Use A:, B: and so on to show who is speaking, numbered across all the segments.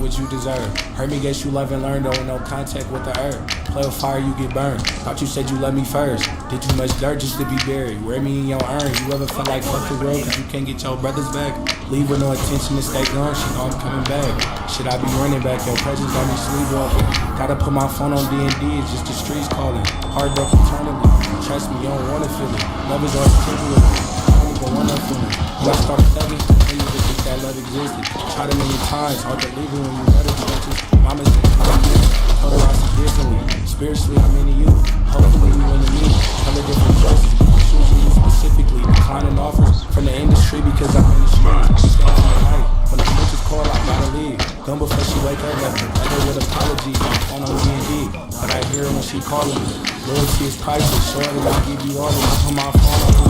A: what you deserve. Heard me, guess you love and learn, though with no contact with the earth. Play with fire, you get burned. Thought you said you loved me first. Did too much dirt just to be buried. Wear me in your urn. You ever felt like fuck the world cause you can't get your brothers back? Leave with no intention to stay gone, she know I'm coming back. Should I be running back? Your presence got me sleepwalking. Gotta put my phone on D&D, it's just the streets calling. Heartbroken eternally. Trust me, you don't wanna feel it. Love is always temporary. I don't even wanna feel it. When I started thugging, then you just think that love existed. Tried it many times, hard to leave it when you better bitches. Mama said you love me, told her I see differently. Spiritually, I'm into you. Hopefully you into me. Color different choices. Choosing you specifically. Declining offers from the industry because I'm in the street. Staying in the night. When the bitches call, I gotta leave. Gone before she wake her up. Let her with apologies. I'm phone on D&D. But I hear her when she calling me. Loyalty is priceless. Sure that I give you all of it. Put my phone on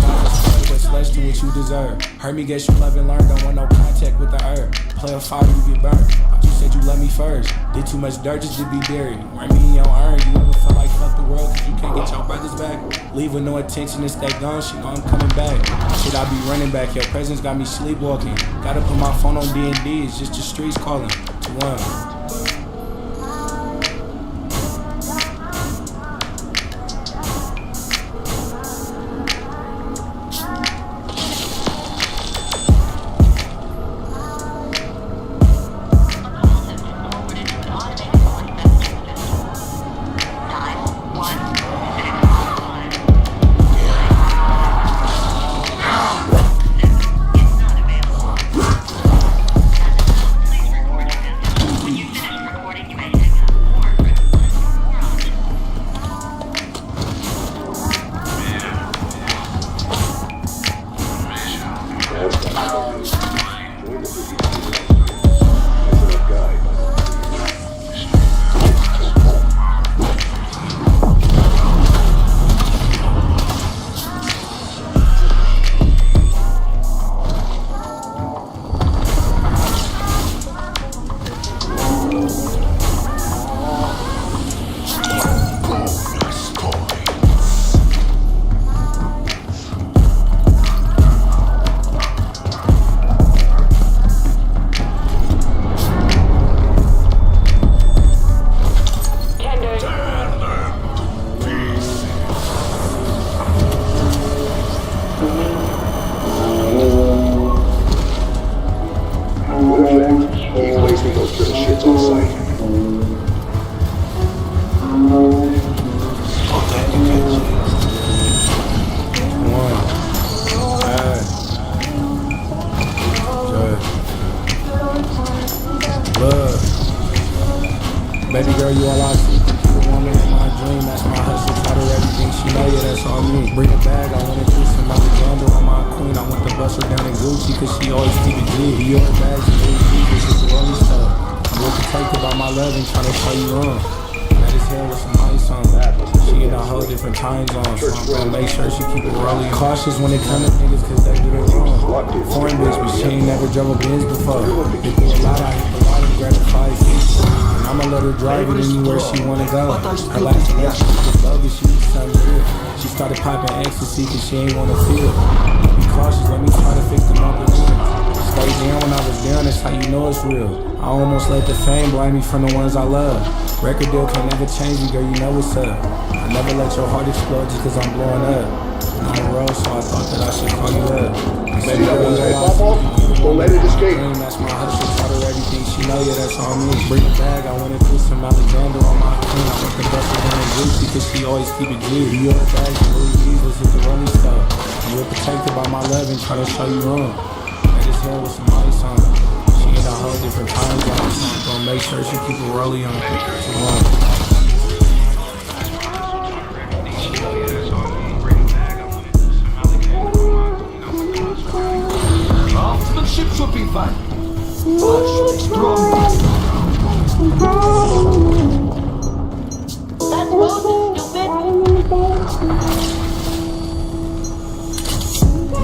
A: what's less than what you deserve. Heard me, guess you love and learn. Don't want no contact with the earth. Play a fire, you get burned. You said you love me first. Did too much dirt just to be buried. Wear me in your urn. You ever felt like fuck the world cause you can't get your brothers back? Leave with no attention to stay gone. She know I'm coming back. Should I be running back? Your presence got me sleepwalking. Gotta put my phone on D&D. It's just the streets calling. To one. Baby girl, you all I see. The woman in my dream, that's my hustle. Taught her everything she know, yeah, that's all me. Bring it back, I wanna do some Alexander on my queen. I want to bust her down in Gucci, cause she always keep it G. Your bags and Louis this is the only stuff. I'm real protective about my love and tryna show you wrong. Mad as hell with some ice on that. She in a whole different time zone, so I'm gonna make sure she keep it rolling. Cautious when it comes to niggas, cause they get it wrong. Foreign bitch, but she ain't never drove a Benz before. They do a lot, I hit the line and gratify people. I'ma let her drive it anywhere she wanna go. Her last relationship was bogus, she was something real. She started popping ecstasy cause she ain't wanna feel. Be cautious, let me try to fix the monkey wheels. Stay down when I was down, that's how you know it's real. I almost let the fame blind me from the ones I love. Record deal can never change me, girl, you know what's up. I never let your heart explode just cause I'm blowing up. I'm on the road, so I thought that I should call you up. Baby girl, you
B: don't let it escape.
A: That's my hustle, taught her everything she know, yeah, that's all me. Bring it back, I wanna do some Alexander on my queen. I want the best of her in Gucci, cause she always keep it G. Your bags and Louis this is the only stuff. You're protected by my love and try to show you wrong. Mad as hell with some ice on her. She in a whole different time zone, so I'm gonna make sure she keep it rolling on her.
C: Ship should be fine. Strong.
D: That's Moses, stupid.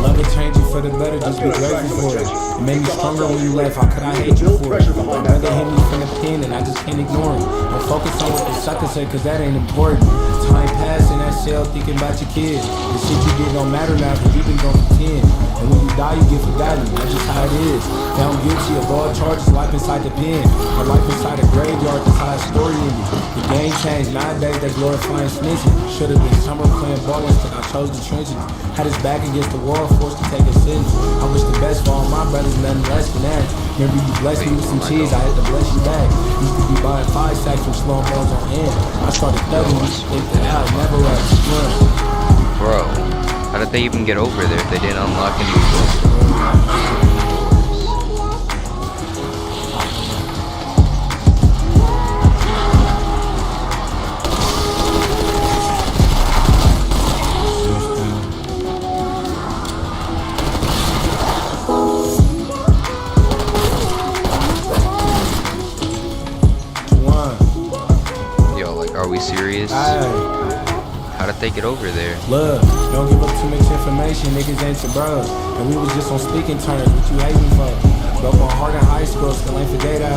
A: Love will change you for the better, just be grateful for it. It made me stronger when you left, how could I hate you for it? My brother hit me from the pen and I just can't ignore it. Don't focus on what the sucker say cause that ain't important. Time passed in that cell thinking about your kids. The shit you did don't matter now cause you been gone for 10. And when you die, you get forgotten. That's just how it is. Found guilty of all charges, life inside the pen. My life inside the graveyard, that's how a story ended. The game changed, nowadays they glorifying snitching. Should've been summer playing ball instead, I chose the trenches. Had his back against the wall, forced to take a sentence. I wish the best for all my brothers, nothing less than that. Remember you blessed me with some cheese, I had to bless you back. Used to be buying 5 sacks from slow balls on end. I started thugging, we sticked it out, never up.
D: Bro, how did they even get over there if they didn't unlock any doors? Yo, like, are we serious? How did they get over there?
A: Look, don't give up too much information, niggas ain't your bros. And we was just on speaking terms, what you hating for? Broke my heart in high school, still ain't forget that.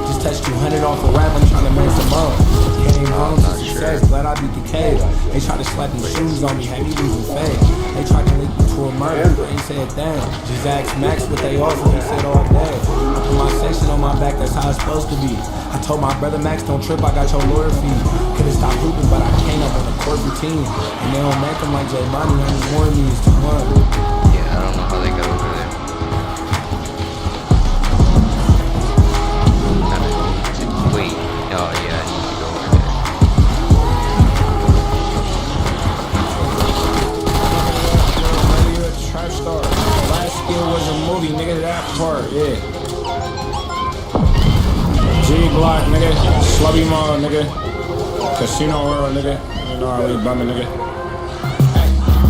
A: Just touched 200 off a rap, I'm trying to make some up. Came home to success, glad I beat the cage. They tried to slap them shoes on me, had me losing faith. They tried to link me to a murder, I ain't said damn. Just ask Max what they offer, he said all day. I put my section on my back, that's how it's supposed to be. I told my brother Max, don't trip, I got your lawyer fee. Could've stopped hooping, but I came up on the court routine. And they don't make them like J Money, I just warned me, it's too much.
D: Yeah, I don't know how they got over there. Wait, oh yeah, I need to go over there.
A: Trap star. Last skill was a movie, nigga, that part, yeah. G-Glock, nigga. Slubby Mall, nigga. Casino World, nigga. You know how we bumming, nigga.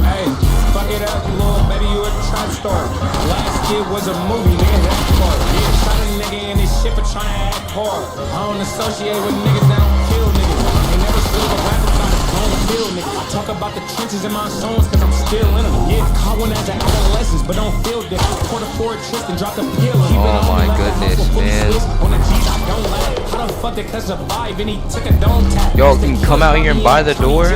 A: Hey, fuck it up, little baby, you a trap star. Last kid was a movie, nigga, that part. Yeah, shot a nigga in this shit for trying to act hard. I don't associate with niggas that don't kill niggas. Ain't never still a rapper about it, don't feel niggas. I talk about the trenches in my songs cause I'm still in them. Yeah, I caught one as an adolescent, but don't feel different. Quarter forward Tristan, dropped a pill.
D: Oh my goodness, man.
A: On the G's, I don't laugh. How the fuck did cuz survive and he took a dome tap?
D: Yo, can you come out here and buy the door?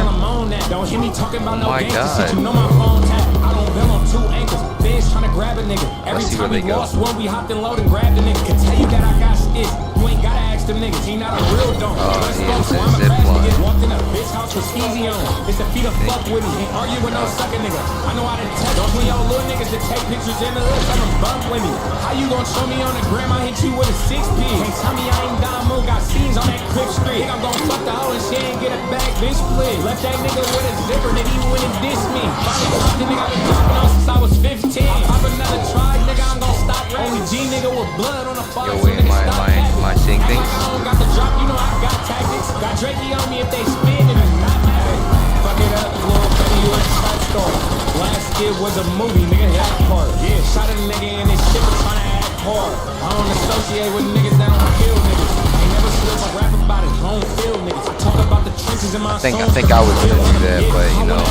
A: Don't hear me talking about no
D: my
A: games.
D: God.
A: You know my phone tap. I don't bill on 2 ankles. Feds trying to grab a nigga. Every
D: see
A: time
D: where
A: we
D: they go.
A: lost one, we hopped and loaded and grabbed a nigga. Can tell you that I got stitched. You ain't gotta ask them niggas. He not a real dome.
D: yeah, it's a
A: I'm a
D: zip
A: fast
D: line.
A: nigga. Walked in a bitch house with skeezy on. It's a feet of fuck with me. Ain't argue with no sucker nigga. I know how to tell. Don't twin your little niggas to take pictures in the hood. Tell them bump with me. How you gonna show me on the gram? I hit you with a 6P. Can't tell me I ain't down move. Got scenes on that Crip Street. Think I'm gonna fuck the hoe and she ain't get a back. Bitch split. Left that nigga with a zipper. Nigga, you went and dissed me. Finally popped the nigga. I've been jumping on since I was 15. I pop another try, nigga. I'm gonna stop rapping. Only G nigga with blood on the fire.
D: Yo, wait, am I seeing things?
A: I don't got the drop, you know I got tactics. Got Drakey on me if they spin and it's not mad. Fuck it up, little baby, you a trap star. Last kid was a movie, nigga, that part. Yeah, shot a nigga in this shit for trying to act hard. I don't associate with niggas that don't kill niggas. Ain't never slip a rap about it, I don't feel niggas. I talk about the trenches in my
D: I think I was gonna do that, but you know.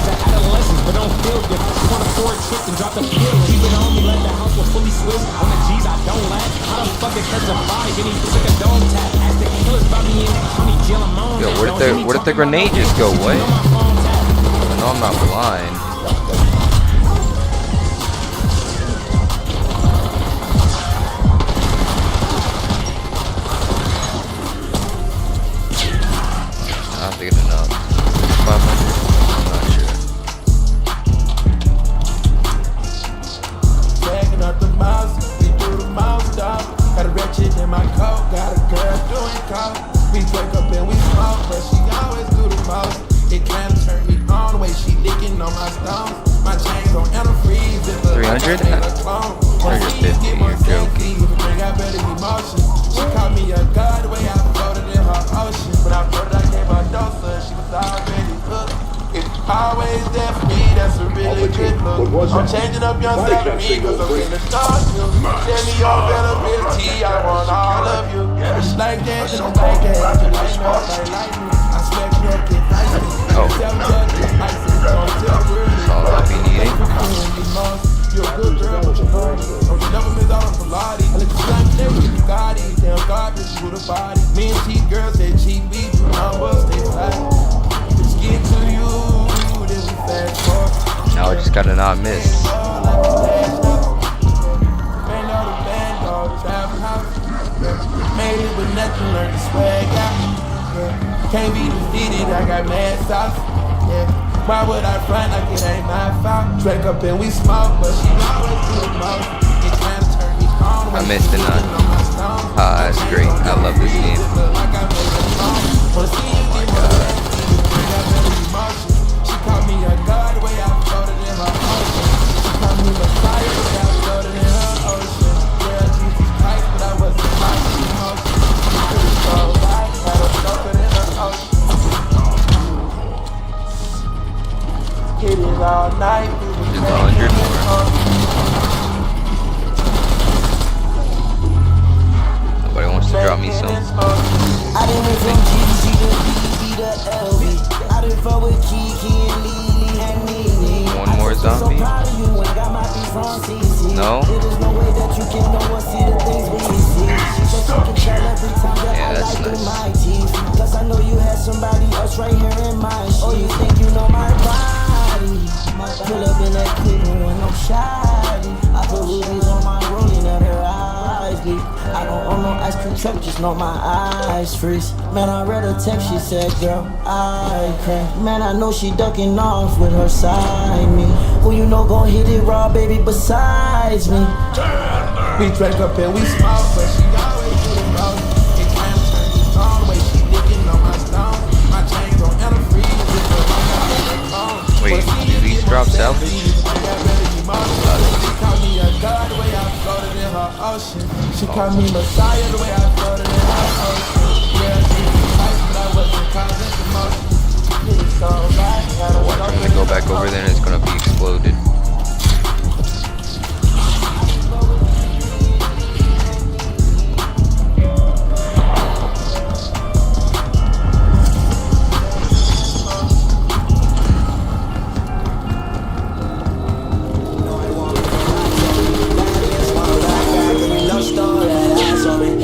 A: But don't feel different. Want a forward trip and drop the pill. Keep it on me, let the house was fully switched. On the G's, I don't laugh. How the fuck it catch a vibe and he took a dome tap? Ask the killers about me in the county jail, I'm on.
D: Yo, where did the grenade just go? What? No, I'm not blind. Not big enough. 500? I'm not sure.
E: Stacking up the miles, we do the mouse dog. Got a wretched in my coat, got a girl doing coke. We wake up and we smoke, but she always do the most. It kinda turn me on the way she licking on my stones. My chains on antifreeze, it look
D: 300?
E: like I ain't a clone.
D: 350, you're joking.
E: Bring out better emotions. She called me a god, the way I floated in her ocean. But I thought I gave her a dose, so she was already hooked. It's always there for me, that's a really good look. I'm changing up your style to me, cause I'm finna start you. Tell me your better ability, I want all of you. It's like that, and I'm like that. You light me up like lightning. I swear you don't get feisty.
D: Oh. That's all I'll be needing.
E: You're a good girl, but you're horny. Don't you never miss out on Pilates. I let you slap there with your Bugatti. Damn God, this with a body. Me and cheap girls, they cheap, we do numbers, they flat. Just get to you, then we fast forward.
D: Now I just gotta not miss.
E: Band on the band, dog, trap house. south. Yeah, why would I front like it ain't my fault? Drink up and we smoke, but she always do the most. It kinda turned me on.
D: I missed the nut. Ah, that's great. I love this game. Oh my god.
E: She called me a god the way I floated in her ocean. She called me Messiah the way I floated in her ocean. Yeah, Jesus Christ, but I wasn't like emotion. It was so right, had her floating in her ocean. It is all night.
D: Just 100 more. Nobody wants to drop me some.
F: I done went from GDG to BB to LV. I done fuck with Kiki and Lily and Nene.
D: One more zombie. No? Yeah, that's nice.
F: Cause I know you had somebody else right here in mind. Oh, you think you know my body? Pull up in that Cleveland with no shoddy. I put rubies on my rolling at her eyes bleed. I don't own no ice cream truck, just know my eyes freeze. Man, I read her text, she said, girl, I crack. Man, I know she ducking off with her side me. Who you know gon' hit it raw, baby, besides me?
E: We drank up and we smoked, but she always do the most. It kinda turned me on the way she licking on my stone. My chains on antifreeze, it's a long.
D: Wait, do these drop salvage?
E: She called me a god the way I floated in her ocean. She called me Messiah the way I floated in her ocean. Yeah, Jesus Christ, but I wasn't causing commotion. It was so right, had her
D: I'm gonna go back over there and it's gonna be exploded.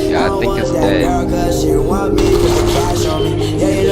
D: Yeah, I think it's dead. Try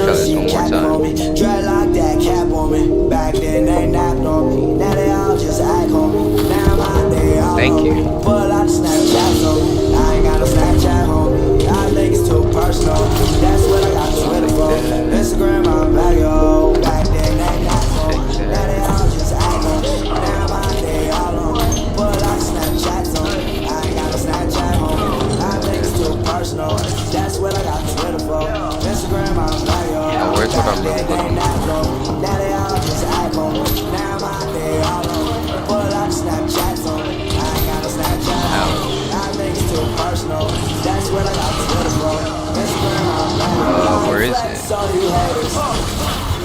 D: this one more time.
F: Dreadlock that cap on me. Back then they napped on me. Now they all just act on me. Now my day all
D: Thank you.
F: Pull out the Snapchats on me. I ain't got no Snapchat homie. I think it's too personal. That's what I got Twitter for. Instagram I'm back yo. Back then they napped on me. Now they all just act on me. Now my day all on me. Pull out the Snapchats on me. I ain't got no Snapchat homie. I think it's too personal. That's what I got Twitter for. Instagram I'm back yo.
D: Yeah, where's what I'm really looking for?
F: Now they all just act on me. Now my day all on me. Pull out Snapchats on me. I ain't got no Snapchat on me. I think it's too personal. That's what I got Twitter for. Instagram I'm back.
D: Where is it?
F: So you haters.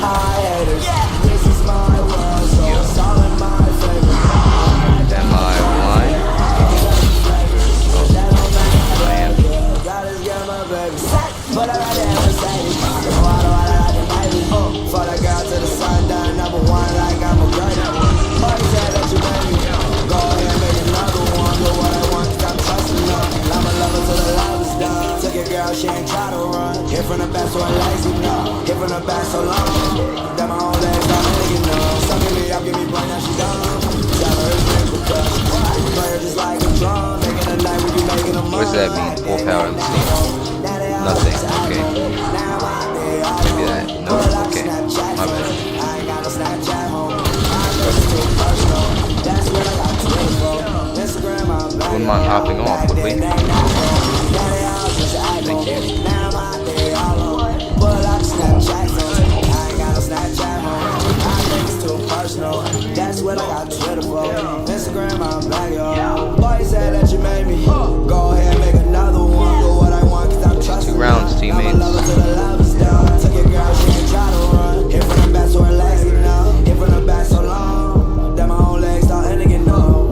F: Hi haters. This is my world, so it's all in my favor.
D: Am I blind? I am.
F: But I rather have a Mercedes. Why do I like the baby? For the girl to the sun down, number one like I'm a brother. Always said that you baby. Go ahead and make another one. Do what I want, cause I'm trusting her. I'm a lover till the love is done. Took your girl, she ain't try to run. Hit from the back so I lazy, no. Hit from the back so long. That my whole legs don't make it numb. Sucking me up, give me brain, now she done. Tell her it's been for crush. Play her just like a drum. Making a night when you making a month.
D: What does that mean? Full power of the steam. Nothing. Okay. Maybe that. No. Okay. My bad. Wouldn't mind hopping off quickly. Thank you.
F: That's what I got Twitter for. Instagram, I'm back, yo. Boy said that you made me. Go ahead, make another one. Do what I want, cause I'm trusting.
D: 2 rounds, teammates.
F: I'm a lover till the love is done. Took your girl, she ain't try to run. Hit from the back so her legs get numb. Hit from the back so long that my own legs starting to get numb.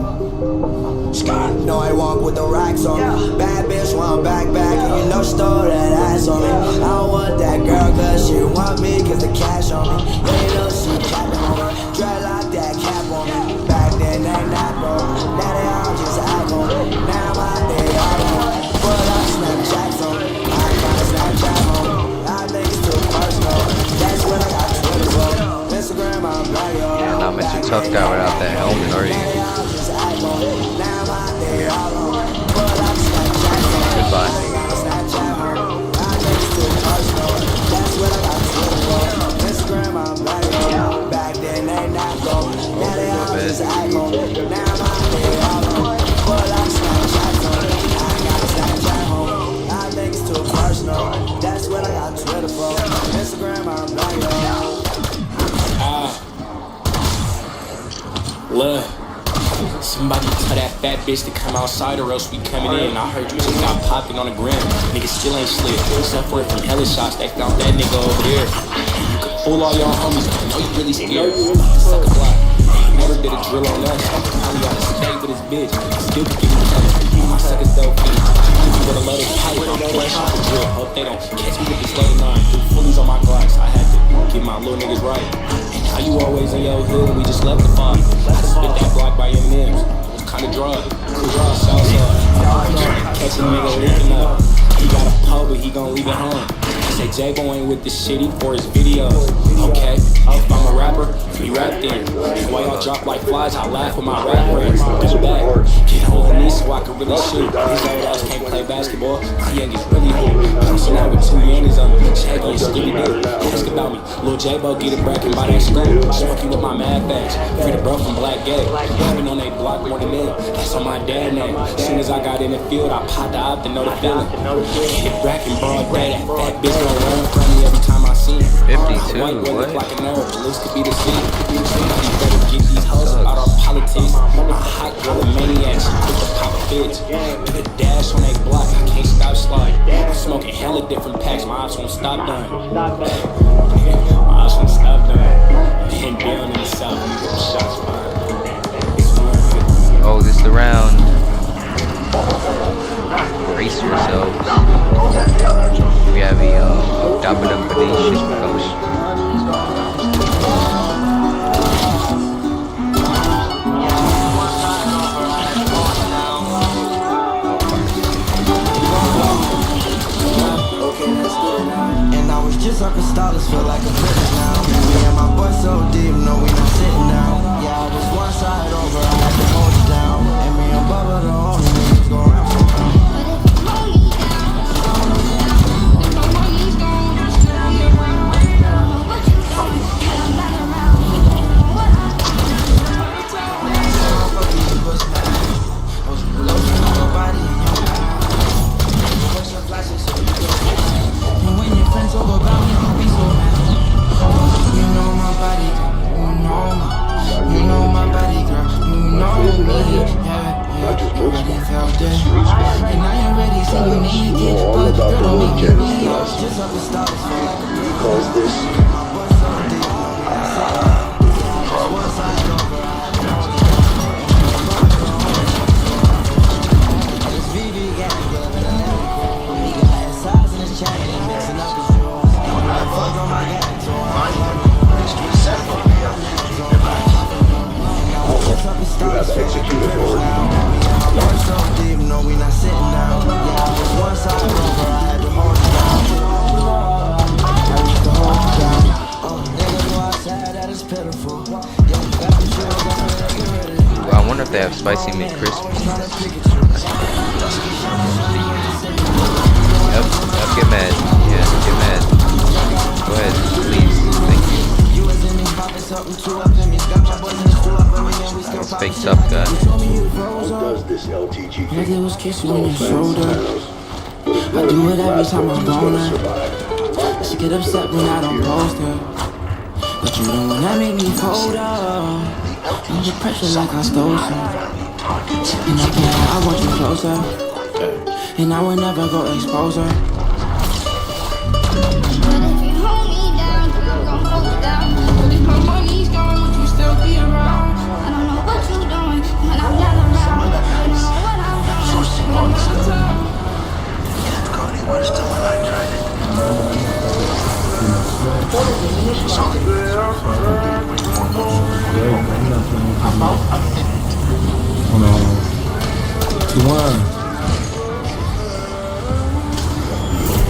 F: No, I walk with the racks on me. Bad bitch want back, and you know she throw that ass on me. I don't want that girl cause she want me cause the cash on me. Yeah, you know she capping on me. Dreadlock that cap on me. Back then they not bro. Now they all just act on me. Now my day all on me. Pull up Snapchats on me. I ain't got a Snapchat on me. I think it's too personal. That's what I got Twitter for. Instagram I'm black yo.
D: Yeah, not much a tough guy without that helmet, are you? Goodbye.
F: That's what I got Twitter for. Instagram I'm
A: Somebody tell that fat bitch to come outside or else we coming in. I heard you just got popping on the gram. Niggas still ain't slick. Suffer from hella shots, they found that nigga over there. You can fool all y'all homies, but I know you really scared. Suck a block. He never did a drill on us. Probably ought to stay with his bitch. Still be getting touched. My suckers dope fiends. You would have let it pipe. Fresh off the drill. Hope they don't catch me with this loaded line. Threw fullies on my glass. I had to get my little niggas right. And now you always in your hood and we just left the farm. I spit that block by your limbs. It was kinda drug. Cruise Southside. Catch a nigga leaking up. He got a pole, but he gon' leave it home. He say J-Bo ain't with the shit, he for his videos. Okay, if I'm a rapper, we rap then. And while y'all drop like flies, I laugh with my rap friends. Do back, get hold of me so I can really shoot. These old ass can't play basketball, my young is really hoop. Posting out with 2 yannies on me, Shaggy and Skinny Dick. Ask about me, Lil J-Bo get it back and buy that school. Smoking with my mad bags, free the bro from Black Gay. I've been on they block more than them, that's on my dad name. As soon as I got in the field, I popped out to know the feeling. Hit it back in broad day, that bitch gon' run from me every time I see him.
D: 52,
A: White boy
D: what?
A: look like a nerve, looks could be the scene. Somebody better get these hoes out our politics. A hot girl, a maniac, she put the pop bitch. Put a dash on that block, I can't stop slide. I'm smoking hella different packs, my eyes won't stop done. My eyes won't stop done. Been down in the south, we get shots fired.
D: Oh, this is the round. Brace yourselves. We have a dominant Venetian coach.
F: And I was just up in Stylus, feel like a British now. Me and my boy so deep, no we not sitting down. Yeah, I was one side over, I had to hold it down. And me and Bubba the only niggas go around for around.
D: I wonder if they have spicy McCrispy. Yep, get mad. Yeah, get mad. Go ahead, please. Thank you. That's fake tough guy.
B: How does this LTG
F: Nigga was kissing on your shoulder. I do it every time I'm gone her. She get upset when I don't post her. But you don't wanna make me fold up. Under pressure like I stole some. And I want you closer. And I will never go expose her.
G: But if you hold me down, I'm gon' hold it down. But if my money's gone, would you still be around? I don't know what you're doing when I'm not around. I don't know what I'm doing when I'm not around.
A: Hold on. 2-1.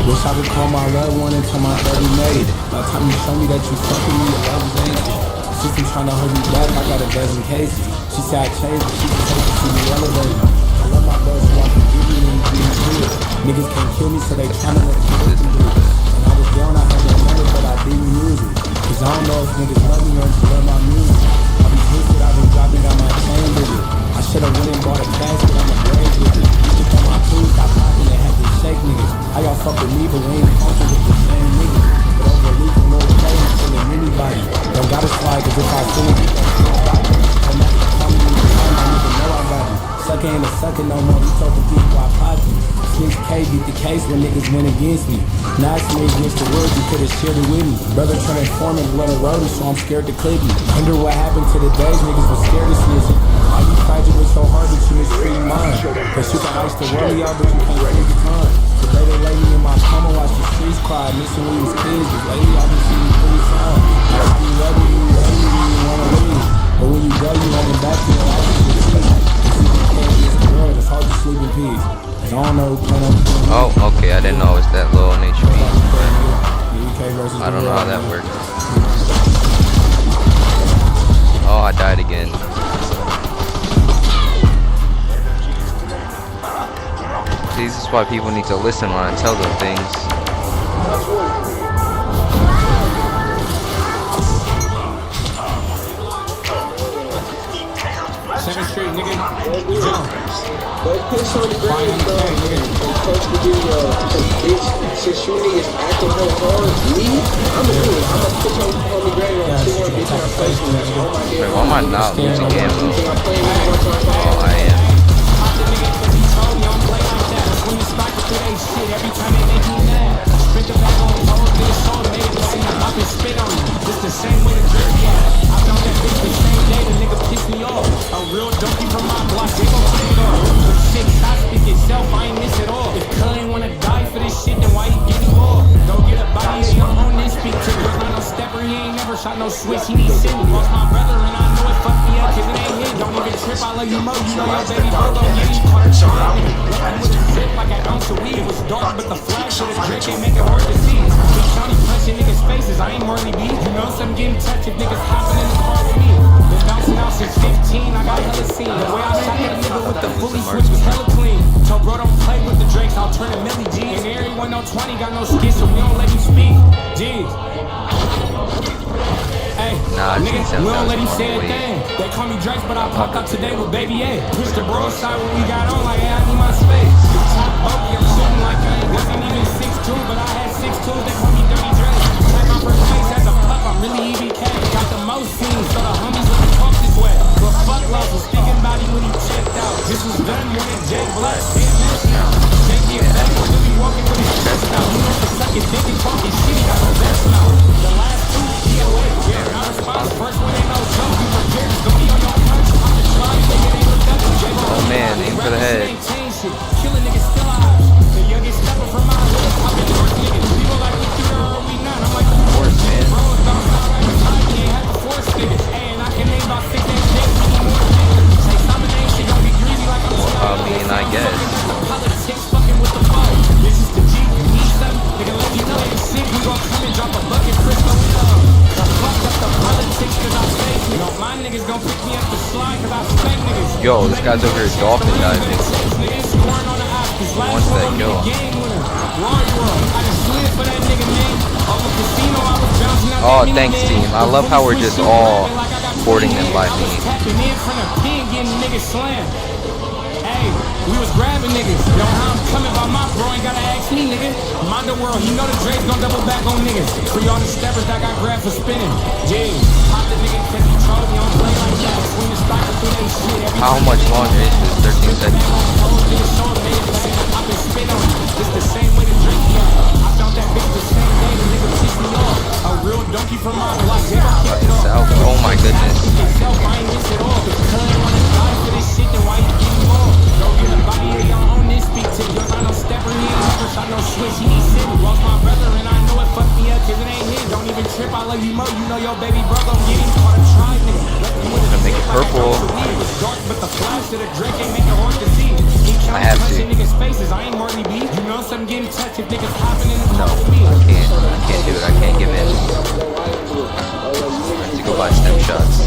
A: Wish I could call my loved one and tell my baby made it. By the time you show me that you fucking me, your love is ancient. She's been trying to hold me back, I got a dozen cases. She said I changed, but she can take it to me elevated. I love my bro, so I can give you anything you feel. Niggas can't kill me, so they tryna let you do it. And I was down, I had that number, but I didn't use it. Cause I don't know if niggas love me or just love my music. I be twisted, I've been dropping down my chain with it. I should've went and bought a casket, I'm a brave with it. Used to put my tools, got poppin' and had to shake niggas. How y'all fuck with me, but we ain't fucking with the same niggas. But over a week, I'm over playing, I'm feeling anybody. Don't gotta slide, cause if I feel it, I'm not coming in the time, I'm Sucker ain't a sucker no more. We told the people I pocket. 6K beat the case when niggas went against me. Now it's me against the world, you could've shared it with me. Brother trying to inform and blood a roadie, so I'm scared to clip me. Wonder what happened to the days niggas was scared to snitch. All you project was so hard that you mistreating mine. Cause you can ice the world, y'all, but you can't take the time. Today they lay me in my coma, watch the streets cry. Missing when we was kids, but lately I've been seeing you pretty time. You love me, you wanna leave. But when you go, you wanna back to your life and just sleep. You can't against the world, it's hard to sleep in peace. I don't know,
D: Oh, okay, I didn't know it was that low on HP. I don't know how that works. Oh, I died again. See, this is why people need to listen when I tell them things.
A: Second Street, nigga. Jump.
H: Go piss on the ground, bro. And post the video. Bitch, since you niggas acting so hard, leave. I'ma do it. I'ma put on the ground on 2 more bitch on Facebook.
D: Wait, why am I not losing ammo? Oh, I am.
A: Every time they make me mad, spit the bag on the whole nigga soul, made it see me up and spit on you. Just the same way the drip, yeah. I found that bitch the same day the nigga pissed me off. A real donkey from my block, they gon' take it off. With 6 shots, speak itself, I ain't miss it all. If Cuz ain't wanna die for this shit, then why he getting more? Go get a body of your own and speak to it. Not no stepper, he ain't never shot no switch, he need city. Lost my brother and I know it fucked me up, cause it ain't hit. Don't even trip, I love you more, you know your baby bro gon' get you caught a charge. With a zip like an ounce of weed, it was dark, but the flash of the drink ain't make it hard to see. Big Johnny punching niggas' faces, I ain't Marley B. You know some getting touched if niggas hopping in the car with me. Been bouncing out since 15, I got hella seen. The way I shot that nigga with the fully switch was hella clean. Told bro don't play with the Drakes, I'll turn a Millie G. And everyone no 20 got no skis, so we don't let you speak. Jeez. Hey, niggas, we don't let him say a thing. They call me Drake, but I popped up today with Baby A. Push the broadside when we got on, like, hey, I need my space. Top bogey, I'm shooting like I wasn't even 6'2", but I had 6'2", they call me Dirty Drake. Take my first place as a pup, I'm really EBK. Got the most scenes, so the homies with the talk this way. But fuck love was thinking about him when he checked out. This was done when it J Black. Hit this now. Take it back, we'll be walking with his chest out. You know, for sucking dick and talking shit, he got the best now. The last 2 POA, yeah, not response. First one ain't no joke, you prepared. Don't be on your punch. I'm just trying, nigga, they look up to J Black.
D: Oh man, aim for the head.
A: Killing niggas still alive. The youngest stepper from my hood. I've been worse niggas. People like we through there or we not. I'm like, of course, man. Bros don't sound like a time. He ain't had to force niggas. Hey, and I can name about 6 8 days. We need more niggas. Say some of them shit gon' be greasy like I'm
D: I mean, I guess.
A: Politics fucking with the ball. This is the G. You need something? Nigga, let me know that shit. We gon' come and drop a bucket. Crystal in love. Fuck up the politics cause I face me. My niggas gon' pick me up the slide cause I spank niggas.
D: Yo, this guy's over here dolphin diving. Wants that kill. Oh, thanks team. I love how we're just all boarding them by me.
A: Hey, we was grabbing niggas. Yo, how I'm coming by my bro ain't gotta ask me, nigga. Mind the world, you know the Drake's gon' double back on niggas. Free all the steppers that got grabbed for spinning. Jeez, pop the nigga cause he trolled me, don't play like that. Swing the stocker through that shit.
D: How much longer is this? 13 seconds.
A: I've been spit on you. It's the same way to drink me up. I found that bitch the same day the nigga pissed me off. A real donkey from my block.
D: Oh my goodness.
A: I ain't miss it all. Cuz wanna die for this shit, then why you getting more? Don't get a body of your own and speak to you. I know stepper, he ain't never shot no switch. He need city. Lost my brother and I know it fucked me up cause it ain't his. Don't even trip, I love you more. You know your baby bro gon' get him caught a try, nigga.
D: Gonna make it purple.
A: Dark, but the flash of the Drake ain't make it hard to see.
D: I have to.
A: Niggas' faces, I ain't Marley B. You know some getting touched if niggas hopping in the
D: No,
A: car with me.
D: I can't do it. I can't give in. I have to go buy stem shots.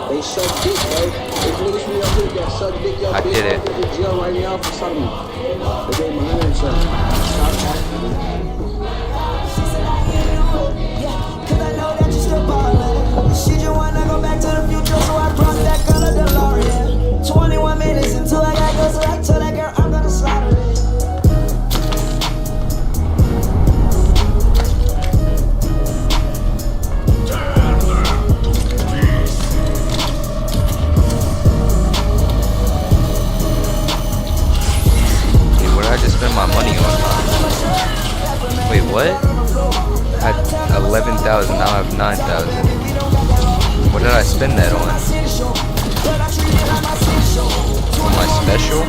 H: They suck dick, bro. If niggas be up here that suck dick, yo,
D: I did it.
H: They in jail right now for something. They gave my hand something.
F: Cause I know that you still ballin'. She just wanna go back to the future, so I brought that girl a DeLorean. 21 minutes until I gotta go, so I tell that girl I'm gonna slaughter it.
D: I had 11,000, now I have 9,000. What did I spend that on? On my special?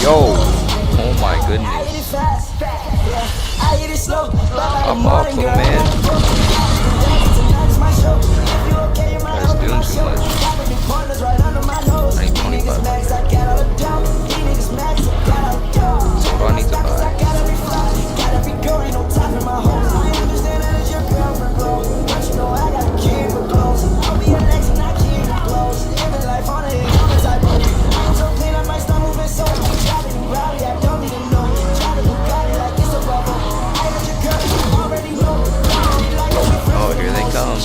D: Yo, oh my goodness. I'm off, little man. Guys doing too much. I need 25. So what do I need to buy? Oh, here they come.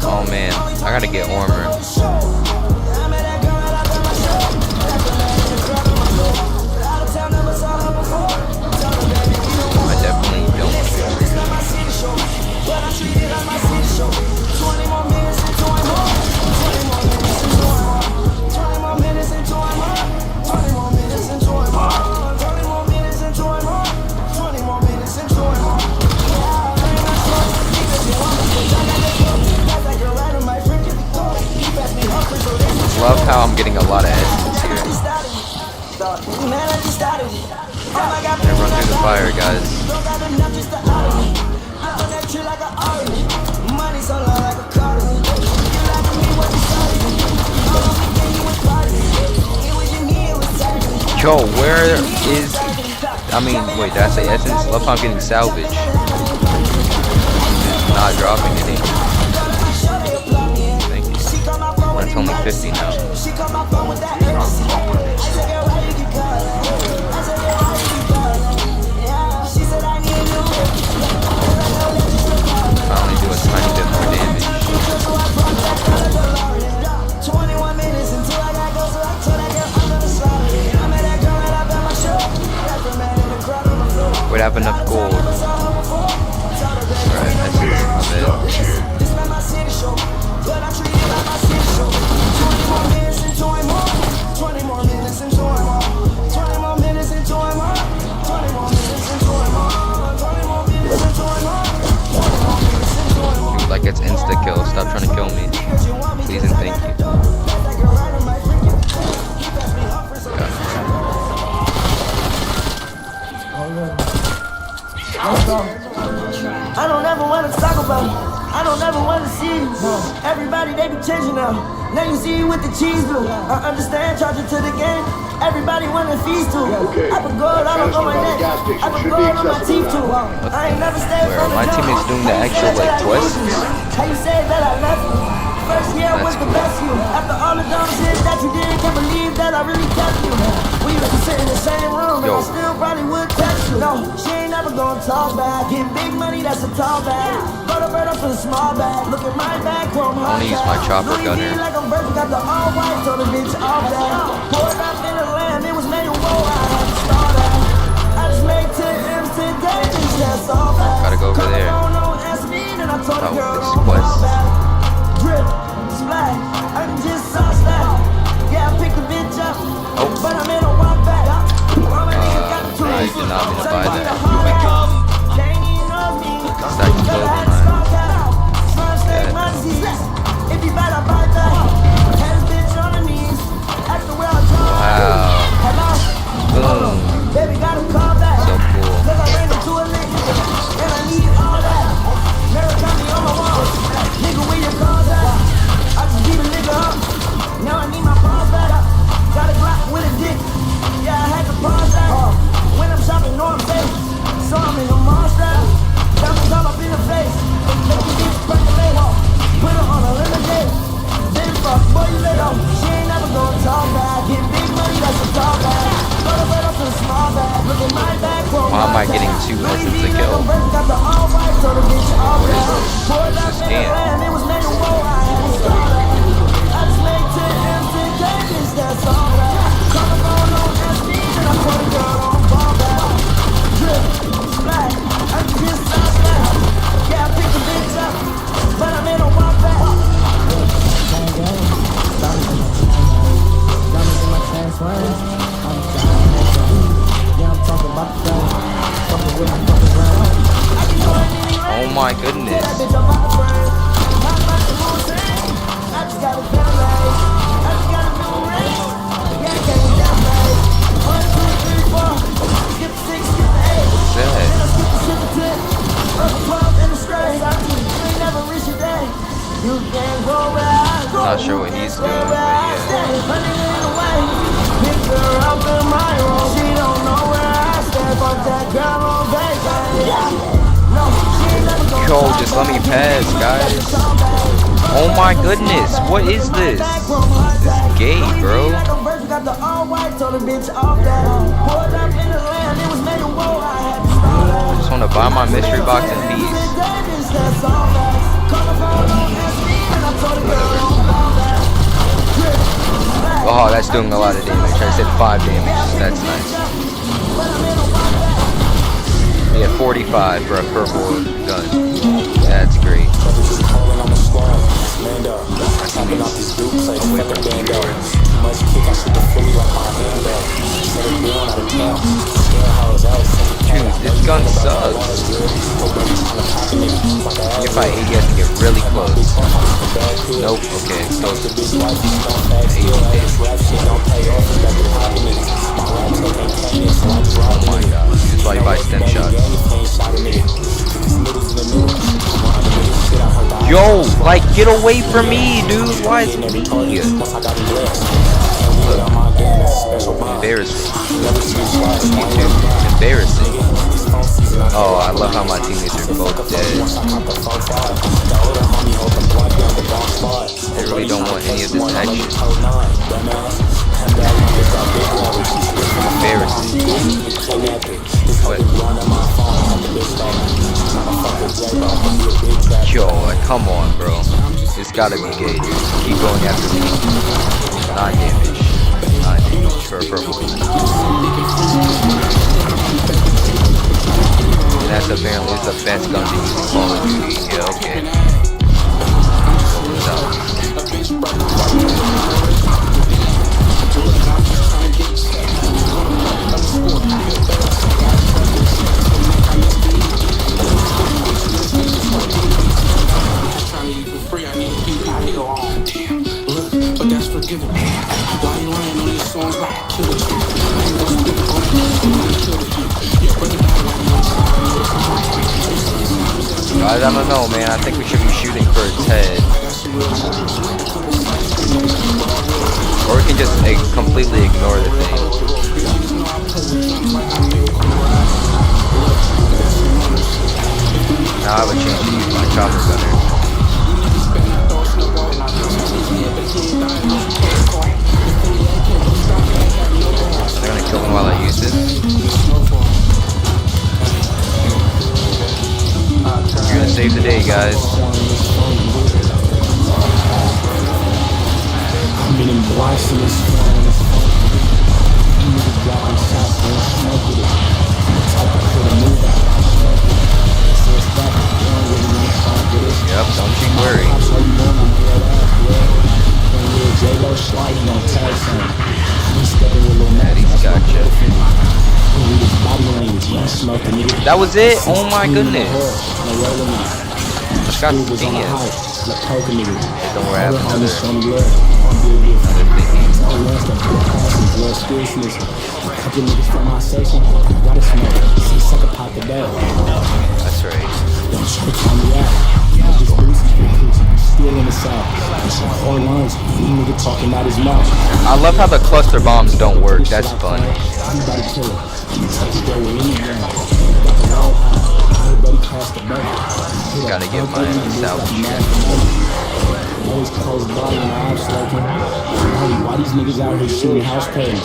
D: Oh man, I gotta get warmer. I definitely don't. Love how I'm getting a lot of essence here. Gonna run through the fire, guys. Yo, where is... I mean, wait, did I say essence? Love how I'm getting salvage. Not dropping any. Thank you. When it's only 50 now. I only do a tiny bit more damage. We'd have enough gold. Alright, that's it. Like it's insta-kill. Stop trying to kill me. Please and thank you.
F: I don't ever want to talk about it. I don't ever want to see you. Everybody, they be changing now. Now you see with the cheese blue. I understand, charge it to the game. Everybody want to feast too. I put gold all on my neck. I put gold on my teeth too. I ain't never stayed from the
D: my teammates doing the actual like twists.
F: How you say that I left you? First year was the best you. After all the dumb shit that you did, can't believe that I really kept you. We used to sit in the same room and I still probably would text you. No, she ain't never gonna talk back. Getting big money, that's a tall bag. Go to bird up for the small bag. Look at my back, chrome hard.
D: I wanna use my chopper gunner.
F: Like I'm virgin, got the all white, told the bitch all black. Poured up in the lamb, it was made of woe. I had to start out. I just made 10 M's today, bitch, that's all back.
D: Gotta go over there.
F: Oh,
D: this quest.
F: Drip, splash, I can just sauce that. Yeah, I picked the bitch up, but I made her walk back.
D: I did not mean to buy that. Stack the clothing line. Wow. Boom. So cool.
F: Now I need my paws back. Got a Glock with a dick. Yeah, I had to pause that. When I'm shopping, know I'm safe.
D: No, just let me pass, guys. Oh my goodness, what is this? This is gay, bro. I just want to buy my mystery box in peace. Oh, that's doing a lot of damage. I said 5 damage. That's nice. Yeah, 45 for a purple gun. That's great. Dude, this gun sucks. If I hit, you have to get really close. Nope, okay, close. Oh my god, this is why you buy stem shots. Yo, like, get away from me, dude. Why is it me? Embarrassing. Embarrassing. Oh, I love how my teammates are both dead. They really don't want any of this action. Embarrassing. What? Yo, like, come on, bro. It's gotta be gay, dude. Keep going after me. 9 damage. 9 damage for a purple. And that's apparently the best gun to use in Call of Duty. Yeah, okay.
I: But that's forgivable. Why you lying on these songs like a killer?
D: Guys, I don't know, man. I think we should be shooting for its head. Or we can just completely ignore the thing. Now I have a chance to use my chopper gunner. They're gonna kill him while I use this. You're gonna save the day, guys. Yep, don't you worry. Daddy's gotcha. That was it? Oh my goodness. I got the thing is. Don't worry, I have another thing. That's right. I love how the cluster bombs don't work. That's fun. Gotta get my salvage.
A: Why these niggas out here shooting house parties?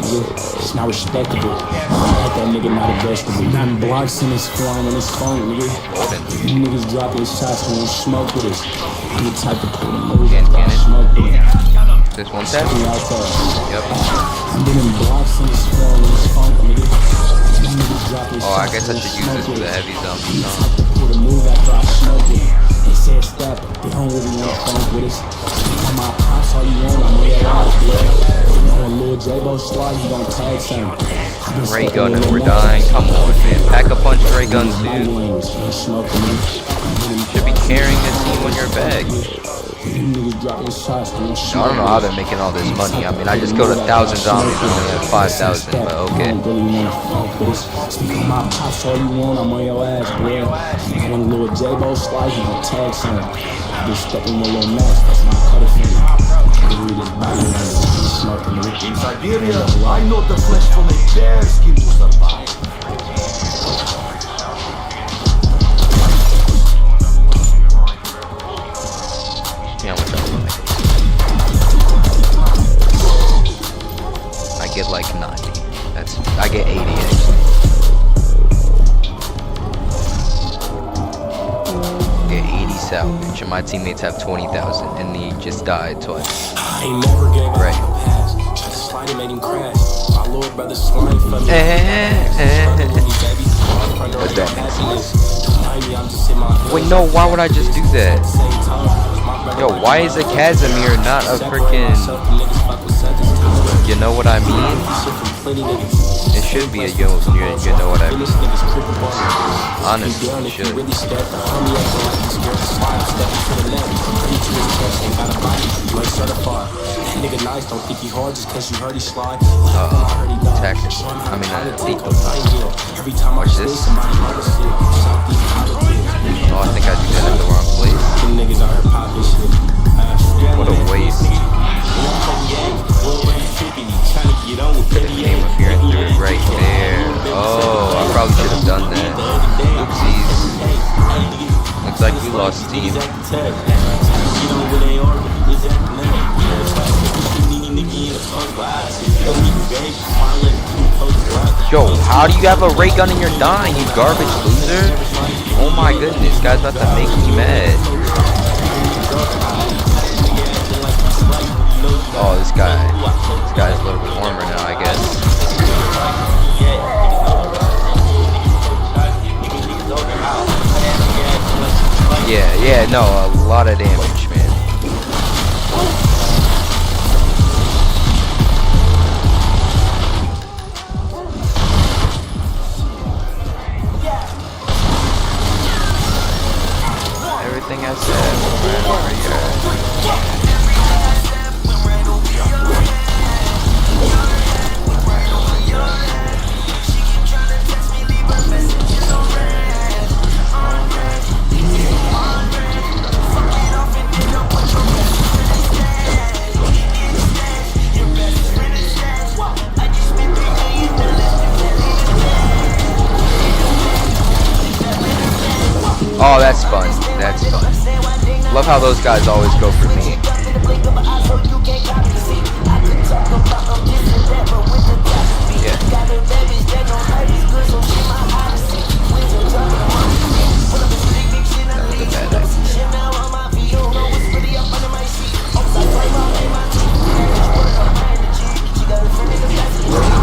A: It's not respectable. I like that nigga not a vegetable. Got blocks in his phone and his phone, nigga. You niggas dropping shots when you smoke with us. I'm the type to put them over and smoke with them.
D: This one tap? Yep.
A: I'm getting blocks in his phone and his phone, nigga.
D: Oh, I guess I should use this for the heavy zombie.
A: They said stop, they don't really want to funk with us. My pops all you want, I'm way out, blood. Lil J-Bo slide, you gon' tag some.
D: Ray gun and we're dying. Come on, man. Pack a punch ray guns, dude. You should be carrying a team on your back. I don't know how they're making all this money. I mean, I just killed 1,000 zombies and only have 5,000, but okay.
A: My pops all you want, I'm on your ass, bro. When a little J-Bo slide, you gon' tag some. Just stepping with your mask, that's my cutter finger.
C: In Siberia, I know the flesh from a bear skin to survive.
D: get like 90. I get 80 actually. Get 80 salvage, and my teammates have 20,000, and he just died twice.
A: I ain't never gave up
D: Right.
A: on the past. Tried to slide and made him crash. My little brother slime for me.
D: What's that? Wait, no, why would I just do that? Yo, why is a Casimir not a freaking... You know what I mean? It should be a you know what I mean. Honestly, it should. Tactics. I mean, watch this. Oh, I think I did that in the wrong place. What a waste. Game of fear and threw it right there. Oh, I probably should have done that. Oopsies. Looks like we lost team. Yo, how do you have a ray gun in your dying, you garbage loser? Oh my goodness, guy's about to make me mad. Oh, this guy's a little bit warmer now, I guess. Yeah, no, a lot of damage, man. Everything I said, oh, that's fun. That's fun. Love how those guys always go for me. Yeah. That was a bad idea.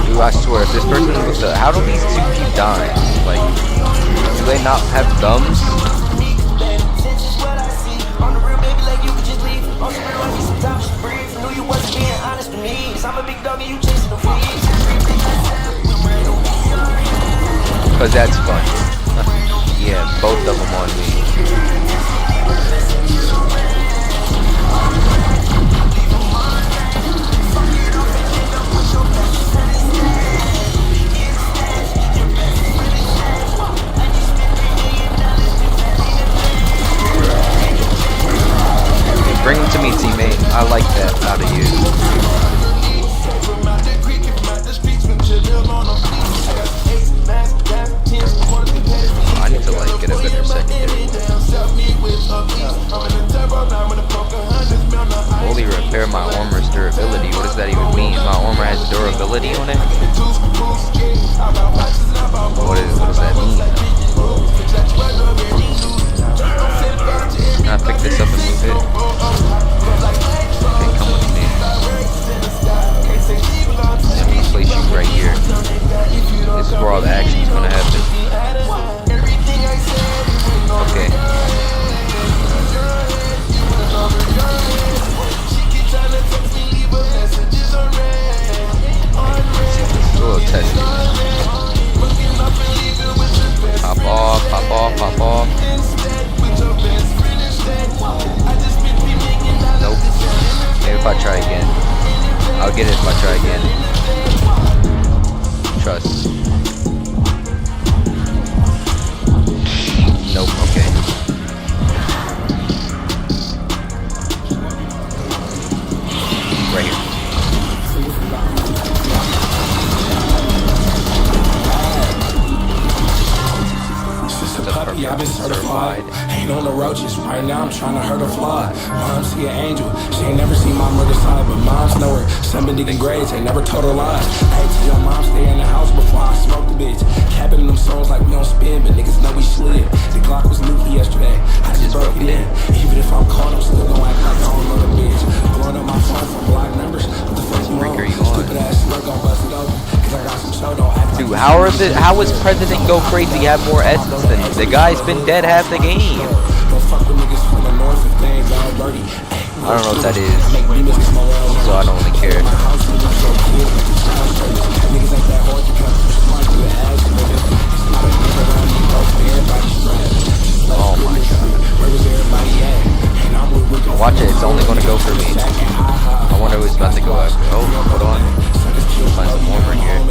D: Dude, I swear, if this person was the... How do these two keep dying? Like, do they not have thumbs? Cause that's fun. Yeah, both of them on me. Bring him to me, teammate. I like that out of you. I need to like get a better secondary. Fully repair my armor's durability. What does that even mean? My armor has durability on it? What does that mean? Can I pick this up and move it? Okay, come with me. I'm gonna place you right here. This is where all the action's gonna happen. Okay. It's a little testy. Pop off, pop off, pop off. Nope. Maybe if I try again. I'll get it if I try again. Trust. Nope, okay. Right here.
A: Yeah, I've been certified. Ain't on the roaches. Right now I'm trying to hurt a fly. Mom's see an angel. She ain't never seen my murder side, but moms know her. I've been digging grades, ain't never told her lies. Hey, tell your mom stay in the house before I smoke the bitch. Capping them songs like we don't spin, but niggas know we slid. The Glock was looky yesterday, I just broke it in. Even if I'm caught, I'm still gon' act like I don't know the bitch. Blowing up my phone from block numbers, what the fuck you on? Stupid ass slug gon' bust it open, cause I got some show, don't act like.
D: Dude, how is President Go Crazy have more essence than the guy's been dead half the game?
A: Don't fuck with niggas from the north if they ain't got birdie.
D: I don't know what that is, so I don't really care. Oh my god. Watch it, it's only gonna go for me. I wonder who's about to go after. Oh, hold on. Find some more right here.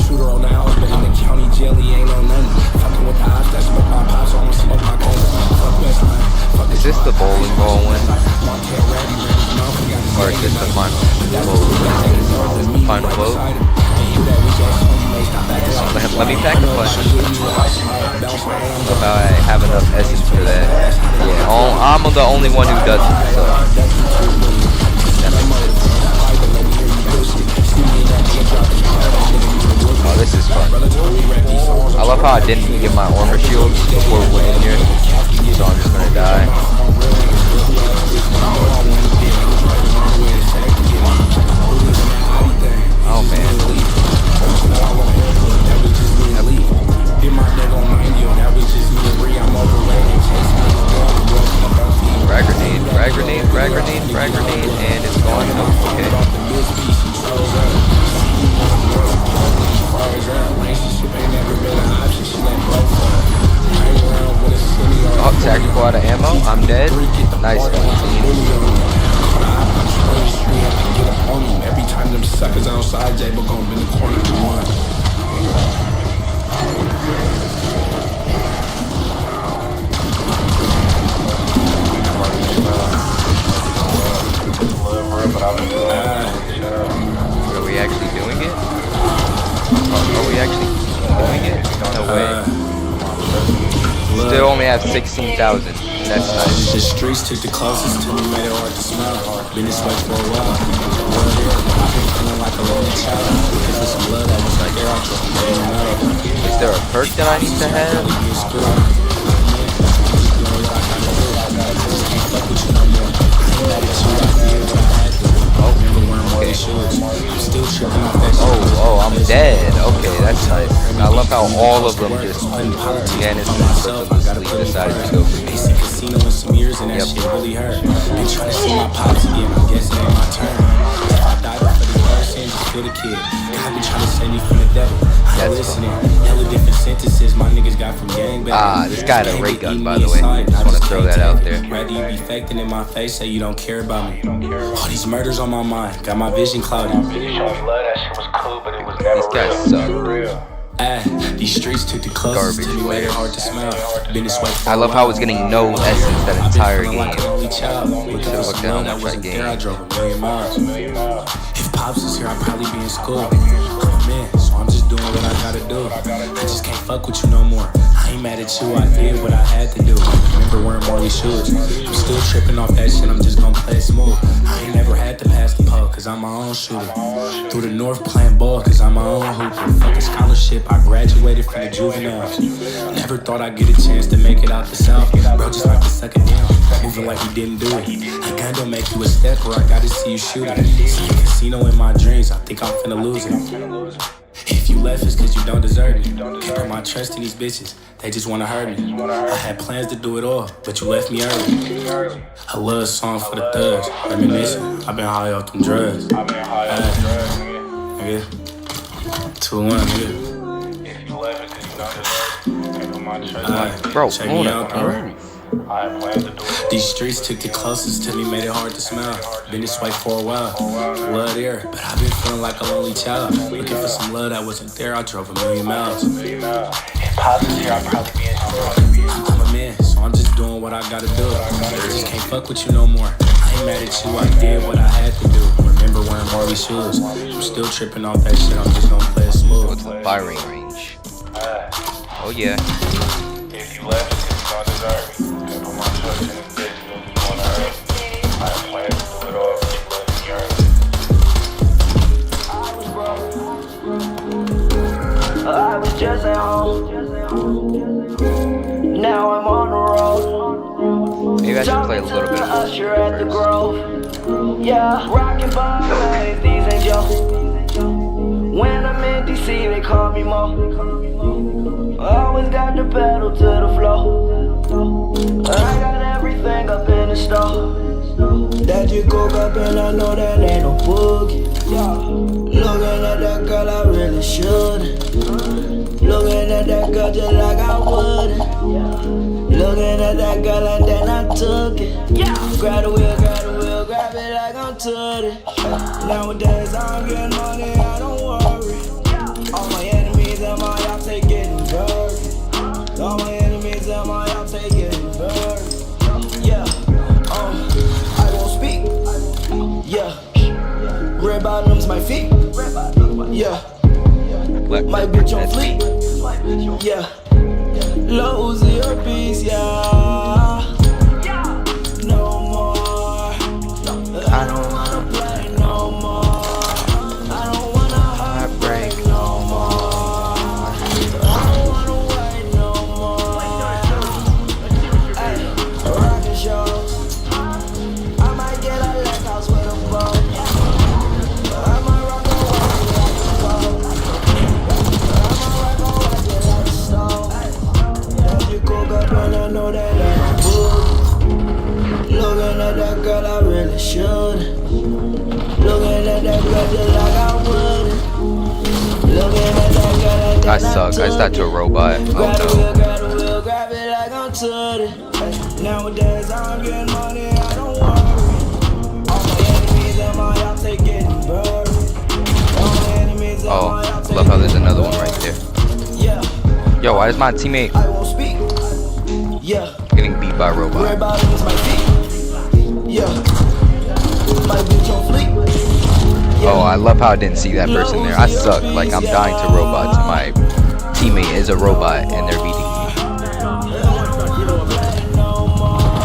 A: Shooter on the house, but in the county jail, he ain't on nothing. Fucking with the ops that smoke my pops, I'ma smoke my gold.
D: Is this the bowling ball one? Or is this the final vote? Final vote? Let me pack the punch. If I have enough essence for that. Yeah, I'm the only one who does it, so. Oh, this is fun. I love how I didn't get my armor shield before we went in here, so I'm just gonna die. Oh man. Frag grenade, frag grenade, frag grenade, frag grenade, and it's going up. Okay. Oh, tactical out of ammo. I'm dead. Nice.
A: Every time them suckers outside, Jable gon' be in the corner to one.
D: Are we actually doing it? Are we actually doing it? No way. Still only have 16,000. That's nice.
A: The streets took the closest to me, made it hard to smell. Been this way for a while. I've been feeling like a lonely child. Looking for some love that was like air out your.
D: Is there a perk that I need to have? Oh, I'm dead. Okay, that's nice. I love how all of them just decided to go for me.
A: Casino in some years and that shit really hurt. Been trying to see my pops again. I'm guessing it ain't my turn. If I die for this person, just feel the kid. God been trying to save me from the devil. I'm listening. Hella different sentences my niggas got from gangbangers.
D: This guy had a ray gun, by the way. Just want to throw that out there.
A: Rather you be faking in my face, say you don't care about me. All these murders on my mind, got my vision clouded.
D: These guys suck.
A: These streets took the closest to me, made it hard to smell. Been this way for
D: I love how I was getting no essence that entire game.
A: Look down that wasn't there, I drove a million miles. If Pops is here, I'd probably be in school. I'm a man, so I'm just doing what I gotta do. I just can't fuck with you no more. I ain't mad at you, I did what I had to do. Remember wearing Marley shoes. I'm still tripping off that shit, I'm just gonna play it smooth. I ain't never had to pass the pole, cause I'm my own shooter. Through the north playing ball, cause I'm my own hooper. Fucking scholarship, I graduated from the juveniles. Never thought I'd get a chance to make it out the south. Bro just like to suck it down, moving like he didn't do it. A gun don't make you a stepper, I gotta see you shoot it. See a casino in my dreams, I think I'm finna lose it. If you left, it's cause you don't deserve me. Can't put my trust in these bitches, they just wanna hurt me. I had plans to do it all, but you left me early. I love a song for the thugs, reminiscing. I've been high off them drugs. Nigga, 2-1, nigga. If you left, it's cause you don't deserve me. Can't put my trust in
D: Bro,
A: check me out, bro. These streets took the closest to me, made it hard to smell. Been this way for a while, love there, but I've been feeling like a lonely child. Looking for some love that wasn't there, I drove a million miles. If Pops is here, I'll probably be in school. I'm a man, so I'm just doing what I gotta do. I just can't fuck with you no more. I ain't mad at you, I did what I had to do. Remember wearing Marley shoes. I'm still tripping off that shit, I'm just gonna play it smooth.
D: What's the firing range? Oh yeah.
A: If you left, it's cause you don't deserve me.
D: play a little bit of
F: Usher at the
D: first.
F: Grove. Yeah, rockin' bombs, these ain't jokes. When I'm in DC, they call me Mo. Always got the pedal to the floor. I got everything up in the store. That you cook up and I know that ain't no boogie. Looking at that girl, I really shouldn't. Looking at that girl just like I wouldn't. Looking at that girl and then I took it. Grab the wheel, grab it like I'm Tootie. Nowadays I'm getting money, I don't worry. All my enemies and my y'all take getting buried. All my enemies and my y'all take getting buried. Yeah, I won't speak. Yeah, red bottoms my feet. Yeah, my bitch on fleek. Yeah, lows in your piece. Yeah, no more. I don't wanna play no more. I don't wanna heartbreak no more. I don't wanna wait no more. Ay, rockin' shows. I might get a lake house with a boat. I might rock a watch it like a coat. I might rock a watch it like a stove. That you cook up and I know that ain't a book. Looking at that girl, I really shouldn't. Looking at that girl just like I wouldn't. Looking at that girl and then
D: I suck. I stopped to a robot. Oh
F: grab the
D: no.
F: wheel, grab it like I'm Tootie. Nowadays I'm getting money, I don't worry. All my enemies and my y'all take getting buried. All my enemies and
D: Oh,
F: my y'all
D: I
F: take
D: love how there's
F: getting
D: another one
F: buried.
D: right there.
F: Yeah,
D: Yo, why is my teammate
F: I won't speak. Yeah,
D: getting beat by a
F: red
D: robot?
F: bottoms my feet. Yeah, my bitch on fleek.
D: Oh, I love how I didn't see that person there. I suck. Like, I'm dying to robots. My teammate is a robot, and they're beating me.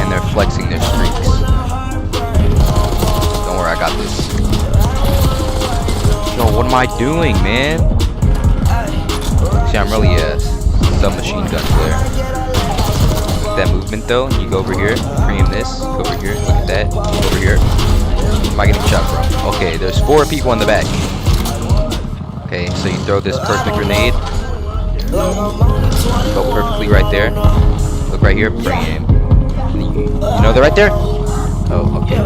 D: And they're flexing their streaks. Don't worry, I got this. Yo, what am I doing, man? See, I'm really a submachine gun player. That movement though, you go over here, cream this, go over here, look at that, go over here. Am I getting shot from? Okay, there's 4 people in the back. Okay, so you throw this perfect grenade. Go perfectly right there. Look right here, pre-aim. You know they're right there? Oh, okay.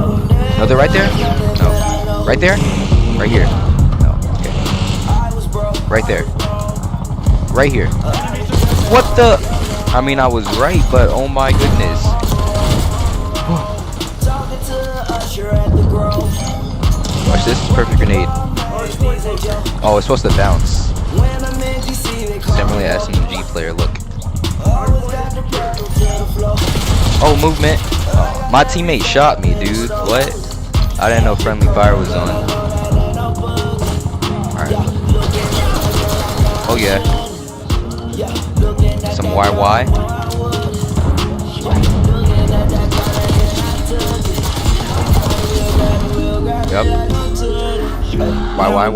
D: No, they're right there? No. Right there? Right here. No, okay. Right there. Right here. What the? I mean, I was right, but oh my goodness. Watch this, perfect grenade. Oh, it's supposed to bounce. See, I'm really an SMG player, look. Oh, movement. Oh, my teammate shot me, dude. What? I didn't know friendly fire was on. Alright. Oh, yeah. Some YY. Yep. YY.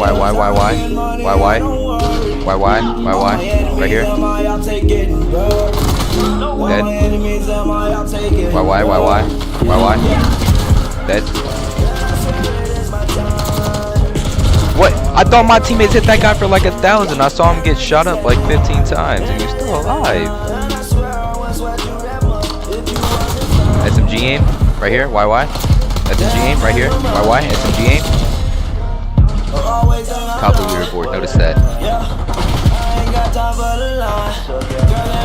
D: Right here. Dead. YY. Dead. What? I thought my teammates hit that guy for like 1,000. I saw him get shot up like 15 times and he's still alive. SMG aim. Right here. YY. SMG aim. Right here. YY. SMG aim. Top of the leaderboard. Notice that.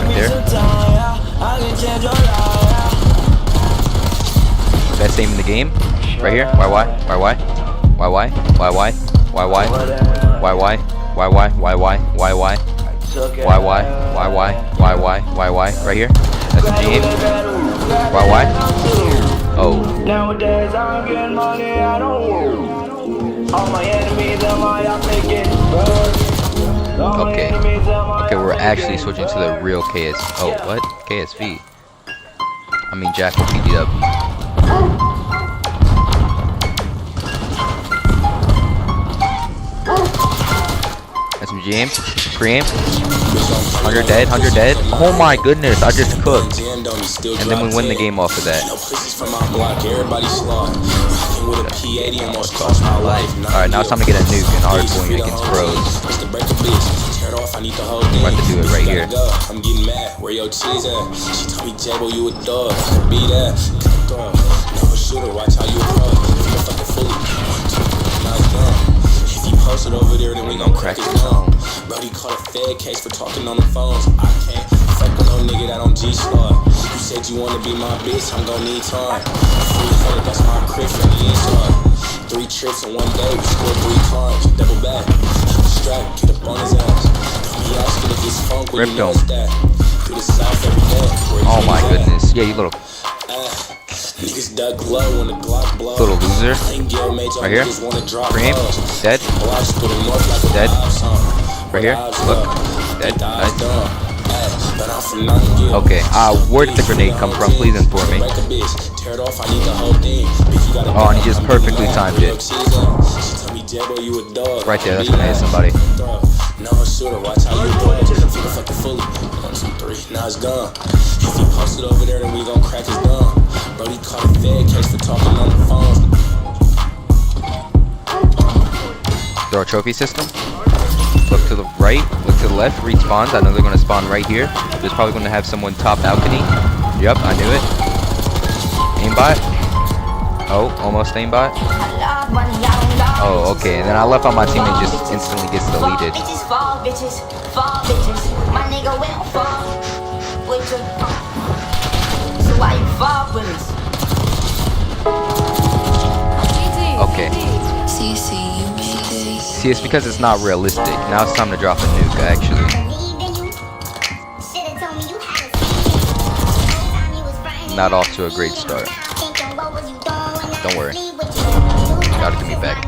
D: Right there. Best aim in the game. Right here. YY. Right here. SMG aim. YY. Oh.
F: Nowadays I'm getting money, I don't worry. All my enemies and my y'all taking birds.
D: Okay. Okay, we're actually switching to the real KS. Oh, what? KSV. I mean, Jackal PDW. SMG Jam. Pre-aim. 100 dead. 100 dead. Oh my goodness, I just cooked. And then we win the game off of that. Alright, now it's time to get a nuke and hardpoint against pros. I'm about to do it right here.
E: I'm getting mad. Where your cheese at? She told me, Jabo, you a dog. Be that. Never shooter. Watch how you approach. You a fucking fool. If you post it over there, then we gon' crack it down. Brody caught a fed case for talking on the phones. I can't fuck with no nigga that on G-Star. You said you wanna be my bitch, I'm gon' need time. 300, that's my crib for the inside. 3 trips in one day, we scored 3 times. Double back, strap, get up on his ass.
D: Oh my goodness. Yeah, you little loser. Right here. Cream. Dead. Dead. Right here. Look. Dead. Nice. Okay. Where did the grenade come from? Please inform me. Oh, and he just perfectly timed it. Right there. That's gonna hit somebody.
E: No shooter, watch how you do it. Feel fucking fully. 1, 2, 3, now it's gone. If you post it over there, then we gon' crack his gun. Brody caught a fed case for talking on the phone.
D: Throw a trophy system. Look to the right, look to the left, respawns. I know they're gonna spawn right here. There's probably gonna have someone top balcony. Yep, I knew it. Aimbot. Oh, almost aimbot. Oh, okay, and then I left on my team and just instantly gets deleted. Okay. See, it's because it's not realistic. Now it's time to drop a nuke, actually. Not off to a great start. Don't worry. Gotta give me back.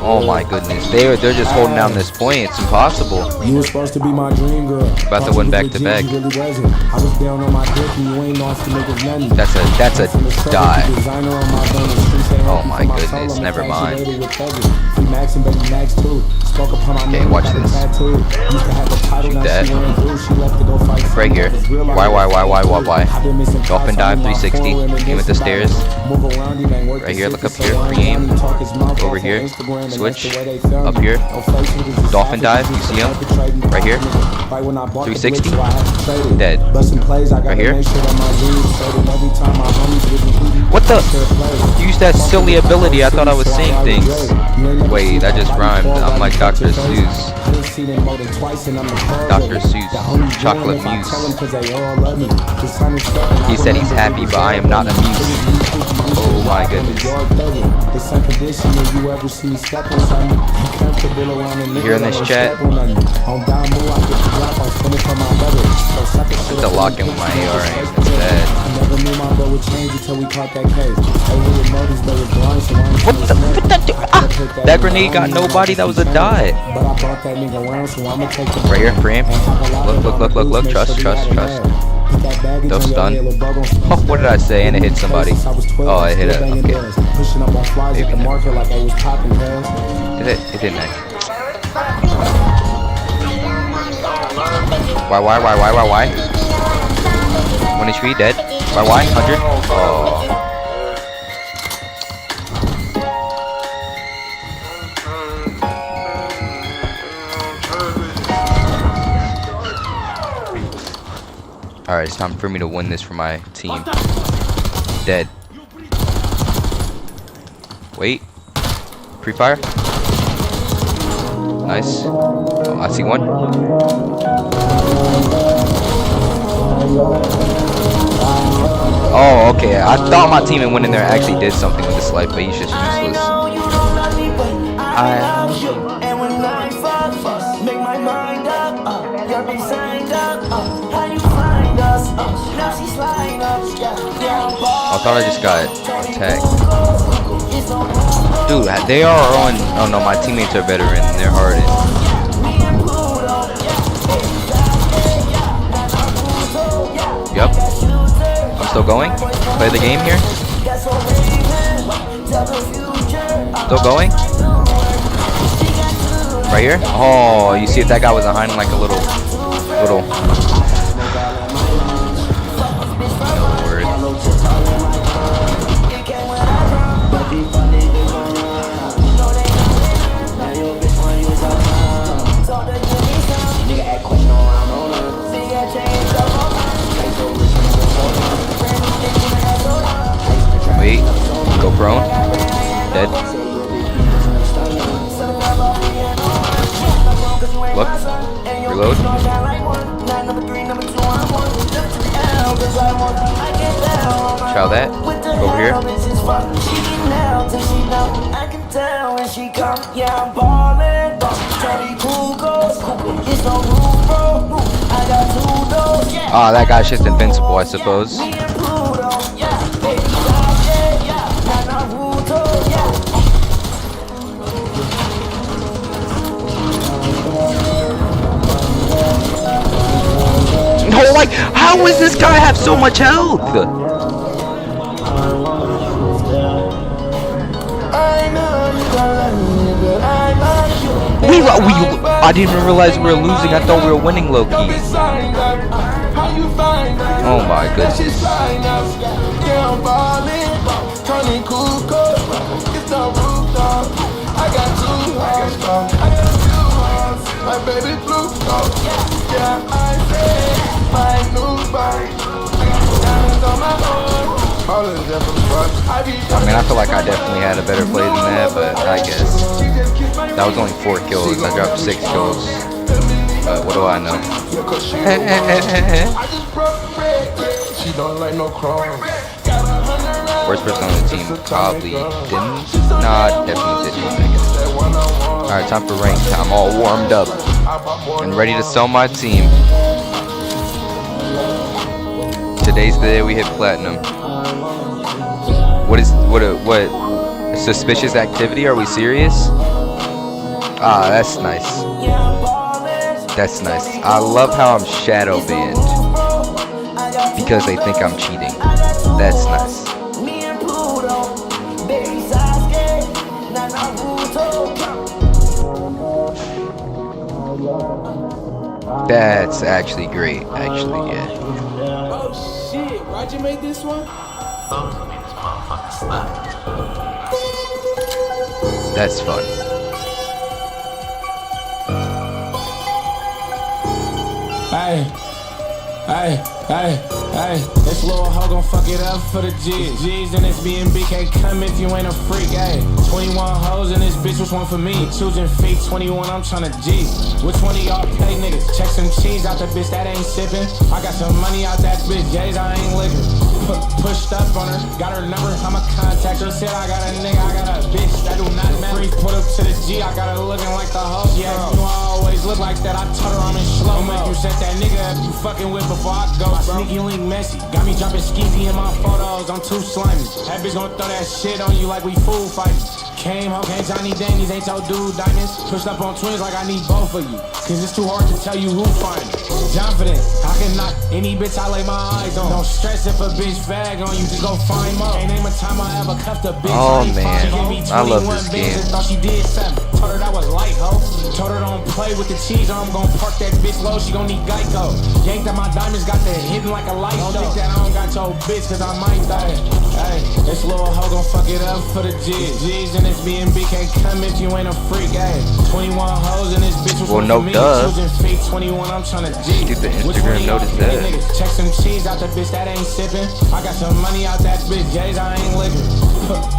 D: Oh my goodness, they're just holding down this point. It's impossible.
A: You were supposed to be my dream girl.
D: About to win back to back.
A: I was down on my dick and you ain't off to make it money.
D: That's a die. Oh my goodness, never mind. Okay, watch this. Shoot that. Right here. Why? Dolphin dive 360. Aim at the stairs. Right here, look up here. Pre-aim. Over here. Switch. Up here. Dolphin dive. You see him? Right here. 360. Dead. Right here. What the? Use that silly ability. I thought I was seeing things. Wait, that just rhymed. I'm like Dr. Seuss. Dr. Seuss. Chocolate Muse. He said he's happy, but I am not amused. Oh my goodness. You hearing this chat? It's a lock in with my AR aim. It's bad. What the? That grenade got nobody. That was a dot. Right here, frame. Look. Trust. Don't stun. Oh, what did I say? And it hit somebody. Oh, it hit it. Okay. It didn't. Why? 1 HP, dead. Why? 100? Oh. Alright, it's time for me to win this for my team. Dead. Wait. Pre-fire. Nice. Oh, I see one. Oh, okay. I thought my team went in there and actually did something with this life, but he's just useless. I thought I just got attacked. Dude, they are on. Oh no, my teammates are veteran. They're hardened. Yep. I'm still going. Play the game here. Still going? Right here? Oh, you see if that guy was behind like a little. No word. Wait, go prone. Dead. Look. Reload. Try that. Over here. Ah, that guy's just invincible, I suppose. No, like, how does this guy have so much health? I didn't even realize we were losing. I thought we were winning low-key. Oh my goodness.
E: My baby blue dog, yeah, I say my new body. I got diamonds on my arm. All of them fun.
D: I mean, I feel like I definitely had a better play than that, but I guess that was only 4 kills. I dropped 6 kills. But what do I know?
E: She don't like no chrome.
D: Worst person on the team probably didn't. Nah, definitely didn't. I guess. Alright, time for rank. I'm all warmed up and ready to sell my team. Today's the day we hit platinum. What suspicious activity? Are we serious? Ah, that's nice. That's nice. I love how I'm shadow banned because they think I'm cheating. That's nice. That's actually great. Actually, yeah.
A: Oh shit, Roger made this one?
D: That's fun.
A: Hey, this little hoe gon' fuck it up for the G's. G's and this BNB can't come if you ain't a freak, ayy. 21 hoes in this bitch, which one for me? Choosing feet, 21, I'm tryna G. Which one of y'all pay niggas? Check some cheese out the bitch, that ain't sippin'. I got some money out that bitch, J's, I ain't living. Pushed up on her, got her number, I'ma contact her. Said I got a nigga, I got a bitch, that do not matter. Free put up to the G, I got her looking like the hoe. Yeah, you know I always look like that, I told her I'm in slow-mo. Make you set that nigga up, you fucking with before I go. My sneaky link messy, got me dropping skeezy in my photos, I'm too slimy. That bitch gon' throw that shit on you like we fool fighting. Came home, can't Johnny Danny's, ain't your dude diamonds. Pushed up on twins like I need both of you, cause it's too hard to tell you who fine. Confident, I can knock any bitch I lay my eyes on. Don't stress if a bitch fag on you, just go find more. Ain't name a time I ever cuffed a bitch.
D: Oh man, I love this game.
A: Thought she did something, told her that was light, ho. Told her don't play with the cheese or I'm gon' park that bitch low, she gon' need Geico. Yanked at my diamonds, got that hidden like a light. Don't think that I don't got your bitch, cause I might die. Hey, this little hoe gon' fuck it up for the G's. G's and this BNB can't come if you ain't a freak, ayy. 21 hoes in this bitch was
D: well, no duh.
A: 21, I'm tryna G.
D: Get the Instagram notice that.
A: Check some cheese out the bitch, that ain't sippin'. I got some money out that bitch, J's, I ain't living.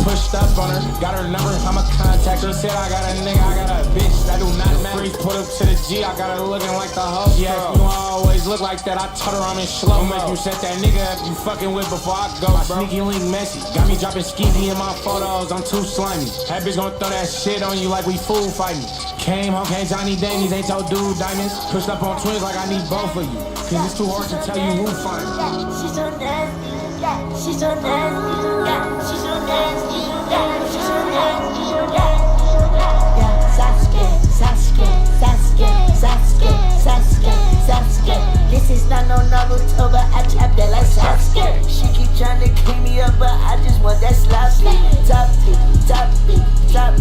A: Pushed up on her, got her number, I'ma contact her. Said I got a nigga, I got a bitch, that do not matter. Free put up to the G, I got her looking like the hoe. Yeah, you know I always look like that, I told her I'm in slow-mo. Make you set that nigga up, you fucking with before I go. My sneaky link messy, got me dropping skeezy in my photos, I'm too slimy. That bitch gon' throw that shit on you like we fool fighting. Came home, can't Johnny Danny's, ain't your dude diamonds. Pushed up on twins like I need both of you, cause it's too hard to tell you who fine.
G: She's so nasty, yeah, she's so nasty, yeah, she's so nasty, yeah, she's so nasty, yeah. Sasuke. This is not no Naruto, but I trap that like Sasuke. She keep trying to clean me up, but I just want that sloppy. Top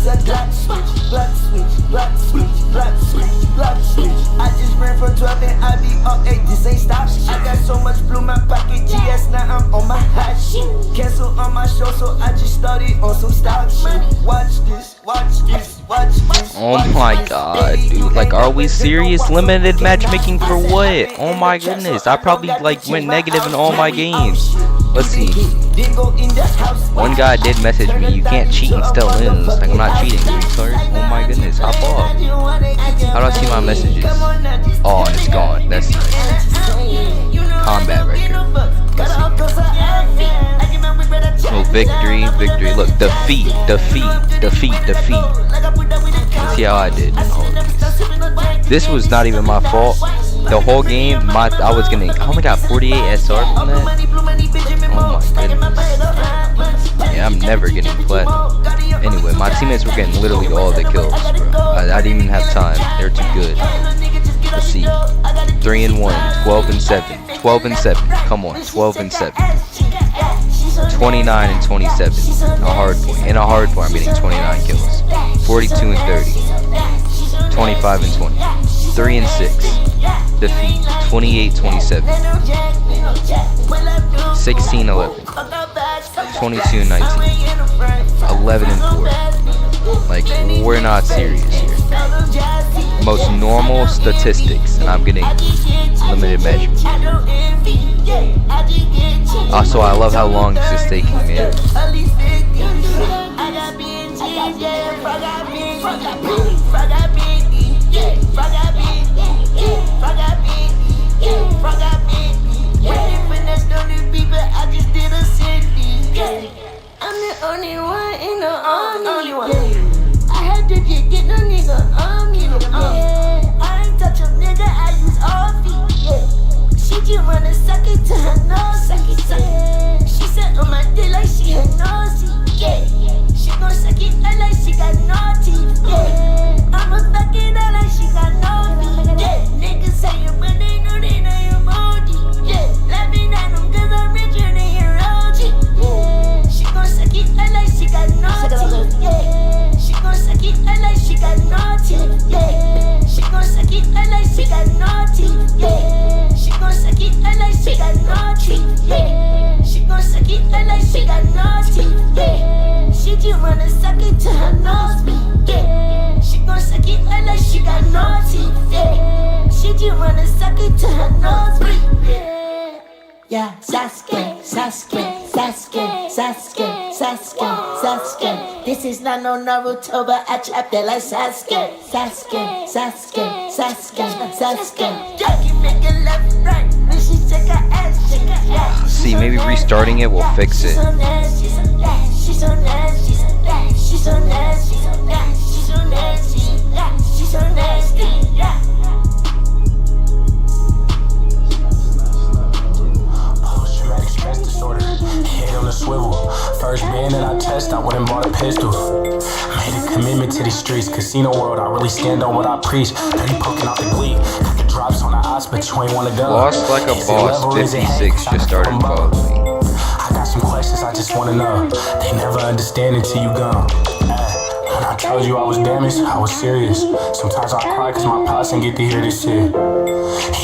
F: a Glock switch, Glock switch, Glock switch, Glock switch, Glock switch. I just ran from 12 and I be on 8, this ain't stop. I got so much blue in my pocket, GS, now I'm on my hot shit. Cancel on my show, so I just started on some stock shit. Watch this, watch this, watch this.
D: Oh my god, dude. Like, are we serious? Limited matchmaking for what? Oh my goodness. I probably, like, went negative in all my games. Let's see. One guy did message me, you can't cheat and still lose. Like, I'm not cheating, retard. Oh my goodness, hop off. How do I see my messages? Oh, and it's gone. That's combat record. Let's see. Oh, victory, victory. Look, defeat, defeat, defeat, defeat. Let's see how I did. Oh, this was not even my fault. The whole game, I was getting, I only got 48 SR from that. Oh my goodness. Yeah, I'm never getting platinum. Anyway, my teammates were getting literally all the kills, bro. I didn't even have time. They're too good. Let's see. 3 and 1, 12 and 7, 12 and 7. Come on, 12 and 7. 29 and 27. A hard point. In a hard point, I'm getting 29 kills. 42 and 30. 25 and 20. 3 and 6. Defeat. 28-27. 16-11. 22-19. 11 and 4. Like, we're not serious here. Most normal statistics, and I'm getting limited measurement. Also, I love how long this is taking, man.
G: I'm the only one in the army. I had to just get no nigga on me. I ain't touch a nigga, I use all feet. She just wanna suck it to her nose. She said on my dick like she had nosy. She gon' suck it out like she got no teeth. I'ma fuck it out like she got no feet. Niggas say you, but they know your body. Let me know them 'cause I'm richer than your OG. She gon' suck it out like she got no teeth. She gon' suck it out like she got no teeth. She gon' suck it out like she got no teeth. She gon' suck it out like she got no teeth. She gon' suck it out like she got no teeth. She just wanna suck it to her nose. She gon' suck it out like she got no teeth. She just wanna suck it to her nose. Yeah, Sasuke, Sasuke, Sasuke, Sasuke, Sasuke, Sasuke. This is not no Naruto, but I trapped it like Sasuke, Sasuke, Sasuke, Sasuke, Sasuke. You make it left, right, when she shake her ass, shake her ass.
D: See, maybe restarting it will fix it.
G: She's so nasty, she's so nasty, she's so nasty, she's so nasty, she's so nasty, she's so nasty.
A: Post-traumatic stress disorder, head on a swivel. First band that I test, I went and bought a pistol. Made a commitment to these streets, casino world, I really stand on what I preach. Dirty poking out the gleek, got the drops on the odds, but you ain't wanna go.
D: Lost like a boss, 56 just started following.
A: I got some questions I just wanna know. They never understand until you gone. When I told you I was damaged, I was serious. Sometimes I cry cause my pops ain't get to hear this shit.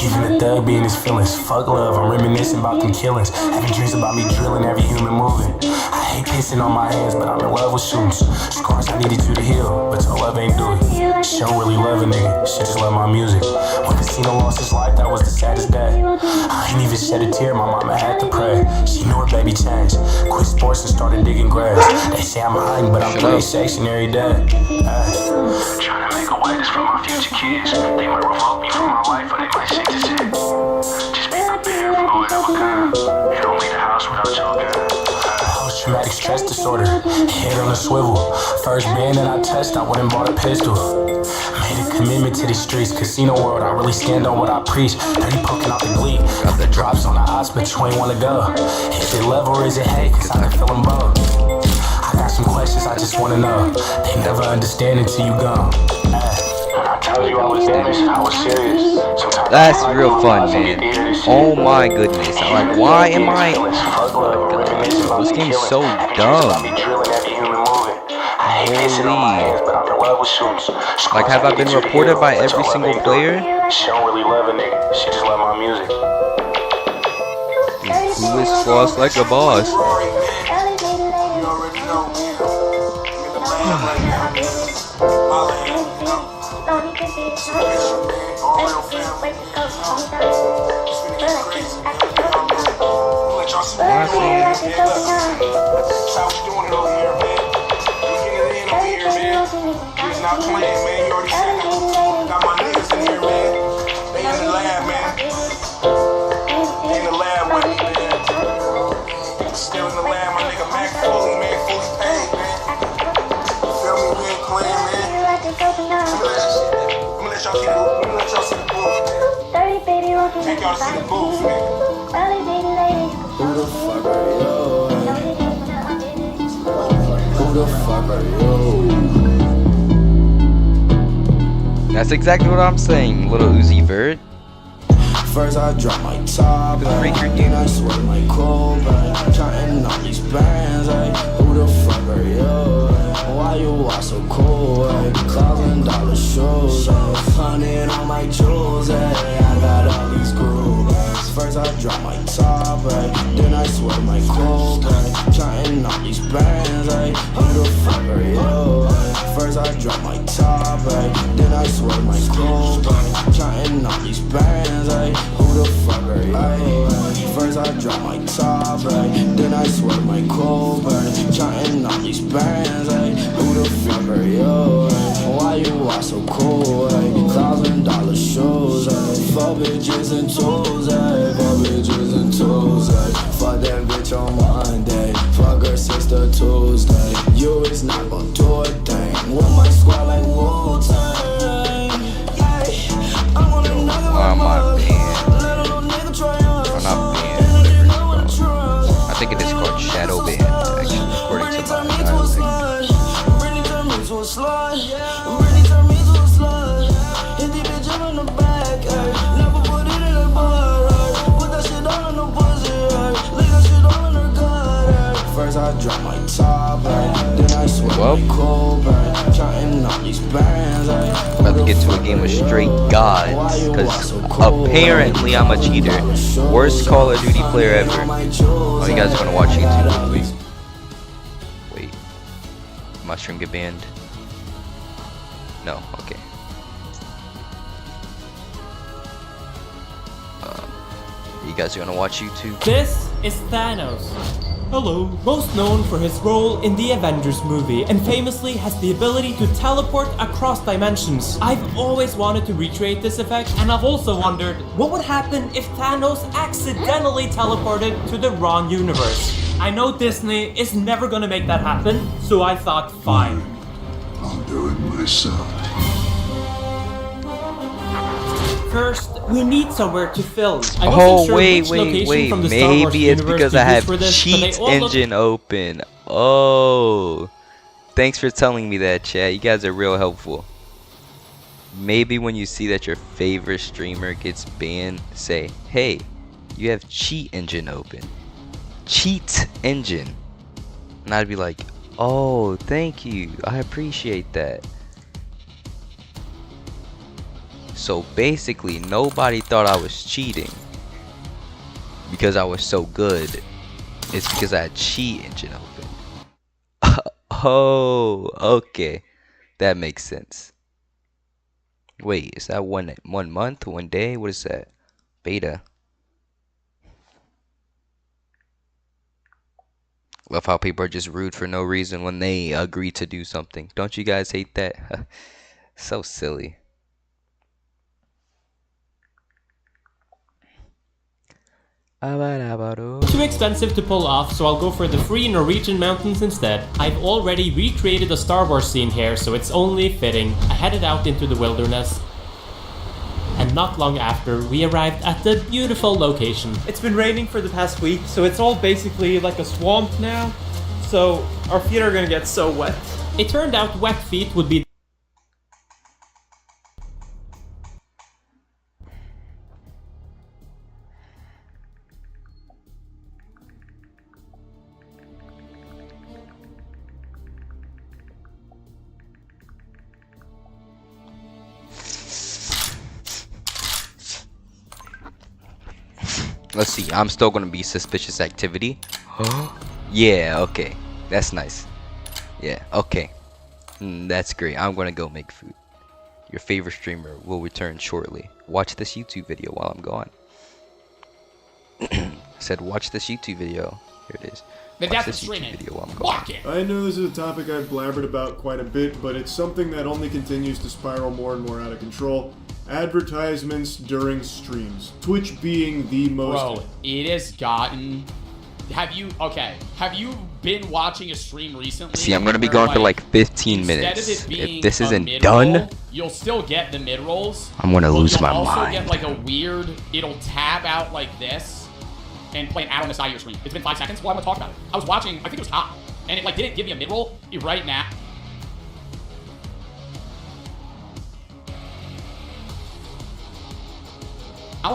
A: Even a thug be in his feelings. Fuck love, I'm reminiscing about them killings. Having dreams about me drilling every human moving. I hate pissing on my hands, but I'm in love with shootings. Scars I needed you to heal, but your love ain't do it. She don't really love a nigga, she just love my music. When Casino lost his life, that was the saddest day. I ain't even shed a tear, my mama had to pray. She knew her baby changed. Quit sports and started digging grass. They say I'm hiding, but I'm play section every day. Trying to make a way, this for my future kids. They might revoke me from my life, or they might shake the shit. Just be prepared for whatever comes. You don't leave the house without your gun. Post-traumatic stress disorder, head on a swivel. First band that I touched, I went and bought a pistol. Made a commitment to these streets, casino world, I really stand on what I preach. Dirty poking out the gleek, got the drops on the odds, but you ain't wanna go. Is it love or is it hate, cause I can feel them both. I got some questions I just wanna know. They never understand until you gone. When I told you I was damaged, I was serious. Sometimes
D: That's real fun, man. Oh my goodness. I'm like, why am I... This game's so dumb. Like, have I been reported by every single player?
E: She don't really love a nigga. She just love my music.
D: Who is floss like a boss?
E: You already know, man. I'm in the lab right now, man. Holla at me, you know. Special, man. All real family, man. It's finna get crazy, man. I'm gonna let y'all see what we're doing, man. That's how we doing it over here, man. We getting it in over here, man. He's not playing, man. You already seen it. Got my niggas in here, man. They in the lab, man. They in the lab with me, man. Still in the lab, my nigga Mac fully, man. Fully paid, man. Feel me? We ain't playing, man. I'm gonna let y'all see the booth, man. Take y'all to see the booth, man.
F: Who the fuck are you? Who the fuck are you?
D: That's exactly what I'm saying, little Uzi Vert.
F: First I drop my top, then I swear my cold, counting all these bands, who the fuck are you? Why you all so cool, $1,000 shows, 100 on my jewels, I got all these grooves. First I drop my top, then I swear my cold, counting all these bands, who the fuck are you? First I drop my top, then I swear my cold, counting all these bands, who the fuck are you? First I drop my top, then I swear my cold, counting all these bands, who the fuck are you? Why you all so cool, $1,000 shows, fuck bitches and tools, fuck bitches and tools, fuck that bitch on Monday, fuck her sister Tuesday, you is not gon' do a thing, with my squad like Wu-Tang, I'm on another
D: Oh, my man. I'm not banned. I think it is called Shadow Band, actually, according to my dialect.
F: First I drop my top, then I swear my cold, counting all these bands.
D: About to get to a game of straight gods, because apparently I'm a cheater. Worst Call of Duty player ever. Oh, you guys are gonna watch YouTube, please. Wait, my stream get banned? No, okay. You guys are gonna watch YouTube?
J: This is Thanos. Hello. Most known for his role in the Avengers movie, and famously has the ability to teleport across dimensions. I've always wanted to recreate this effect, and I've also wondered what would happen if Thanos accidentally teleported to the wrong universe. I know Disney is never gonna make that happen, so I thought, fine.
B: I'll do it myself.
J: First, we need somewhere to film. I wasn't sure which location from the Star Wars
D: Maybe it's
J: universe
D: because
J: to
D: I
J: use
D: have
J: for this, but they
D: cheat
J: all look
D: engine open. Oh, thanks for telling me that, chat. You guys are real helpful. Maybe when you see that your favorite streamer gets banned, say, hey, you have cheat engine open. Cheat engine. And I'd be like, oh, thank you. I appreciate that. So basically, nobody thought I was cheating because I was so good. It's because I had cheat engine open. Oh, okay. That makes sense. Wait, is that one month, 1 day? What is that? Beta. Love how people are just rude for no reason when they agree to do something. Don't you guys hate that? So silly.
J: too expensive to pull off, so I'll go for the free Norwegian mountains instead. I've already recreated a Star Wars scene here, so it's only fitting. I headed out into the wilderness, and not long after, we arrived at the beautiful location. It's been raining for the past week, so it's all basically like a swamp now, so our feet are gonna get so wet. It turned out wet feet would be
D: Let's see. I'm still gonna be suspicious activity. Yeah. Okay. That's nice. Yeah. Okay. That's great. I'm gonna go make food. Your favorite streamer will return shortly. Watch this YouTube video while I'm gone. Said watch this YouTube video. Here it is.
K: The
D: Watch
K: death of
D: this YouTube
K: streaming.
D: video while I'm
K: Block
D: gone.
K: it.
L: I know this is a topic I've blabbered about quite a bit, but it's something that only continues to spiral more and more out of control. Advertisements during streams. Twitch being the most...
K: Bro, it has gotten... Have you been watching a stream recently?
D: See, I'm gonna be
K: where,
D: going for like 15
K: instead
D: minutes.
K: of it being
D: If this
K: a
D: isn't
K: mid-roll,
D: done,
K: you'll still get the mid-rolls.
D: I'm gonna lose my
K: You'll also
D: mind.
K: get like a weird, it'll tab out like this and play an ad on the side of your screen. It's been 5 seconds. Well, I'm gonna talk about it. I was watching, I think it was top, and it like didn't give me a mid-roll right now.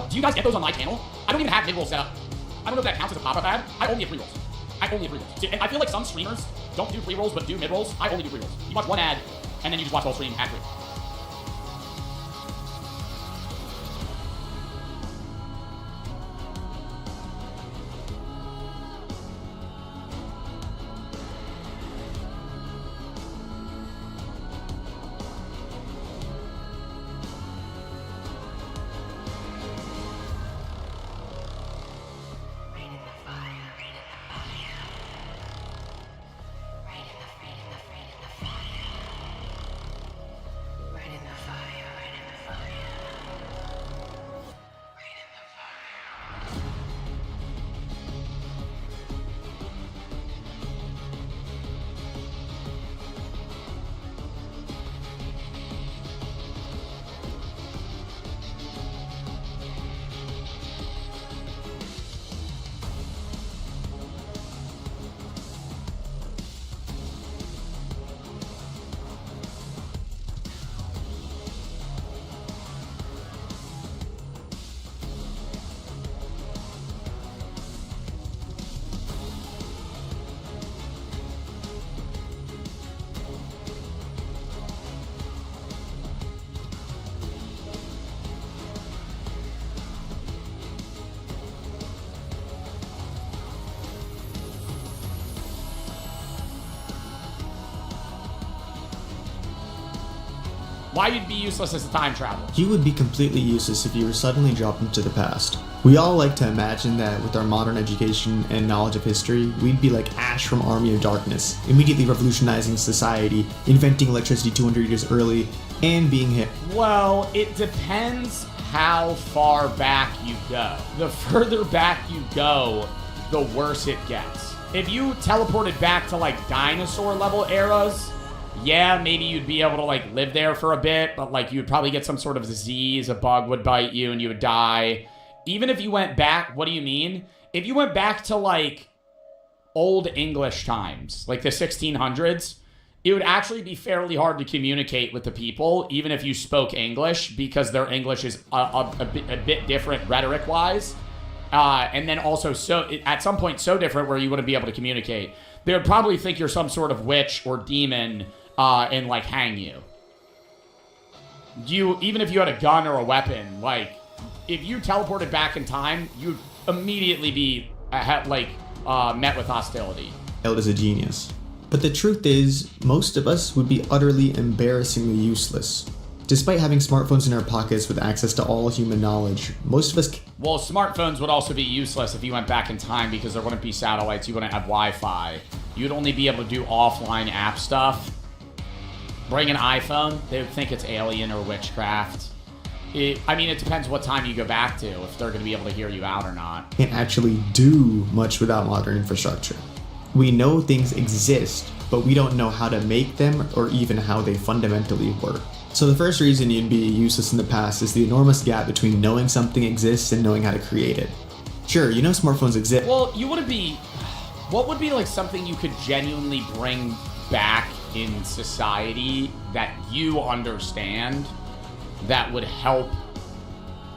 K: Do you guys get those on my channel? I don't even have mid-rolls set up. I don't know if that counts as a pop-up ad. I only have pre-rolls. See, and I feel like some streamers don't do pre-rolls but do mid-rolls. I only do pre-rolls. You watch one ad, and then you just watch the whole stream ad-free. Why you'd be useless as a time traveler?
M: You would be completely useless if you were suddenly dropped into the past. We all like to imagine that with our modern education and knowledge of history, we'd be like Ash from Army of Darkness, immediately revolutionizing society, inventing electricity 200 years early, and being hit.
K: Well, it depends how far back you go. The further back you go, the worse it gets. If you teleported back to like dinosaur level eras, yeah, maybe you'd be able to like live there for a bit, but like you'd probably get some sort of disease, a bug would bite you and you would die. Even if you went back, what do you mean? If you went back to like old English times, like the 1600s, it would actually be fairly hard to communicate with the people, even if you spoke English, because their English is a bit different rhetoric-wise. And then also at some point so different where you wouldn't be able to communicate. They would probably think you're some sort of witch or demon and like hang you. Even if you had a gun or a weapon, like if you teleported back in time, you'd immediately be met with hostility.
M: Held as a genius. But the truth is, most of us would be utterly embarrassingly useless. Despite having smartphones in our pockets with access to all human knowledge, most of us...
K: Well, smartphones would also be useless if you went back in time because there wouldn't be satellites, you wouldn't have Wi-Fi. You'd only be able to do offline app stuff. Bring an iPhone, they would think it's alien or witchcraft. It depends what time you go back to, if they're going to be able to hear you out or not.
M: Can't actually do much without modern infrastructure. We know things exist, but we don't know how to make them or even how they fundamentally work. So the first reason you'd be useless in the past is the enormous gap between knowing something exists and knowing how to create it. Sure, you know smartphones exist.
K: Well, what would be like something you could genuinely bring back in society that you understand that would help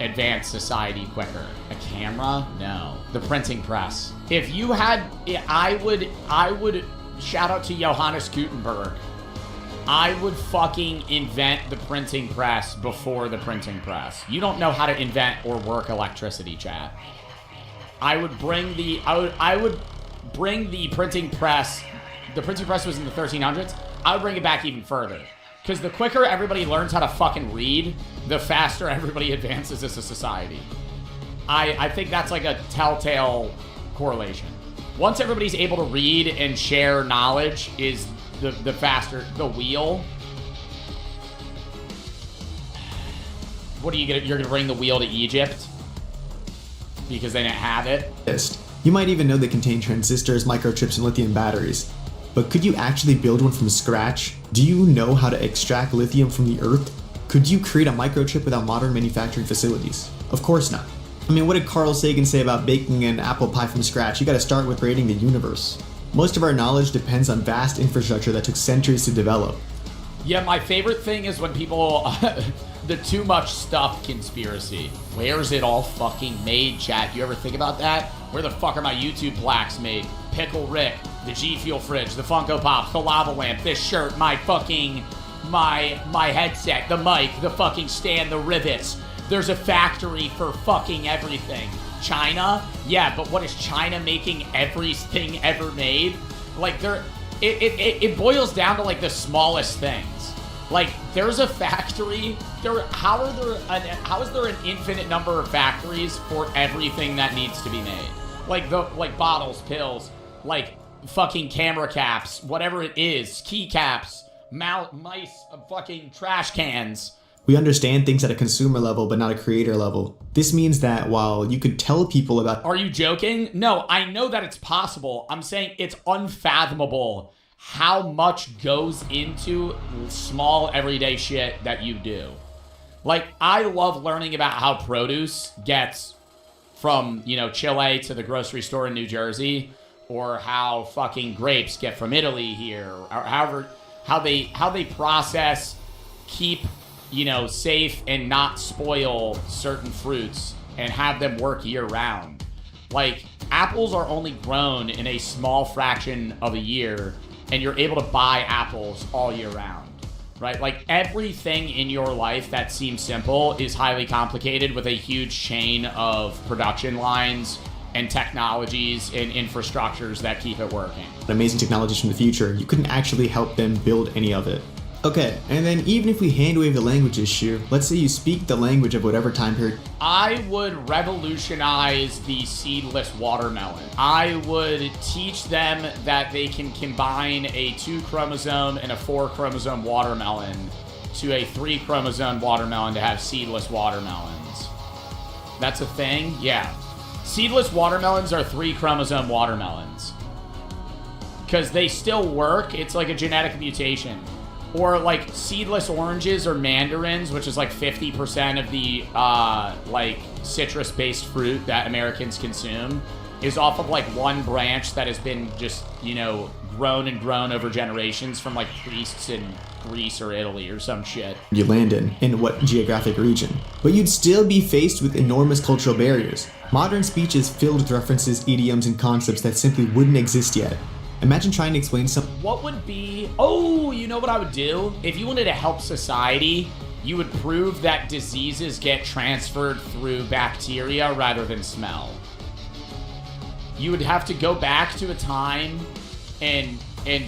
K: advance society quicker? A camera? No. The printing press. If you had, I would shout out to Johannes Gutenberg. I would fucking invent the printing press before the printing press. You don't know how to invent or work electricity, chat. I would bring the printing press. The printing press was in the 1300s. I would bring it back even further. Because the quicker everybody learns how to fucking read, the faster everybody advances as a society. I think that's like a telltale correlation. Once everybody's able to read and share knowledge is the faster the wheel. What are you gonna? You're gonna bring the wheel to Egypt because they didn't have it.
M: You might even know they contain transistors, microchips, and lithium batteries. But could you actually build one from scratch? Do you know how to extract lithium from the earth? Could you create a microchip without modern manufacturing facilities? Of course not. I mean, what did Carl Sagan say about baking an apple pie from scratch? You gotta start with creating the universe. Most of our knowledge depends on vast infrastructure that took centuries to develop.
K: Yeah, my favorite thing is when people, the too much stuff conspiracy. Where's it all fucking made, chat? You ever think about that? Where the fuck are my YouTube plaques made? Pickle Rick, the G Fuel fridge, the Funko Pop, the lava lamp, this shirt, my fucking, my headset, the mic, the fucking stand, the rivets. There's a factory for fucking everything. China? Yeah, but what is China making everything ever made? Like, it boils down to, like, the smallest things. Like, there's a factory. How is there an infinite number of factories for everything that needs to be made? Like, bottles, pills, like, fucking camera caps, whatever it is, keycaps, mice, fucking trash cans.
M: We understand things at a consumer level, but not a creator level. This means that while you could tell people about...
K: Are you joking? No, I know that it's possible. I'm saying it's unfathomable how much goes into small everyday shit that you do. Like, I love learning about how produce gets from, you know, Chile to the grocery store in New Jersey, or how fucking grapes get from Italy here, or however, how they process, keep, you know, safe and not spoil certain fruits and have them work year round. Like, apples are only grown in a small fraction of a year, and you're able to buy apples all year round, right? Like, everything in your life that seems simple is highly complicated with a huge chain of production lines and technologies and infrastructures that keep it working.
M: Amazing technologies from the future, you couldn't actually help them build any of it. Okay, and then even if we handwave the language issue, let's say you speak the language of whatever time period.
K: I would revolutionize the seedless watermelon. I would teach them that they can combine a 2-chromosome and a 4-chromosome watermelon to a 3-chromosome watermelon to have seedless watermelons. That's a thing? Yeah. Seedless watermelons are 3-chromosome watermelons. Because they still work, it's like a genetic mutation. Or like seedless oranges or mandarins, which is like 50% of the like citrus-based fruit that Americans consume, is off of like one branch that has been just, you know, grown and grown over generations from like priests in Greece or Italy or some shit.
M: You land in what geographic region. But you'd still be faced with enormous cultural barriers. Modern speech is filled with references, idioms, and concepts that simply wouldn't exist yet. Imagine trying to explain something.
K: What would be... Oh, you know what I would do? If you wanted to help society, you would prove that diseases get transferred through bacteria rather than smell. You would have to go back to a time and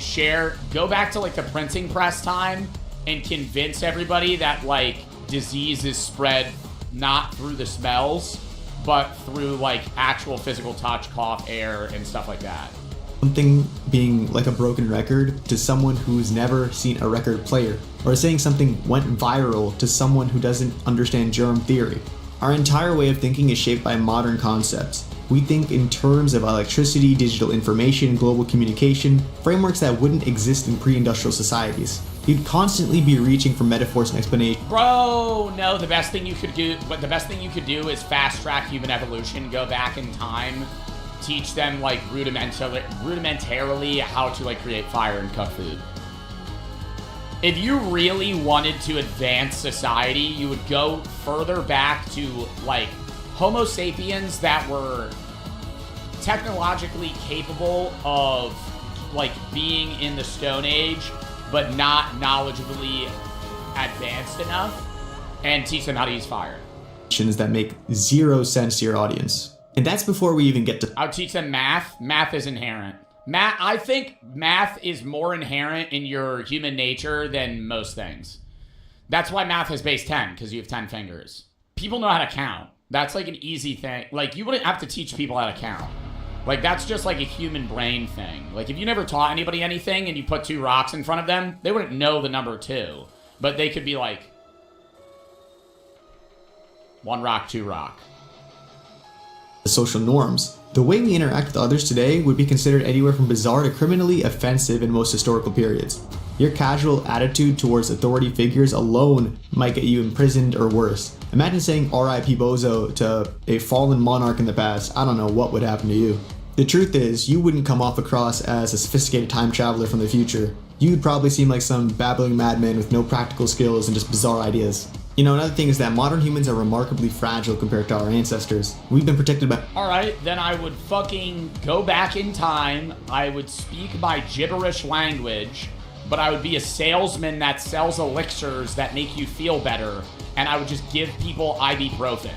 K: share... Go back to, like, the printing press time and convince everybody that, like, disease is spread not through the smells, but through, like, actual physical touch, cough, air, and stuff like that.
M: Something being like a broken record to someone who's never seen a record player, or saying something went viral to someone who doesn't understand germ theory. Our entire way of thinking is shaped by modern concepts. We think in terms of electricity, digital information, global communication, frameworks that wouldn't exist in pre-industrial societies. You'd constantly be reaching for metaphors and explanations.
K: Bro, no, the best thing you could do is fast track human evolution, go back in time, teach them like rudimentarily how to like create fire and cook food. If you really wanted to advance society, you would go further back to like Homo sapiens that were technologically capable of like being in the Stone Age, but not knowledgeably advanced enough, and teach them how to use fire.
M: That make zero sense to your audience. And that's before we even get to...
K: I would teach them math. Math is inherent. I think math is more inherent in your human nature than most things. That's why math has base 10, because you have 10 fingers. People know how to count. That's like an easy thing. Like, you wouldn't have to teach people how to count. Like, that's just like a human brain thing. Like, if you never taught anybody anything and you put 2 rocks in front of them, they wouldn't know the number 2. But they could be like, 1 rock, 2 rock.
M: The social norms. The way we interact with others today would be considered anywhere from bizarre to criminally offensive in most historical periods. Your casual attitude towards authority figures alone might get you imprisoned or worse. Imagine saying R.I.P. Bozo to a fallen monarch in the past. I don't know what would happen to you. The truth is, you wouldn't come off across as a sophisticated time traveler from the future. You'd probably seem like some babbling madman with no practical skills and just bizarre ideas. You know, another thing is that modern humans are remarkably fragile compared to our ancestors. We've been protected by...
K: Alright, then I would fucking go back in time. I would speak my gibberish language, but I would be a salesman that sells elixirs that make you feel better, and I would just give people ibuprofen.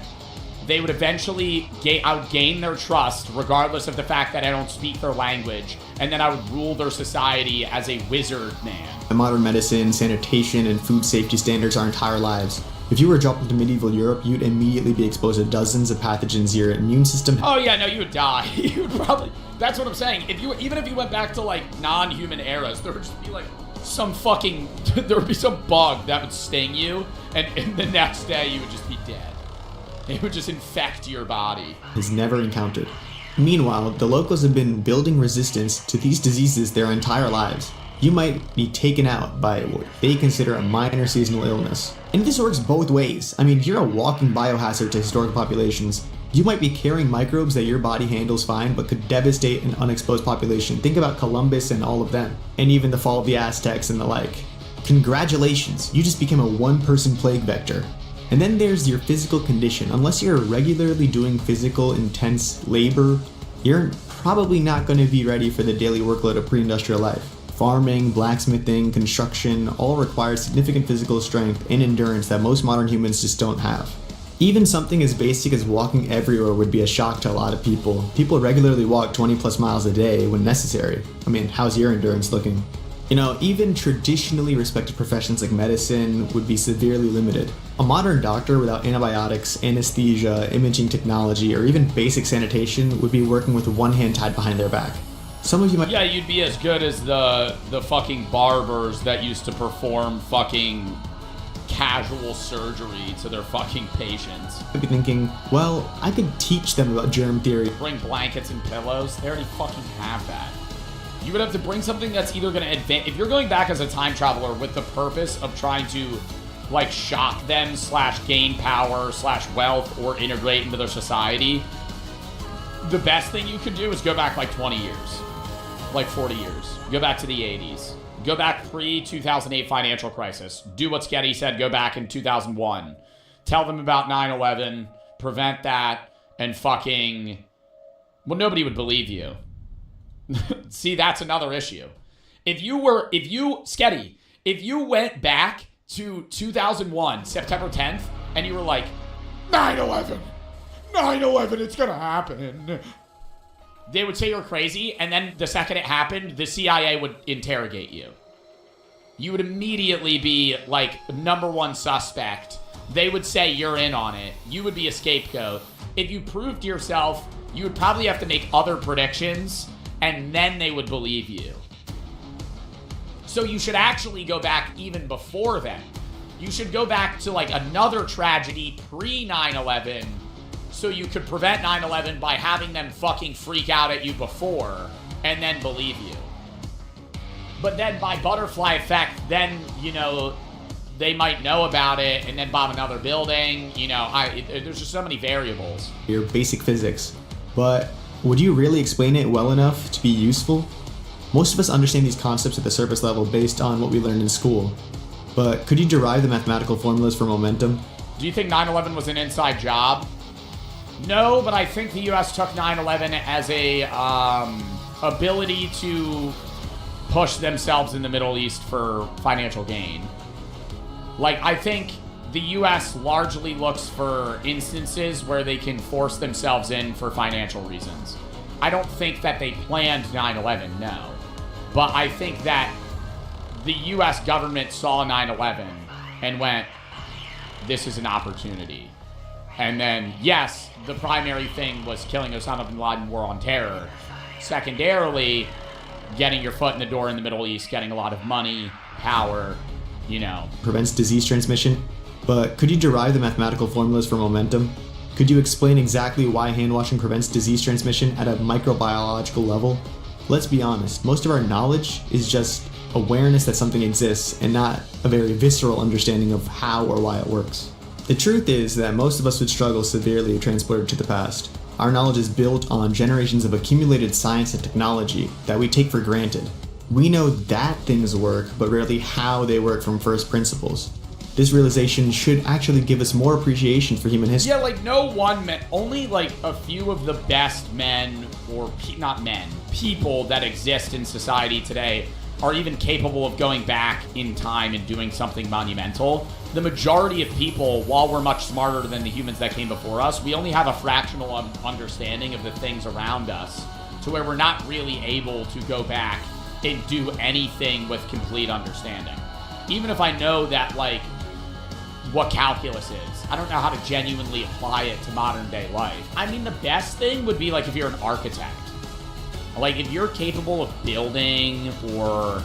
K: They would eventually I would gain their trust, regardless of the fact that I don't speak their language, and then I would rule their society as a wizard man.
M: Modern medicine, sanitation, and food safety standards our entire lives. If you were dropped into medieval Europe, you'd immediately be exposed to dozens of pathogens your immune system...
K: Oh yeah, no, you would die. You would probably... That's what I'm saying. Even if you went back to, like, non-human eras, there would just be, like, some fucking... there would be some bug that would sting you, and the next day you would just be dead. It would just infect your body.
M: ...is never encountered. Meanwhile, the locals have been building resistance to these diseases their entire lives. You might be taken out by what they consider a minor seasonal illness. And this works both ways. I mean, you're a walking biohazard to historical populations. You might be carrying microbes that your body handles fine, but could devastate an unexposed population. Think about Columbus and all of them, and even the fall of the Aztecs and the like. Congratulations, you just became a one-person plague vector. And then there's your physical condition. Unless you're regularly doing physical, intense labor, you're probably not going to be ready for the daily workload of pre-industrial life. Farming, blacksmithing, construction all require significant physical strength and endurance that most modern humans just don't have. Even something as basic as walking everywhere would be a shock to a lot of people. People regularly walk 20 plus miles a day when necessary. I mean, how's your endurance looking? You know, even traditionally respected professions like medicine would be severely limited. A modern doctor without antibiotics, anesthesia, imaging technology, or even basic sanitation would be working with one hand tied behind their back. Some of you might...
K: Yeah, you'd be as good as the fucking barbers that used to perform fucking casual surgery to their fucking patients.
M: I'd be thinking, well, I could teach them about germ theory.
K: Bring blankets and pillows. They already fucking have that. You would have to bring something that's either going to advance... If you're going back as a time traveler with the purpose of trying to, like, shock them / gain power / wealth or integrate into their society, the best thing you could do is go back, like, 20 years. Like 40 years. Go back to the 80s. Go back pre-2008 financial crisis. Do what Sketty said, go back in 2001. Tell them about 9/11, prevent that, and fucking... Well, nobody would believe you. See, that's another issue. If you went back to 2001, September 10th, and you were like, 9/11, it's gonna happen. They would say you're crazy, and then the second it happened, the CIA would interrogate you. You would immediately be, like, #1 suspect. They would say you're in on it. You would be a scapegoat. If you proved yourself, you would probably have to make other predictions, and then they would believe you. So you should actually go back even before then. You should go back to, like, another tragedy pre-9/11, so you could prevent 9/11 by having them fucking freak out at you before and then believe you. But then by butterfly effect, then, you know, they might know about it and then bomb another building. You know, there's just so many variables.
M: Your basic physics. But would you really explain it well enough to be useful? Most of us understand these concepts at the surface level based on what we learned in school. But could you derive the mathematical formulas for momentum?
K: Do you think 9/11 was an inside job? No, but I think the U.S. took 9/11 as a ability to push themselves in the Middle East for financial gain. Like, I think the U.S. largely looks for instances where they can force themselves in for financial reasons. I don't think that they planned 9/11, no. But I think that the U.S. government saw 9/11 and went, this is an opportunity. And then, yes, the primary thing was killing Osama bin Laden, war on terror. Secondarily, getting your foot in the door in the Middle East, getting a lot of money, power, you know.
M: Prevents disease transmission. But could you derive the mathematical formulas for momentum? Could you explain exactly why hand washing prevents disease transmission at a microbiological level? Let's be honest, most of our knowledge is just awareness that something exists and not a very visceral understanding of how or why it works. The truth is that most of us would struggle severely if transported to the past. Our knowledge is built on generations of accumulated science and technology that we take for granted. We know that things work, but rarely how they work from first principles. This realization should actually give us more appreciation for human history.
K: Yeah, like no one man, only like a few of the best men, or not men, people that exist in society today are even capable of going back in time and doing something monumental. The majority of people, while we're much smarter than the humans that came before us, we only have a fractional understanding of the things around us to where we're not really able to go back and do anything with complete understanding. Even if I know that, like, what calculus is, I don't know how to genuinely apply it to modern day life. I mean, the best thing would be like if you're an architect. Like if you're capable of building, or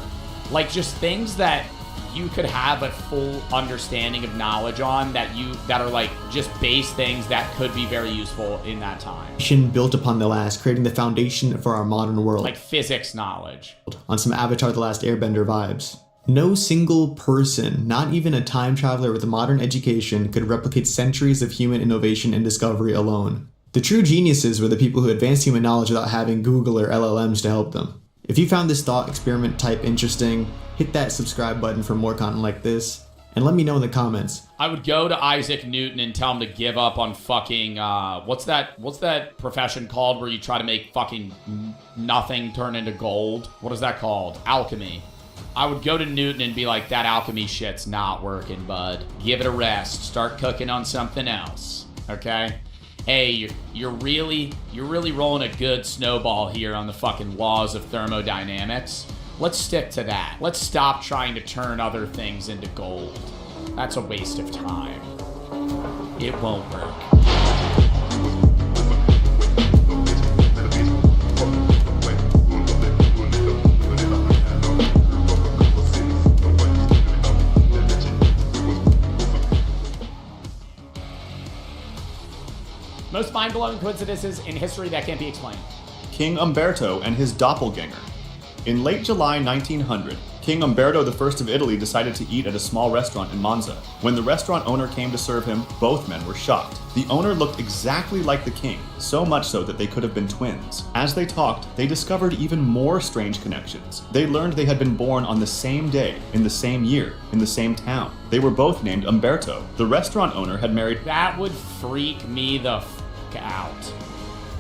K: like just things that you could have a full understanding of knowledge on, that are like just base things that could be very useful in that time.
M: Built upon the last, creating the foundation for our modern world.
K: Like physics knowledge.
M: On some Avatar The Last Airbender vibes. No single person, not even a time traveler with a modern education, could replicate centuries of human innovation and discovery alone. The true geniuses were the people who advanced human knowledge without having Google or LLMs to help them. If you found this thought experiment type interesting, hit that subscribe button for more content like this, and let me know in the comments.
K: I would go to Isaac Newton and tell him to give up on fucking, what's that profession called where you try to make fucking nothing turn into gold? What is that called? Alchemy. I would go to Newton and be like, that alchemy shit's not working, bud. Give it a rest. Start cooking on something else, okay? Hey, you're really rolling a good snowball here on the fucking laws of thermodynamics. Let's stick to that. Let's stop trying to turn other things into gold. That's a waste of time. It won't work. Most mind-blowing coincidences in history that can't be explained.
N: King Umberto and his doppelganger. In late July 1900, King Umberto I of Italy decided to eat at a small restaurant in Monza. When the restaurant owner came to serve him, both men were shocked. The owner looked exactly like the king, so much so that they could have been twins. As they talked, they discovered even more strange connections. They learned they had been born on the same day, in the same year, in the same town. They were both named Umberto. The restaurant owner had married...
K: That would freak me the f*** out.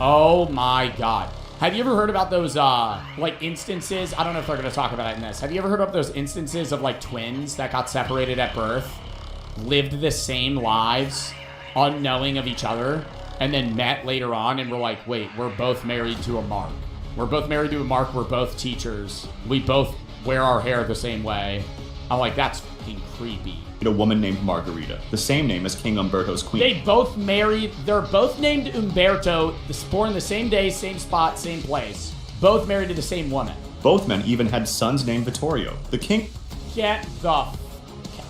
K: Oh my god. Have you ever heard about those, like, instances? I don't know if they're going to talk about it in this. Have you ever heard of those instances of, like, twins that got separated at birth, lived the same lives, unknowing of each other, and then met later on and were like, wait, we're both married to a mark. We're both married to a mark. We're both teachers. We both wear our hair the same way. I'm like, that's fucking creepy.
N: A woman named Margarita, the same name as King Umberto's queen.
K: They both married, they're both named Umberto, born the same day, same spot, same place. Both married to the same woman.
N: Both men even had sons named Vittorio. The king...
K: Get the f***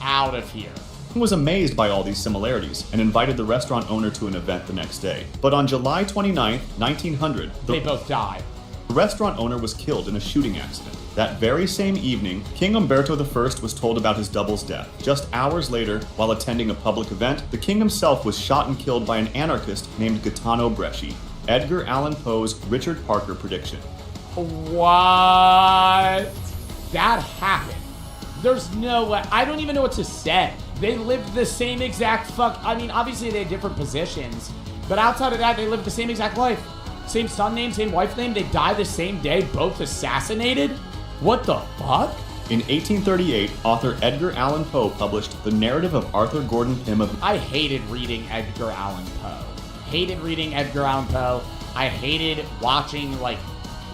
K: out of here.
N: Was amazed by all these similarities and invited the restaurant owner to an event the next day. But on July 29th, 1900...
K: They both died.
N: The restaurant owner was killed in a shooting accident. That very same evening, King Umberto I was told about his double's death. Just hours later, while attending a public event, the king himself was shot and killed by an anarchist named Gaetano Bresci. Edgar Allan Poe's Richard Parker prediction.
K: What? That happened. There's no way. I don't even know what to say. They lived the same exact I mean, obviously they had different positions, but outside of that, they lived the same exact life. Same son name, same wife name. They died the same day, both assassinated? What the fuck?
N: In 1838, author Edgar Allan Poe published The Narrative of Arthur Gordon Pym of...
K: I hated reading Edgar Allan Poe. Hated reading Edgar Allan Poe. I hated watching like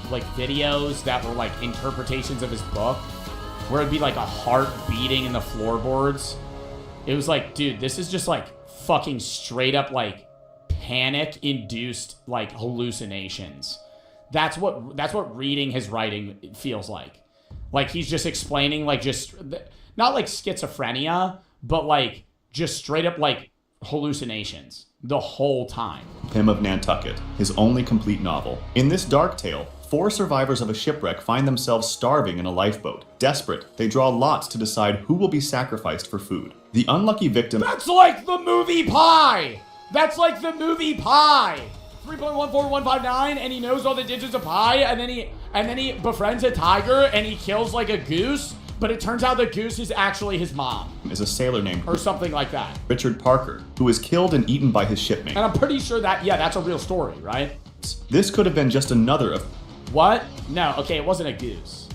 K: videos that were like interpretations of his book, where it'd be like a heart beating in the floorboards. It was like, dude, this is just like fucking straight up like panic-induced like hallucinations. That's what reading his writing feels like. Like he's just explaining like just not like schizophrenia, but like just straight up like hallucinations the whole time.
N: Pym of Nantucket, his only complete novel. In this dark tale, 4 survivors of a shipwreck find themselves starving in a lifeboat. Desperate, they draw lots to decide who will be sacrificed for food. The unlucky victim...
K: That's like the movie Pi! That's like the movie Pi! 3.14159, and he knows all the digits of pi, and then he befriends a tiger, and he kills like a goose, but it turns out the goose is actually his mom.
N: Is a sailor named...
K: Or something like that.
N: Richard Parker, who is killed and eaten by his shipmate.
K: And I'm pretty sure that, yeah, that's a real story, right?
N: This could have been just another of...
K: What? No, okay, it wasn't a goose.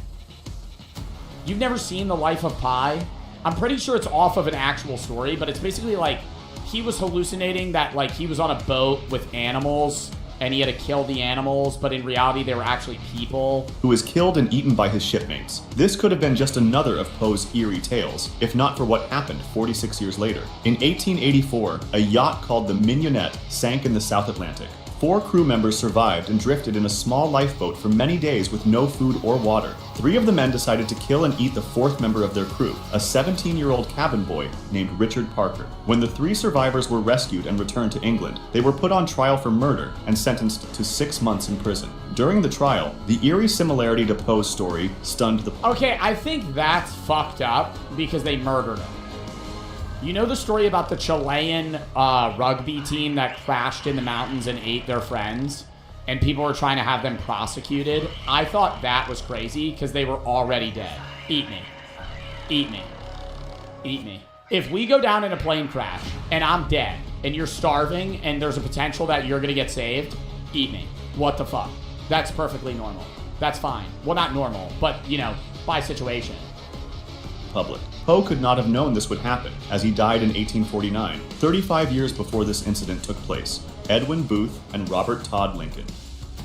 K: You've never seen The Life of Pi? I'm pretty sure it's off of an actual story, but it's basically like he was hallucinating that like he was on a boat with animals and he had to kill the animals, but in reality they were actually people.
N: Who was killed and eaten by his shipmates. This could have been just another of Poe's eerie tales, if not for what happened 46 years later. In 1884, a yacht called the Mignonette sank in the South Atlantic. 4 crew members survived and drifted in a small lifeboat for many days with no food or water. 3 of the men decided to kill and eat the 4th member of their crew, a 17-year-old cabin boy named Richard Parker. When the 3 survivors were rescued and returned to England, they were put on trial for murder and sentenced to 6 months in prison. During the trial, the eerie similarity to Poe's story stunned the...
K: Okay, I think that's fucked up because they murdered him. You know the story about the Chilean rugby team that crashed in the mountains and ate their friends? And people were trying to have them prosecuted? I thought that was crazy because they were already dead. Eat me. Eat me. Eat me. If we go down in a plane crash and I'm dead and you're starving and there's a potential that you're going to get saved, eat me. What the fuck? That's perfectly normal. That's fine. Well, not normal, but, you know, by situation.
N: Public. Poe could not have known this would happen, as he died in 1849, 35 years before this incident took place. Edwin Booth and Robert Todd Lincoln.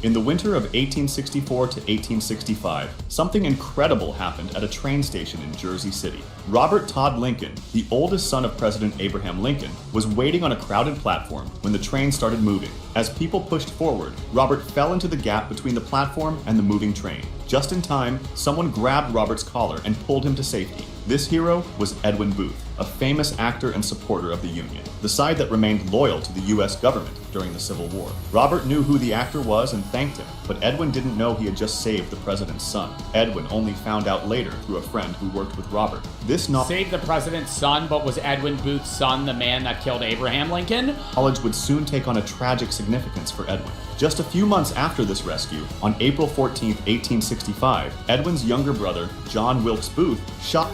N: In the winter of 1864 to 1865, something incredible happened at a train station in Jersey City. Robert Todd Lincoln, the oldest son of President Abraham Lincoln, was waiting on a crowded platform when the train started moving. As people pushed forward, Robert fell into the gap between the platform and the moving train. Just in time, someone grabbed Robert's collar and pulled him to safety. This hero was Edwin Booth, a famous actor and supporter of the Union, the side that remained loyal to the US government during the Civil War. Robert knew who the actor was and thanked him, but Edwin didn't know he had just saved the president's son. Edwin only found out later through a friend who worked with Robert.
K: Saved the president's son, but was Edwin Booth's son the man that killed Abraham Lincoln?
N: Knowledge would soon take on a tragic significance for Edwin. Just a few months after this rescue, on April 14, 1865, Edwin's younger brother, John Wilkes Booth, shot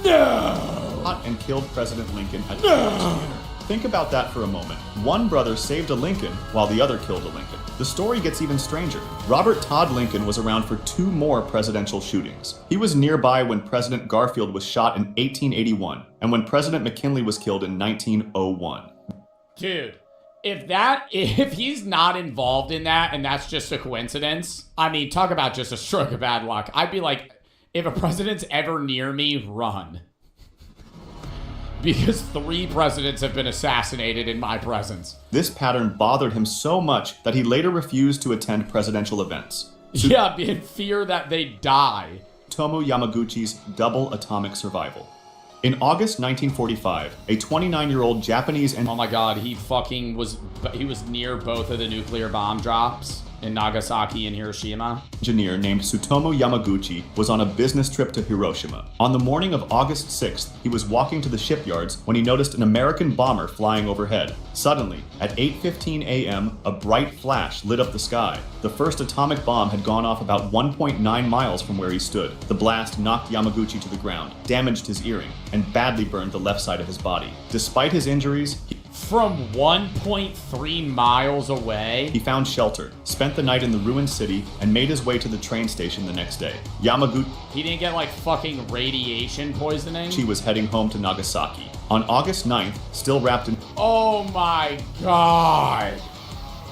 N: and killed President Lincoln at dinner. Think about that for a moment. One brother saved a Lincoln while the other killed a Lincoln. The story gets even stranger. Robert Todd Lincoln was around for 2 more presidential shootings. He was nearby when President Garfield was shot in 1881 and when President McKinley was killed in 1901.
K: Dude, if he's not involved in that and that's just a coincidence, I mean, talk about just a stroke of bad luck. I'd be like, if a president's ever near me, run. Because 3 presidents have been assassinated in my presence.
N: This pattern bothered him so much that he later refused to attend presidential events.
K: Yeah, in fear that they die.
N: Tsutomu Yamaguchi's double atomic survival. In August 1945, a 29-year-old Japanese...
K: Oh my god, he was near both of the nuclear bomb drops in Nagasaki and Hiroshima.
N: Engineer named Tsutomu Yamaguchi was on a business trip to Hiroshima. On the morning of August 6th, he was walking to the shipyards when he noticed an American bomber flying overhead. Suddenly, at 8:15 a.m., a bright flash lit up the sky. The first atomic bomb had gone off about 1.9 miles from where he stood. The blast knocked Yamaguchi to the ground, damaged his earring, and badly burned the left side of his body. Despite his injuries,
K: From 1.3 miles away?
N: He found shelter, spent the night in the ruined city, and made his way to the train station the next day. Yamaguchi
K: He didn't get like fucking radiation poisoning?
N: was heading home to Nagasaki. On August 9th, still wrapped in
K: Oh my god.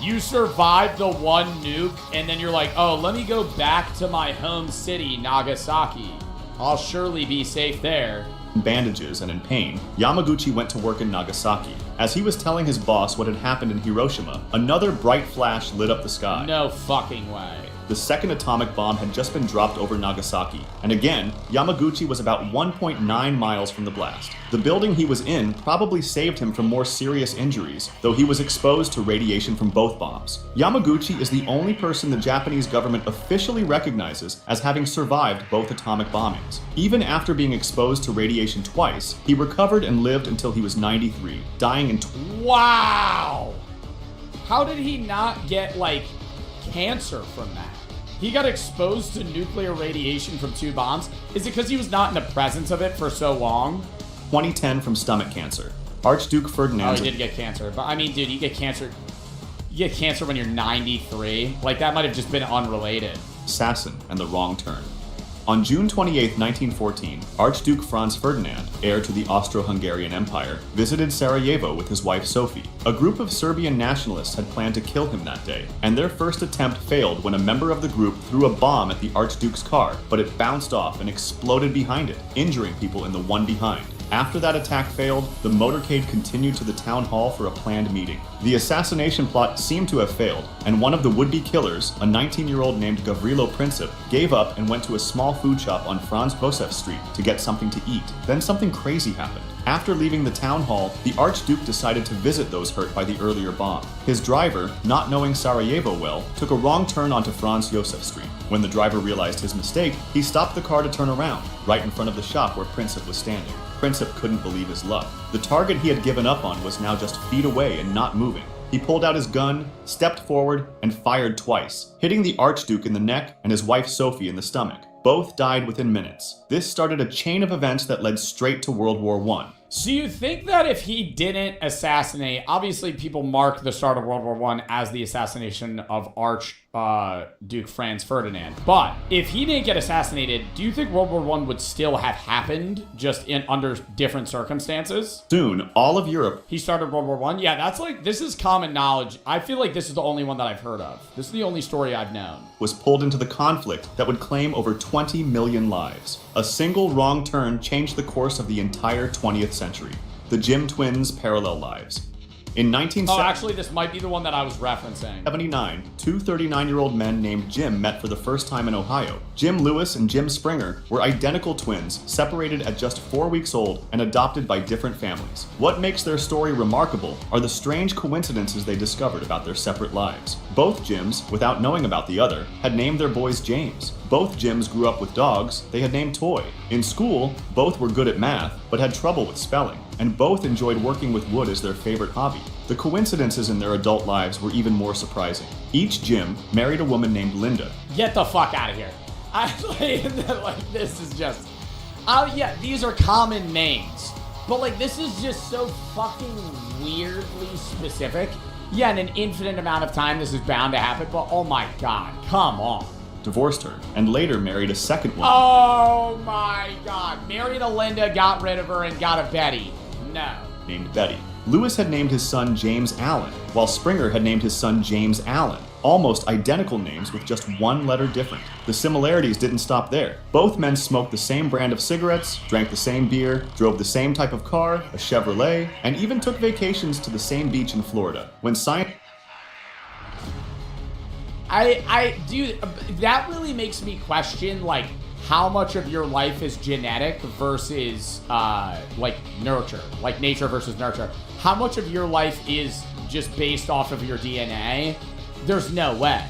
K: You survived the one nuke, and then you're like, oh, let me go back to my home city, Nagasaki. I'll surely be safe there.
N: bandages and in pain, Yamaguchi went to work in Nagasaki. As he was telling his boss what had happened in Hiroshima, another bright flash lit up the sky.
K: No fucking way.
N: The second atomic bomb had just been dropped over Nagasaki, and again, Yamaguchi was about 1.9 miles from the blast. The building he was in probably saved him from more serious injuries, though he was exposed to radiation from both bombs. Yamaguchi is the only person the Japanese government officially recognizes as having survived both atomic bombings. Even after being exposed to radiation twice, he recovered and lived until he was 93, dying in
K: Wow! How did he not get, like, cancer from that? He got exposed to nuclear radiation from 2 bombs. Is it because he was not in the presence of it for so long?
N: 2010 from stomach cancer. Archduke Ferdinand.
K: Oh, he did get cancer. But I mean, dude, you get cancer when you're 93. Like, that might have just been unrelated.
N: Assassin and the wrong turn. On June 28, 1914, Archduke Franz Ferdinand, heir to the Austro-Hungarian Empire, visited Sarajevo with his wife Sophie. A group of Serbian nationalists had planned to kill him that day, and their first attempt failed when a member of the group threw a bomb at the Archduke's car, but it bounced off and exploded behind it, injuring people in the one behind. After that attack failed, the motorcade continued to the town hall for a planned meeting. The assassination plot seemed to have failed, and one of the would-be killers, a 19-year-old named Gavrilo Princip, gave up and went to a small food shop on Franz Josef Street to get something to eat. Then something crazy happened. After leaving the town hall, the Archduke decided to visit those hurt by the earlier bomb. His driver, not knowing Sarajevo well, took a wrong turn onto Franz Josef Street. When the driver realized his mistake, he stopped the car to turn around, right in front of the shop where Princip was standing. Princip couldn't believe his luck. The target he had given up on was now just feet away and not moving. He pulled out his gun, stepped forward, and fired twice, hitting the Archduke in the neck and his wife Sophie in the stomach. Both died within minutes. This started a chain of events that led straight to World War I.
K: So you think that if he didn't assassinate, obviously people mark the start of World War I as the assassination of Archduke Franz Ferdinand. But if he didn't get assassinated, do you think World War I would still have happened, just under different circumstances?
N: Soon, all of Europe.
K: He started World War I? Yeah, that's like, this is common knowledge. I feel like this is the only one that I've heard of. This is the only story I've known.
N: Was pulled into the conflict that would claim over 20 million lives. A single wrong turn changed the course of the entire 20th century. The Jim twins' parallel lives. In 1979,
K: actually, this might be the one that I was referencing.
N: 2 39-year-old men named Jim met for the first time in Ohio. Jim Lewis and Jim Springer were identical twins, separated at just 4 weeks old and adopted by different families. What makes their story remarkable are the strange coincidences they discovered about their separate lives. Both Jims, without knowing about the other, had named their boys James. Both Jims grew up with dogs they had named Toy. In school, both were good at math, but had trouble with spelling, and both enjoyed working with wood as their favorite hobby. The coincidences in their adult lives were even more surprising. Each Jim married a woman named Linda.
K: Get the fuck out of here. Like, this is just... yeah, these are common names. But, like, this is just so fucking weirdly specific. Yeah, in an infinite amount of time, this is bound to happen, but oh my god, come on.
N: Divorced her, and later married a second woman.
K: Oh my god. Married a Linda, got rid of her, and got a Betty. No.
N: Named Betty. Lewis had named his son James Allen, while Springer had named his son James Allen. Almost identical names with just one letter different. The similarities didn't stop there. Both men smoked the same brand of cigarettes, drank the same beer, drove the same type of car, a Chevrolet, and even took vacations to the same beach in Florida. When science...
K: Dude, that really makes me question, like, how much of your life is genetic versus, like, nurture. Like, nature versus nurture. How much of your life is just based off of your DNA? There's no way.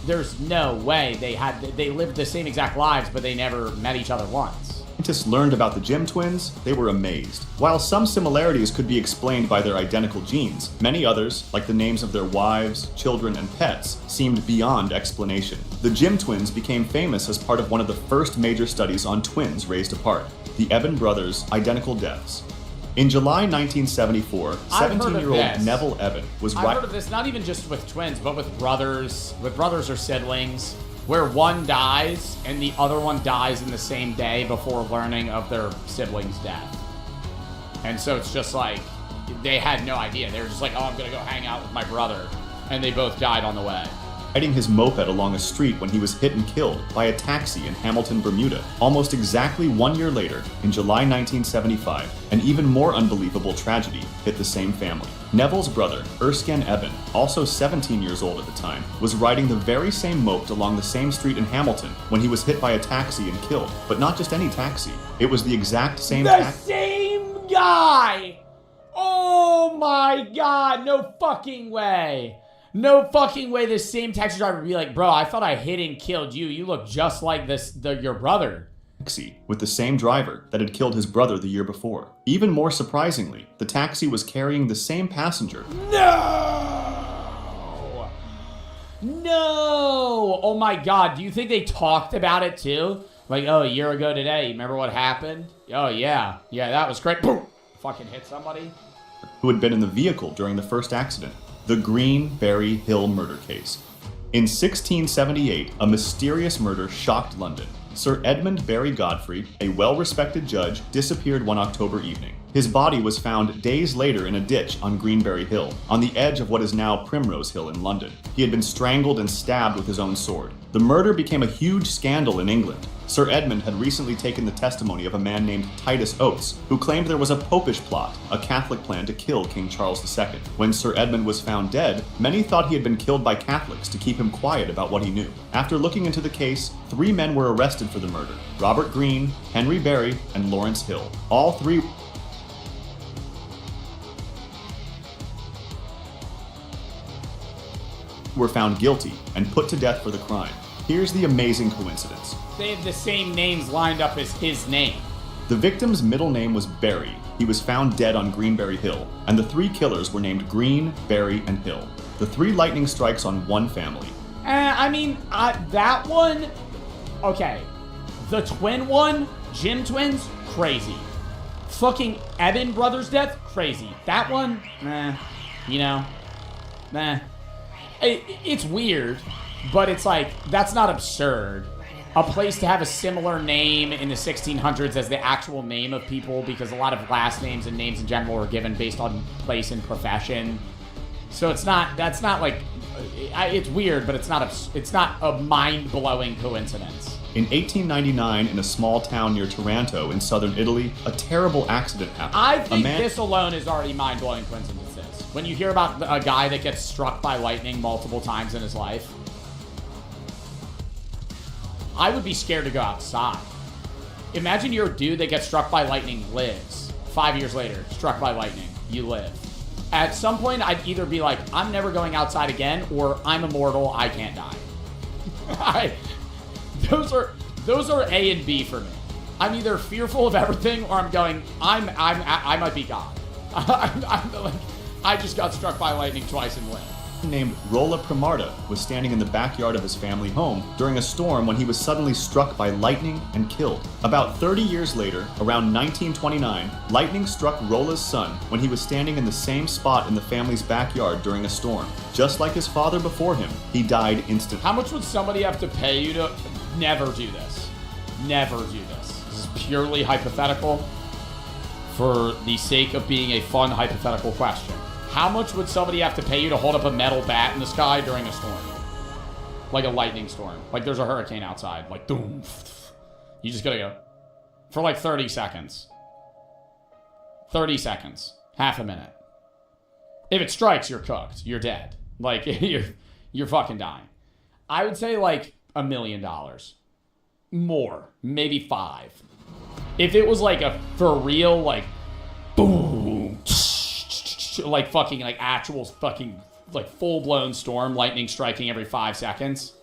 K: There's no way they lived the same exact lives, but they never met each other once.
N: Scientists learned about the Jim twins, they were amazed. While some similarities could be explained by their identical genes, many others, like the names of their wives, children, and pets, seemed beyond explanation. The Jim twins became famous as part of one of the first major studies on twins raised apart, the Eben brothers' identical deaths. In July 1974,
K: I've heard of
N: 17-year-old
K: this.
N: Neville Evan was
K: I've heard of this not even just with twins, but with brothers or siblings, where one dies and the other one dies in the same day before learning of their sibling's death. And so it's just like, they had no idea. They were just like, oh, I'm going to go hang out with my brother. And they both died on the way.
N: riding his moped along a street when he was hit and killed by a taxi in Hamilton, Bermuda, almost exactly 1 year later, in July 1975. An even more unbelievable tragedy hit the same family. Neville's brother, Erskine Evan, also 17 years old at the time, was riding the very same moped along the same street in Hamilton when he was hit by a taxi and killed. But not just any taxi. It was the exact same taxi.
K: Same guy! Oh my god, no fucking way. No fucking way this same taxi driver would be like, bro, I thought I hit and killed you. You look just like your brother.
N: Taxi with the same driver that had killed his brother the year before. Even more surprisingly, the taxi was carrying the same passenger.
K: No! No! Oh my god, do you think they talked about it too? Like, oh, a year ago today, remember what happened? Oh yeah, that was great. Boom! Fucking hit somebody.
N: Who had been in the vehicle during the first accident. The Greenberry Hill murder case. In 1678, a mysterious murder shocked London. Sir Edmund Barry Godfrey, a well-respected judge, disappeared one October evening. His body was found days later in a ditch on Greenberry Hill, on the edge of what is now Primrose Hill in London. He had been strangled and stabbed with his own sword. The murder became a huge scandal in England. Sir Edmund had recently taken the testimony of a man named Titus Oates, who claimed there was a popish plot, a Catholic plan to kill King Charles II. When Sir Edmund was found dead, many thought he had been killed by Catholics to keep him quiet about what he knew. After looking into the case, 3 men were arrested for the murder: Robert Greene, Henry Barry, and Lawrence Hill. All 3 were found guilty and put to death for the crime. Here's the amazing coincidence.
K: They have the same names lined up as his name.
N: The victim's middle name was Barry. He was found dead on Greenberry Hill, and the 3 killers were named Green, Barry, and Hill. The 3 lightning strikes on one family.
K: That one, okay. The twin one, Jim twins, crazy. Fucking Evan brothers' death, crazy. That one, It's weird, but it's like, that's not absurd. A place to have a similar name in the 1600s as the actual name of people, because a lot of last names and names in general were given based on place and profession. So it's weird, but it's not a mind-blowing coincidence.
N: In 1899, in a small town near Taranto in southern Italy, a terrible accident happened.
K: I think this alone is already mind-blowing coincidences. When you hear about a guy that gets struck by lightning multiple times in his life, I would be scared to go outside. Imagine you're a dude that gets struck by lightning, lives. 5 years later, struck by lightning, you live. At some point, I'd either be like, I'm never going outside again, or I'm immortal, I can't die. Those are A and B for me. I'm either fearful of everything, or I'm going, I might be God. I just got struck by lightning twice and lived.
N: Named Rolla Primarda was standing in the backyard of his family home during a storm when he was suddenly struck by lightning and killed. About 30 years later, around 1929, lightning struck Rolla's son when he was standing in the same spot in the family's backyard during a storm. Just like his father before him, he died instantly.
K: How much would somebody have to pay you to never do this? Never do this. This is purely hypothetical for the sake of being a fun hypothetical question. How much would somebody have to pay you to hold up a metal bat in the sky during a storm? Like a lightning storm. Like there's a hurricane outside. Like, boom. You just gotta go. For like 30 seconds. 30 seconds. Half a minute. If it strikes, you're cooked. You're dead. Like, you're fucking dying. I would say like $1 million. More. Maybe 5. If it was like a for real, like, boom. Like fucking, like actual fucking, like full-blown storm, lightning striking every 5 seconds.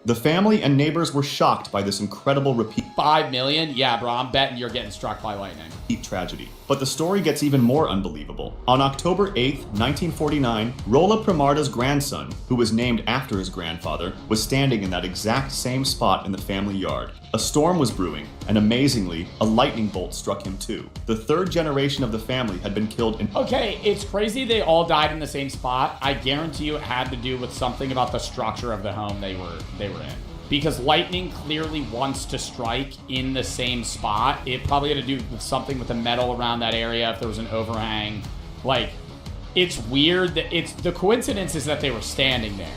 N: The family and neighbors were shocked by this incredible repeat.
K: 5 million? Yeah, bro, I'm betting you're getting struck by lightning.
N: Tragedy. But the story gets even more unbelievable. On October 8th, 1949, Rolla Primarda's grandson, who was named after his grandfather, was standing in that exact same spot in the family yard. A storm was brewing, and amazingly, a lightning bolt struck him too. The third generation of the family had been killed in—
K: Okay, it's crazy they all died in the same spot. I guarantee you it had to do with something about the structure of the home they were in. Because lightning clearly wants to strike in the same spot. It probably had to do with something with the metal around that area, if there was an overhang. Like, it's weird that the coincidence is that they were standing there.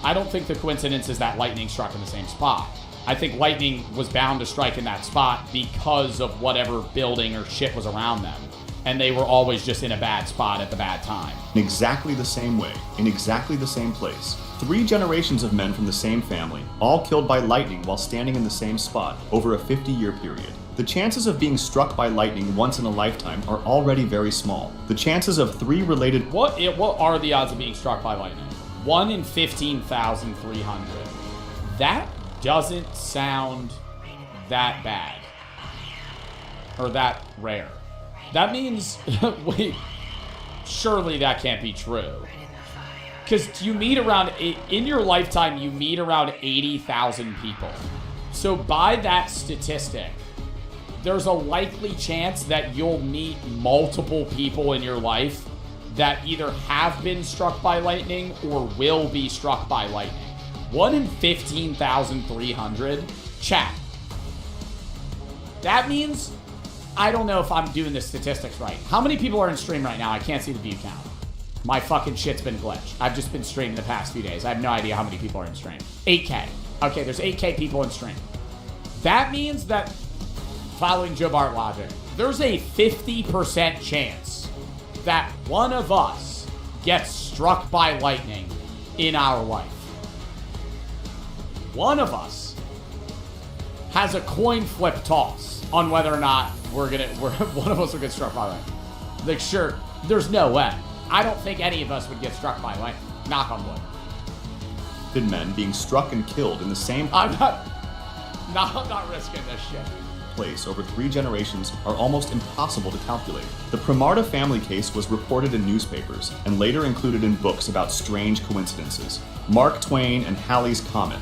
K: I don't think the coincidence is that lightning struck in the same spot. I think lightning was bound to strike in that spot because of whatever building or shit was around them. And they were always just in a bad spot at the bad time.
N: In exactly the same way, in exactly the same place. 3 generations of men from the same family, all killed by lightning while standing in the same spot over a 50-year period. The chances of being struck by lightning once in a lifetime are already very small. The chances of 3 related—
K: What are the odds of being struck by lightning? 1 in 15,300. That doesn't sound that bad. Or that rare. That means, wait, surely that can't be true. Because you meet around, in your lifetime, you meet around 80,000 people. So by that statistic, there's a likely chance that you'll meet multiple people in your life that either have been struck by lightning or will be struck by lightning. 1 in 15,300? Chat. That means, I don't know if I'm doing the statistics right. How many people are in stream right now? I can't see the view count. My fucking shit's been glitched. I've just been streaming the past few days. I have no idea how many people are in stream. 8K. Okay, there's 8K people in stream. That means that, following Joe Bart logic, there's a 50% chance that one of us gets struck by lightning in our life. One of us has a coin flip toss on whether or not one of us will get struck by lightning. Like, sure, there's no way. I don't think any of us would get struck by lightning. Knock on wood.
N: Men being struck and killed in the same—
K: I'm not risking this shit.
N: Place over 3 generations are almost impossible to calculate. The Pramarda family case was reported in newspapers and later included in books about strange coincidences. Mark Twain and Halley's Comet.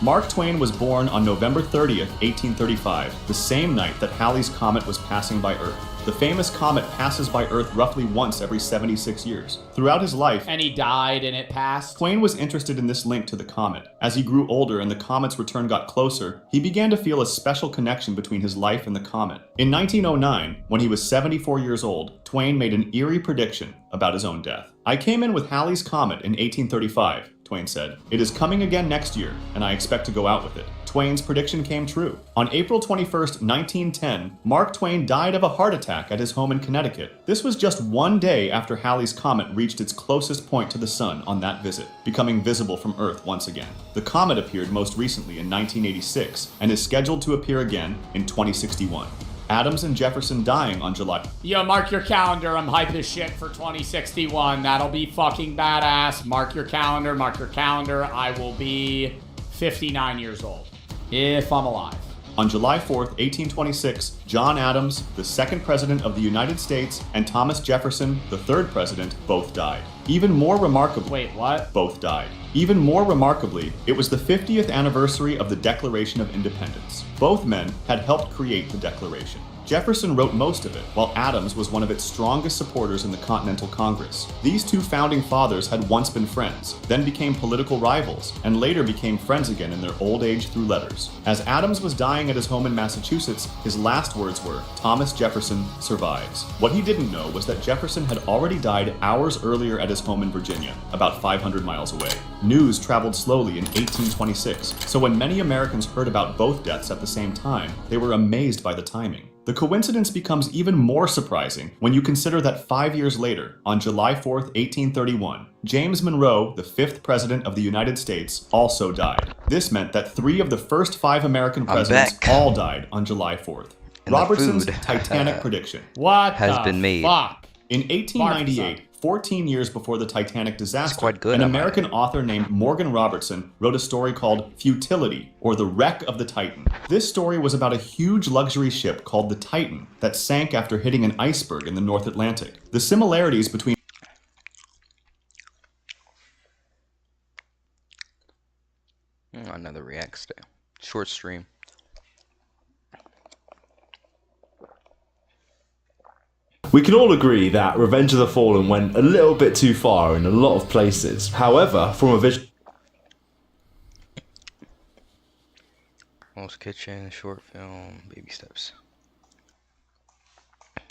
N: Mark Twain was born on November 30th, 1835, the same night that Halley's Comet was passing by Earth. The famous comet passes by Earth roughly once every 76 years. Throughout his life—
K: And he died and it passed?
N: Twain was interested in this link to the comet. As he grew older and the comet's return got closer, he began to feel a special connection between his life and the comet. In 1909, when he was 74 years old, Twain made an eerie prediction about his own death. "I came in with Halley's Comet in 1835, Twain said. "It is coming again next year, and I expect to go out with it." Twain's prediction came true. On April 21st, 1910, Mark Twain died of a heart attack at his home in Connecticut. This was just one day after Halley's Comet reached its closest point to the sun on that visit, becoming visible from Earth once again. The comet appeared most recently in 1986, and is scheduled to appear again in 2061. Adams and Jefferson dying on July—
K: Yo, mark your calendar. I'm hype as shit for 2061. That'll be fucking badass. Mark your calendar. Mark your calendar. I will be 59 years old. If I'm alive.
N: On July 4th, 1826, John Adams, the second president of the United States, and Thomas Jefferson, the third president, both died. Even more remarkably—
K: Wait, what?
N: Both died. Even more remarkably, it was the 50th anniversary of the Declaration of Independence. Both men had helped create the Declaration. Jefferson wrote most of it, while Adams was one of its strongest supporters in the Continental Congress. These two founding fathers had once been friends, then became political rivals, and later became friends again in their old age through letters. As Adams was dying at his home in Massachusetts, his last words were, "Thomas Jefferson survives." What he didn't know was that Jefferson had already died hours earlier at his home in Virginia, about 500 miles away. News traveled slowly in 1826, so when many Americans heard about both deaths at the same time, they were amazed by the timing. The coincidence becomes even more surprising when you consider that 5 years later, on July 4th, 1831, James Monroe, the 5th President of the United States, also died. This meant that 3 of the first 5 American presidents all died on July 4th.
D: And
N: Robertson's Titanic prediction
K: has
N: been made.
K: Fuck?
N: In 1898, 14 years before the Titanic disaster,
D: quite good,
N: an American author named Morgan Robertson wrote a story called Futility, or The Wreck of the Titan. This story was about a huge luxury ship called the Titan that sank after hitting an iceberg in the North Atlantic. The similarities between
D: Another react style. Short stream.
O: We can all agree that Revenge of the Fallen went a little bit too far in a lot of places. However, from a visual
D: Kitchen, short film, baby steps.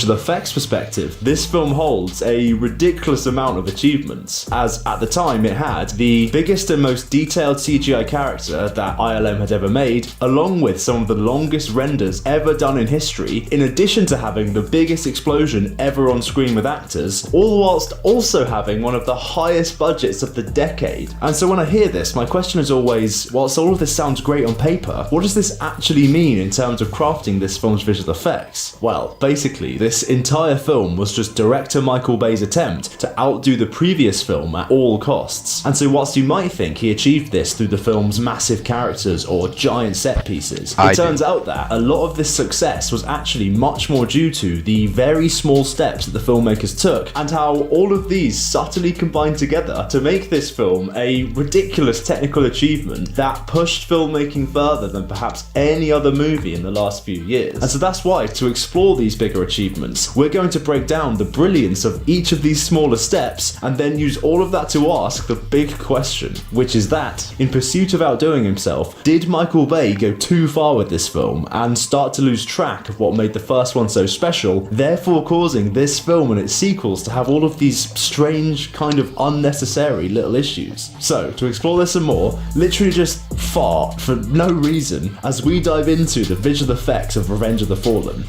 O: the effects perspective, this film holds a ridiculous amount of achievements, as at the time it had the biggest and most detailed CGI character that ILM had ever made, along with some of the longest renders ever done in history, in addition to having the biggest explosion ever on screen with actors, all whilst also having one of the highest budgets of the decade. And so when I hear this, my question is always, whilst all of this sounds great on paper, what does this actually mean in terms of crafting this film's visual effects? Well, basically, this entire film was just director Michael Bay's attempt to outdo the previous film at all costs. And so whilst you might think he achieved this through the film's massive characters or giant set pieces, it turns out that a lot of this success was actually much more due to the very small steps that the filmmakers took, and how all of these subtly combined together to make this film a ridiculous technical achievement that pushed filmmaking further than perhaps any other movie in the last few years. And so that's why, to explore these bigger achievements, we're going to break down the brilliance of each of these smaller steps and then use all of that to ask the big question, which is that, in pursuit of outdoing himself, did Michael Bay go too far with this film and start to lose track of what made the first one so special, therefore causing this film and its sequels to have all of these strange, kind of unnecessary little issues? So, to explore this some more, literally just fart for no reason as we dive into the visual effects of Revenge of the Fallen.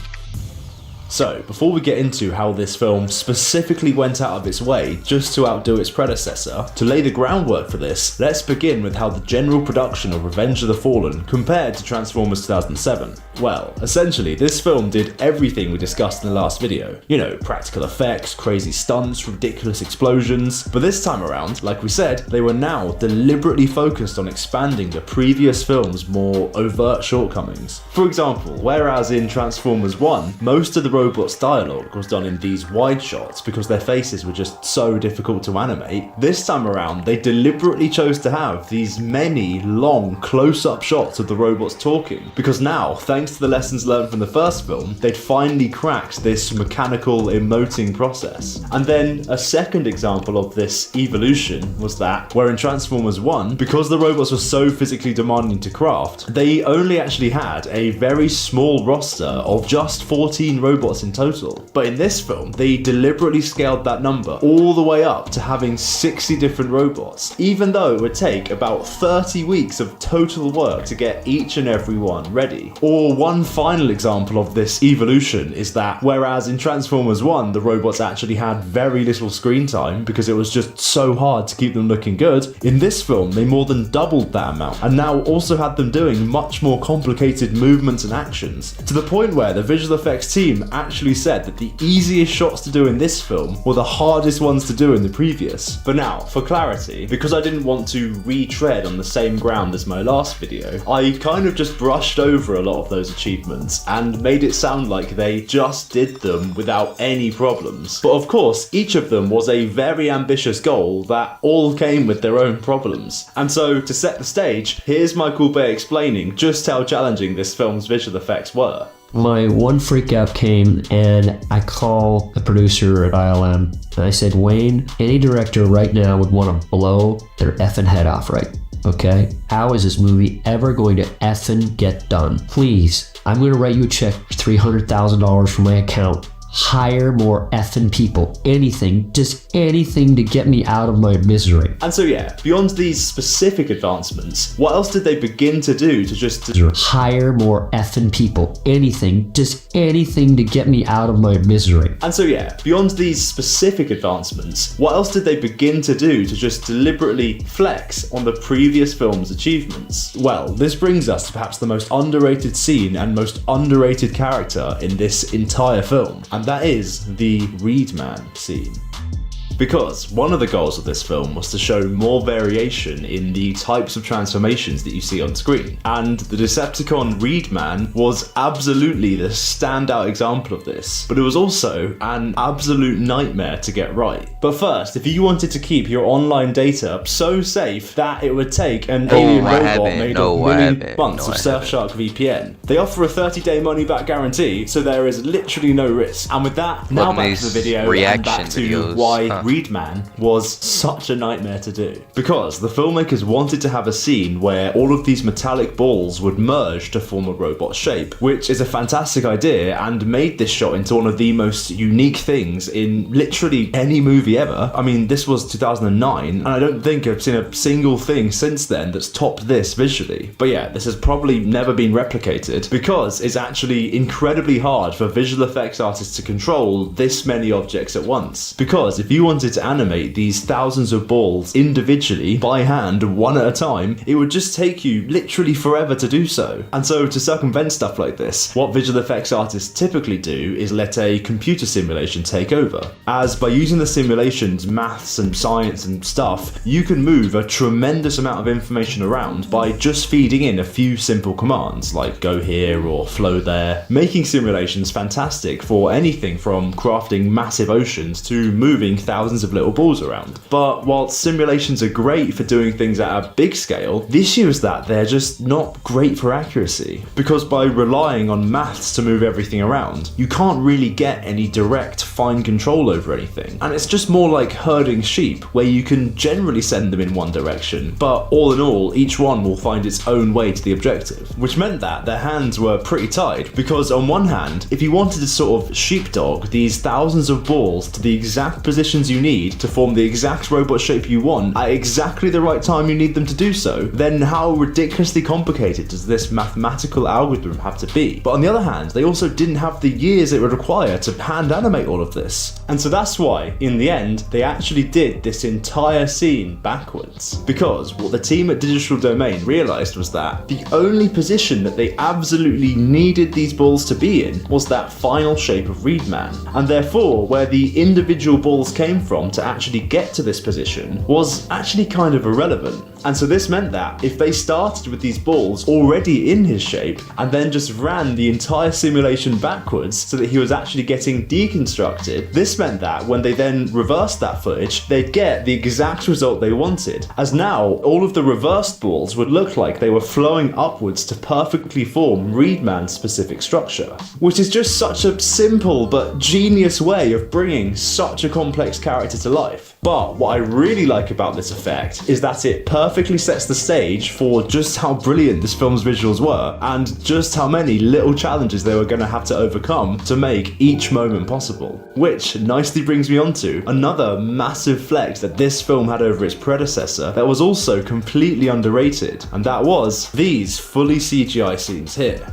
O: So, before we get into how this film specifically went out of its way just to outdo its predecessor, to lay the groundwork for this, let's begin with how the general production of Revenge of the Fallen compared to Transformers 2007. Well, essentially, this film did everything we discussed in the last video. You know, practical effects, crazy stunts, ridiculous explosions. But this time around, like we said, they were now deliberately focused on expanding the previous film's more overt shortcomings. For example, whereas in Transformers 1, most of the robots' dialogue was done in these wide shots because their faces were just so difficult to animate, this time around they deliberately chose to have these many long close-up shots of the robots talking, because now, thanks to the lessons learned from the first film, they'd finally cracked this mechanical emoting process. And then a second example of this evolution was that, where in Transformers 1, because the robots were so physically demanding to craft, they only actually had a very small roster of just 14 robots in total. But in this film, they deliberately scaled that number all the way up to having 60 different robots, even though it would take about 30 weeks of total work to get each and every one ready. Or one final example of this evolution is that, whereas in Transformers 1, the robots actually had very little screen time because it was just so hard to keep them looking good, in this film they more than doubled that amount, and now also had them doing much more complicated movements and actions, to the point where the visual effects team actually said that the easiest shots to do in this film were the hardest ones to do in the previous. But now, for clarity, because I didn't want to retread on the same ground as my last video, I kind of just brushed over a lot of those achievements and made it sound like they just did them without any problems. But of course, each of them was a very ambitious goal that all came with their own problems. And so, to set the stage, here's Michael Bay explaining just how challenging this film's visual effects were.
P: My one freak out came and I call the producer at ILM and I said, Wayne, any director right now would want to blow their effing head off, right? Okay? How is this movie ever going to effing get done? Please, I'm going to write you a check for $300,000 from my account. Hire more effing people. Anything, just anything to get me out of my misery.
O: And so yeah, beyond these specific advancements, what else did they begin to do to just
P: hire more effing people. Anything, just anything to get me out of my misery.
O: And so yeah, beyond these specific advancements, what else did they begin to do to just deliberately flex on the previous film's achievements? Well, this brings us to perhaps the most underrated scene and most underrated character in this entire film, and that is the Reed Man scene. because one of the goals of this film was to show more variation in the types of transformations that you see on screen, and the Decepticon Reedman was absolutely the standout example of this, but it was also an absolute nightmare to get right. But first, if you wanted to keep your online data so safe that it would take an alien robot made of million months of Surfshark VPN, they offer a 30-day money-back guarantee, so there is literally no risk. And with that, now back to the video and back to why Reedman was such a nightmare to do. Because the filmmakers wanted to have a scene where all of these metallic balls would merge to form a robot shape, which is a fantastic idea and made this shot into one of the most unique things in literally any movie ever. I mean, this was 2009, and I don't think I've seen a single thing since then that's topped this visually. But yeah, this has probably never been replicated because it's actually incredibly hard for visual effects artists to control this many objects at once. Because if you wanted to animate these thousands of balls individually by hand, one at a time, it would just take you literally forever to do so. And so to circumvent stuff like this, what visual effects artists typically do is let a computer simulation take over. As by using the simulation's maths and science and stuff, you can move a tremendous amount of information around by just feeding in a few simple commands like go here or flow there, making simulations fantastic for anything from crafting massive oceans to moving thousands of little balls around. But while simulations are great for doing things at a big scale, the issue is that they're just not great for accuracy, because by relying on maths to move everything around, you can't really get any direct fine control over anything, and it's just more like herding sheep where you can generally send them in one direction, but all in all each one will find its own way to the objective, which meant that their hands were pretty tied, because on one hand, if you wanted to sort of sheepdog these thousands of balls to the exact positions you need to form the exact robot shape you want at exactly the right time you need them to do so, then how ridiculously complicated does this mathematical algorithm have to be? But on the other hand, they also didn't have the years it would require to hand animate all of this. And so that's why, in the end, they actually did this entire scene backwards. Because what the team at Digital Domain realized was that the only position that they absolutely needed these balls to be in was that final shape of Reedman. And therefore, where the individual balls came from to actually get to this position was actually kind of irrelevant. And so this meant that if they started with these balls already in his shape and then just ran the entire simulation backwards so that he was actually getting deconstructed, this meant that when they then reversed that footage, they'd get the exact result they wanted, as now all of the reversed balls would look like they were flowing upwards to perfectly form Reedman's specific structure, which is just such a simple but genius way of bringing such a complex character to life. But what I really like about this effect is that it perfectly sets the stage for just how brilliant this film's visuals were and just how many little challenges they were going to have to overcome to make each moment possible. Which nicely brings me on to another massive flex that this film had over its predecessor that was also completely underrated, and that was these fully CGI scenes here.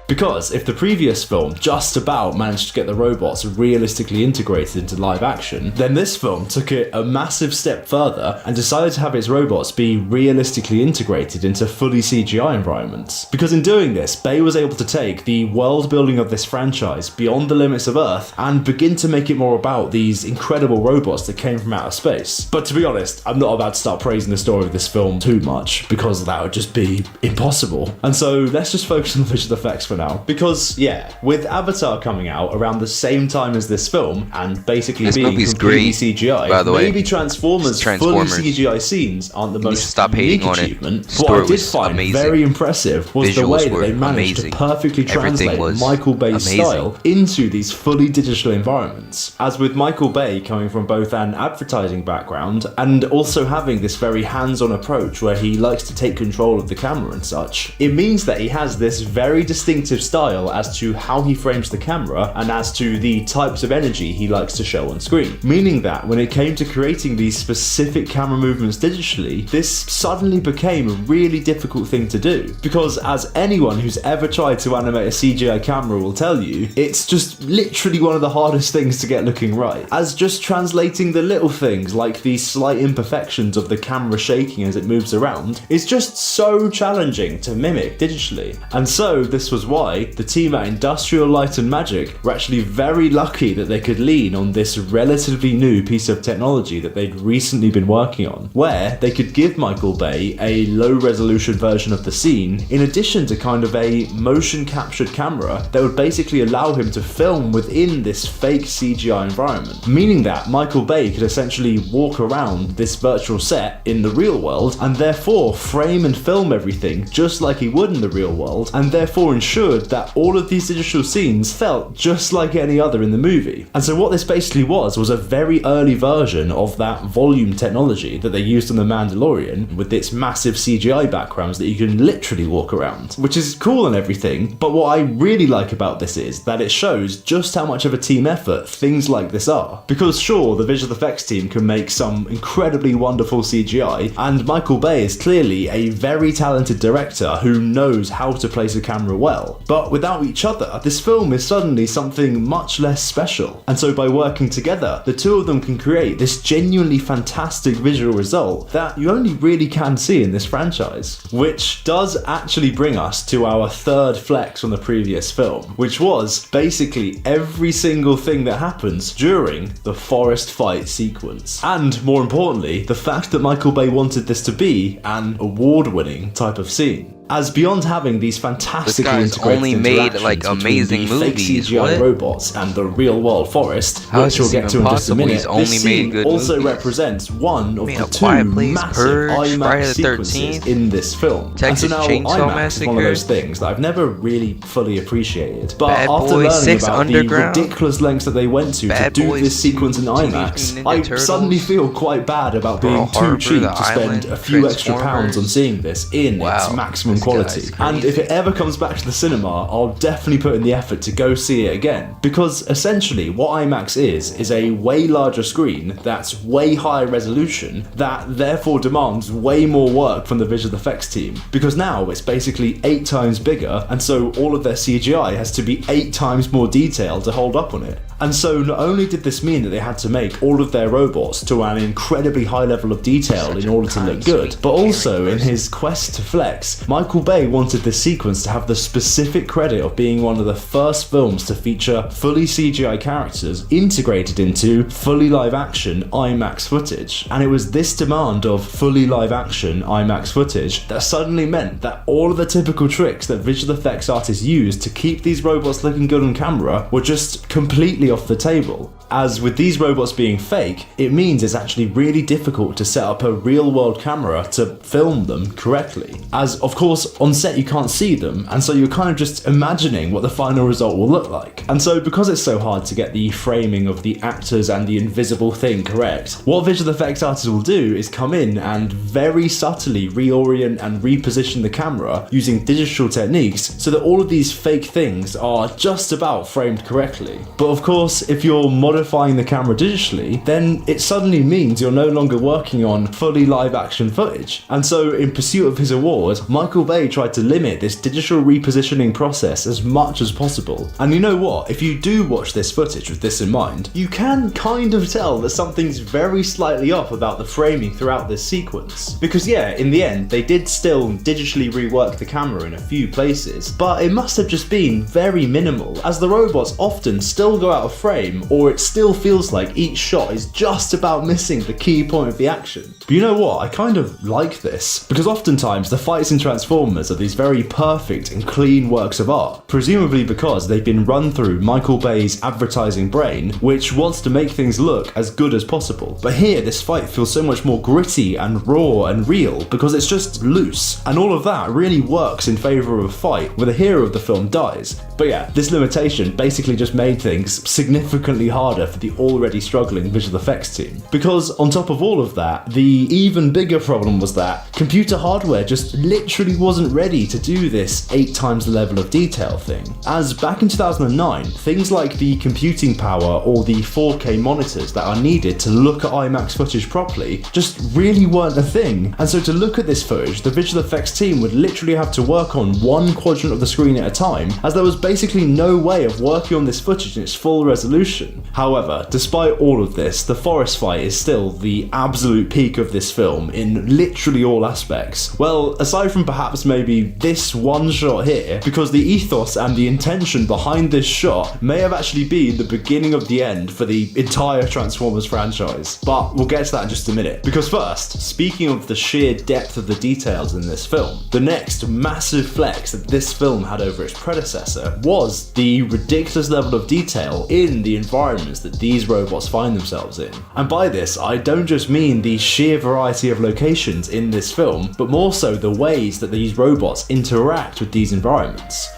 O: Because if the previous film just about managed to get the robots realistically integrated into live action, then this film took it a massive step further and decided to have its robots be realistically integrated into fully CGI environments. Because in doing this, Bay was able to take the world building of this franchise beyond the limits of Earth and begin to make it more about these incredible robots that came from outer space. But to be honest, I'm not about to start praising the story of this film too much, because that would just be impossible. And so let's just focus on the visual effects for now. Because, yeah, with Avatar coming out around the same time as this film, and basically
D: this
O: being completely
D: great,
O: CGI,
D: by the way.
O: maybe Transformers fully CGI scenes aren't the most unique achievement. What I did find very impressive was the way that they managed to perfectly translate Michael Bay's style into these fully digital environments. As with Michael Bay coming from both an advertising background and also having this very hands-on approach where he likes to take control of the camera and such, it means that he has this very distinctive style as to how he frames the camera and as to the types of energy he likes to show on screen. Meaning that when it came to creating these specific camera movements digitally, this suddenly became a really difficult thing to do. Because as anyone who's ever tried to animate a CGI camera will tell you, it's just literally one of the hardest things to get looking right. As just translating the little things like the slight imperfections of the camera shaking as it moves around is just so challenging to mimic digitally. And so this was why why the team at Industrial Light and Magic were actually very lucky that they could lean on this relatively new piece of technology that they'd recently been working on, where they could give Michael Bay a low resolution version of the scene in addition to kind of a motion captured camera that would basically allow him to film within this fake CGI environment, meaning that Michael Bay could essentially walk around this virtual set in the real world and therefore frame and film everything just like he would in the real world, and therefore ensured that all of these digital scenes felt just like any other in the movie. And so what this basically was a very early version of that volume technology that they used on The Mandalorian with its massive CGI backgrounds that you can literally walk around, which is cool and everything, but what I really like about this is that it shows just how much of a team effort things like this are. Because sure, the visual effects team can make some incredibly wonderful CGI, and Michael Bay is clearly a very talented director who knows how to place a camera well, but without each other, this film is suddenly something much less special. And so by working together, the two of them can create this genuinely fantastic visual result that you only really can see in this franchise. Which does actually bring us to our third flex from the previous film, which was basically every single thing that happens during the forest fight sequence. And more importantly, the fact that Michael Bay wanted this to be an award-winning type of scene. As beyond having these fantastically integrated
D: only made
O: interactions
D: like
O: between
D: amazing
O: the fake
D: movies.
O: CGI
D: What?
O: robots and the real-world forest,
D: How
O: which
D: is
O: we'll
D: this
O: get to
D: even
O: in just a
D: possible?
O: minute,
D: He's only
O: this
D: made
O: scene
D: good
O: also
D: movies.
O: represents one of
D: I mean,
O: the
D: A Quiet
O: two
D: Place,
O: massive
D: Purge, Friday
O: IMAX
D: the
O: sequences
D: 13th,
O: in this film.
D: Texas
O: and so now
D: Chainsaw
O: IMAX is one of
D: Massacre,
O: those things that I've never really fully appreciated. But
D: Bad
O: after
D: Boys
O: learning
D: 6
O: about
D: Underground,
O: the ridiculous lengths that they went to
D: Bad
O: do
D: Boys
O: this sequence in
D: Teenage
O: IMAX,
D: Mutant
O: I
D: Ninja Turtles,
O: suddenly feel quite bad about being
D: Pearl
O: too
D: Harbor,
O: cheap
D: The
O: to spend
D: Island,
O: a few extra pounds on
D: Transformers.
O: seeing this in its maximum quality. And if it ever comes back to the cinema, I'll definitely put in the effort to go see it again. Because essentially what IMAX is a way larger screen that's way higher resolution, that therefore demands way more work from the visual effects team. Because now it's basically 8 times bigger, and so all of their CGI has to be 8 times more detailed to hold up on it. And so not only did this mean that they had to make all of their robots to an incredibly high level of detail in order to look good, but also in his quest to flex, Michael Bay wanted this sequence to have the specific credit of being one of the first films to feature fully CGI characters integrated into fully live action IMAX footage. And it was this demand of fully live action IMAX footage that suddenly meant that all of the typical tricks that visual effects artists use to keep these robots looking good on camera were just completely off the table. As with these robots being fake, it means it's actually really difficult to set up a real world camera to film them correctly. As of course on set you can't see them, and so you're kind of just imagining what the final result will look like. And so because it's so hard to get the framing of the actors and the invisible thing correct, what visual effects artists will do is come in and very subtly reorient and reposition the camera using digital techniques so that all of these fake things are just about framed correctly. But of course, if you're modifying the camera digitally, then it suddenly means you're no longer working on fully live action footage. And so in pursuit of his award, Michael Bay tried to limit this digital repositioning process as much as possible. And you know what, if you do watch this footage with this in mind, you can kind of tell that something's very slightly off about the framing throughout this sequence. Because yeah, in the end, they did still digitally rework the camera in a few places, but it must have just been very minimal, as the robots often still go out of frame, or it still feels like each shot is just about missing the key point of the action. But you know what, I kind of like this, because oftentimes the fights in Transformers are these very perfect and clean works of art, presumably because they've been run through Michael Bay's advertising brain, which wants to make things look as good as possible. But here, this fight feels so much more gritty and raw and real, because it's just loose, and all of that really works in favour of a fight where the hero of the film dies. But yeah, this limitation basically just made things significantly harder for the already struggling visual effects team. Because on top of all of that, the even bigger problem was that computer hardware just literally wasn't ready to do this 8 times the level of detail thing. As back in 2009, things like the computing power or the 4K monitors that are needed to look at IMAX footage properly just really weren't a thing. And so to look at this footage, the visual effects team would literally have to work on one quadrant of the screen at a time, as there was basically no way of working on this footage in its full resolution. However, despite all of this, the forest fight is still the absolute peak of this film in literally all aspects. Well, aside from perhaps maybe this one shot here, because the ethos and the intention behind this shot may have actually been the beginning of the end for the entire Transformers franchise. But we'll get to that in just a minute. Because first, speaking of the sheer depth of the details in this film, the next massive flex that this film had over its predecessor was the ridiculous level of detail in the environments that these robots find themselves in. And by this, I don't just mean the sheer variety of locations in this film, but more so the ways that these robots interact with these environments.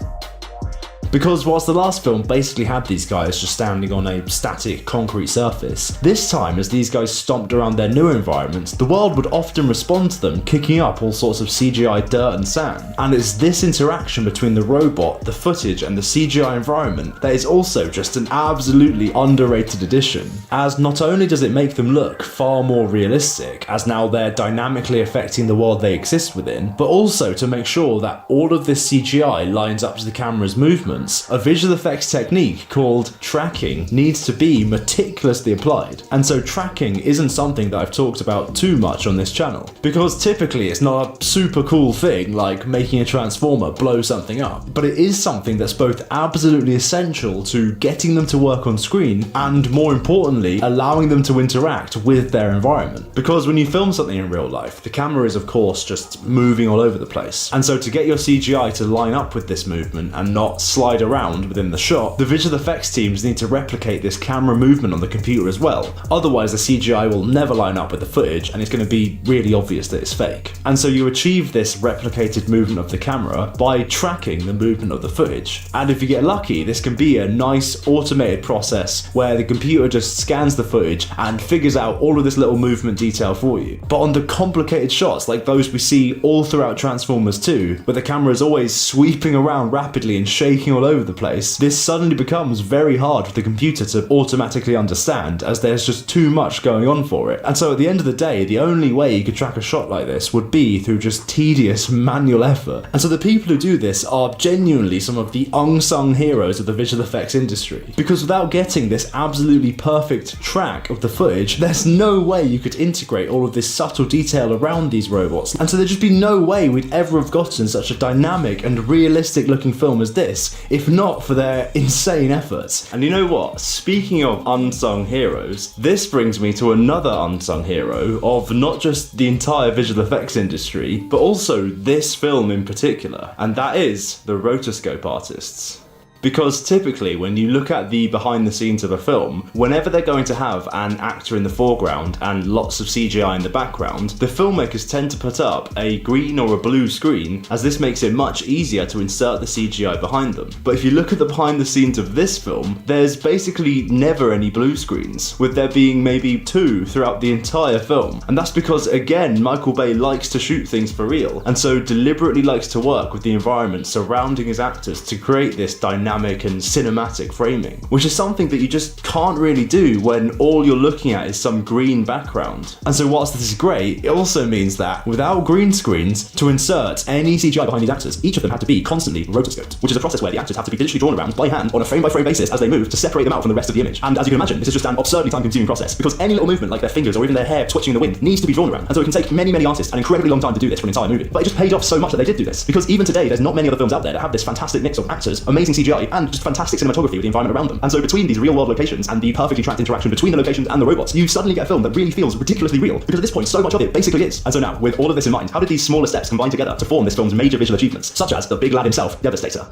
O: Because whilst the last film basically had these guys just standing on a static concrete surface, this time as these guys stomped around their new environments, the world would often respond to them, kicking up all sorts of CGI dirt and sand. And it's this interaction between the robot, the footage and the CGI environment that is also just an absolutely underrated addition, as not only does it make them look far more realistic, as now they're dynamically affecting the world they exist within, but also to make sure that all of this CGI lines up to the camera's movement. A visual effects technique called tracking needs to be meticulously applied, and so tracking isn't something that I've talked about too much on this channel, because typically it's not a super cool thing like making a transformer blow something up, but it is something that's both absolutely essential to getting them to work on screen and, more importantly, allowing them to interact with their environment. Because when you film something in real life, the camera is of course just moving all over the place, and so to get your CGI to line up with this movement and not slide around within the shot, the visual effects teams need to replicate this camera movement on the computer as well. Otherwise the CGI will never line up with the footage and it's going to be really obvious that it's fake. And so you achieve this replicated movement of the camera by tracking the movement of the footage. And if you get lucky, this can be a nice automated process where the computer just scans the footage and figures out all of this little movement detail for you. But on the complicated shots like those we see all throughout Transformers 2, where the camera is always sweeping around rapidly and shaking all over the place, this suddenly becomes very hard for the computer to automatically understand, as there's just too much going on for it. And so at the end of the day, the only way you could track a shot like this would be through just tedious manual effort. And so the people who do this are genuinely some of the unsung heroes of the visual effects industry, because without getting this absolutely perfect track of the footage, there's no way you could integrate all of this subtle detail around these robots. And so there'd just be no way we'd ever have gotten such a dynamic and realistic looking film as this if not for their insane efforts. And you know what? Speaking of unsung heroes, this brings me to another unsung hero of not just the entire visual effects industry, but also this film in particular, and that is the rotoscope artists. Because typically when you look at the behind the scenes of a film, whenever they're going to have an actor in the foreground and lots of CGI in the background, the filmmakers tend to put up a green or a blue screen, as this makes it much easier to insert the CGI behind them. But if you look at the behind the scenes of this film, there's basically never any blue screens, with there being maybe 2 throughout the entire film. And that's because, again, Michael Bay likes to shoot things for real, and so deliberately likes to work with the environment surrounding his actors to create this dynamic and cinematic framing, which is something that you just can't really do when all you're looking at is some green background. And so whilst this is great, it also means that without green screens, to insert any CGI behind these actors, each of them had to be constantly rotoscoped, which is a process where the actors have to be digitally drawn around by hand on a frame-by-frame basis as they move to separate them out from the rest of the image. And as you can imagine, this is just an absurdly time-consuming process, because any little movement like their fingers or even their hair twitching in the wind needs to be drawn around. And so it can take many, many artists an incredibly long time to do this for an entire movie. But it just paid off so much that they did do this, because even today there's not many other films out there that have this fantastic mix of actors, amazing CGI, and just fantastic cinematography with the environment around them. And so between these real-world locations and the perfectly tracked interaction between the locations and the robots, you suddenly get a film that really feels ridiculously real, because at this point so much of it basically is. And so now, with all of this in mind, how did these smaller steps combine together to form this film's major visual achievements, such as the big lad himself, Devastator?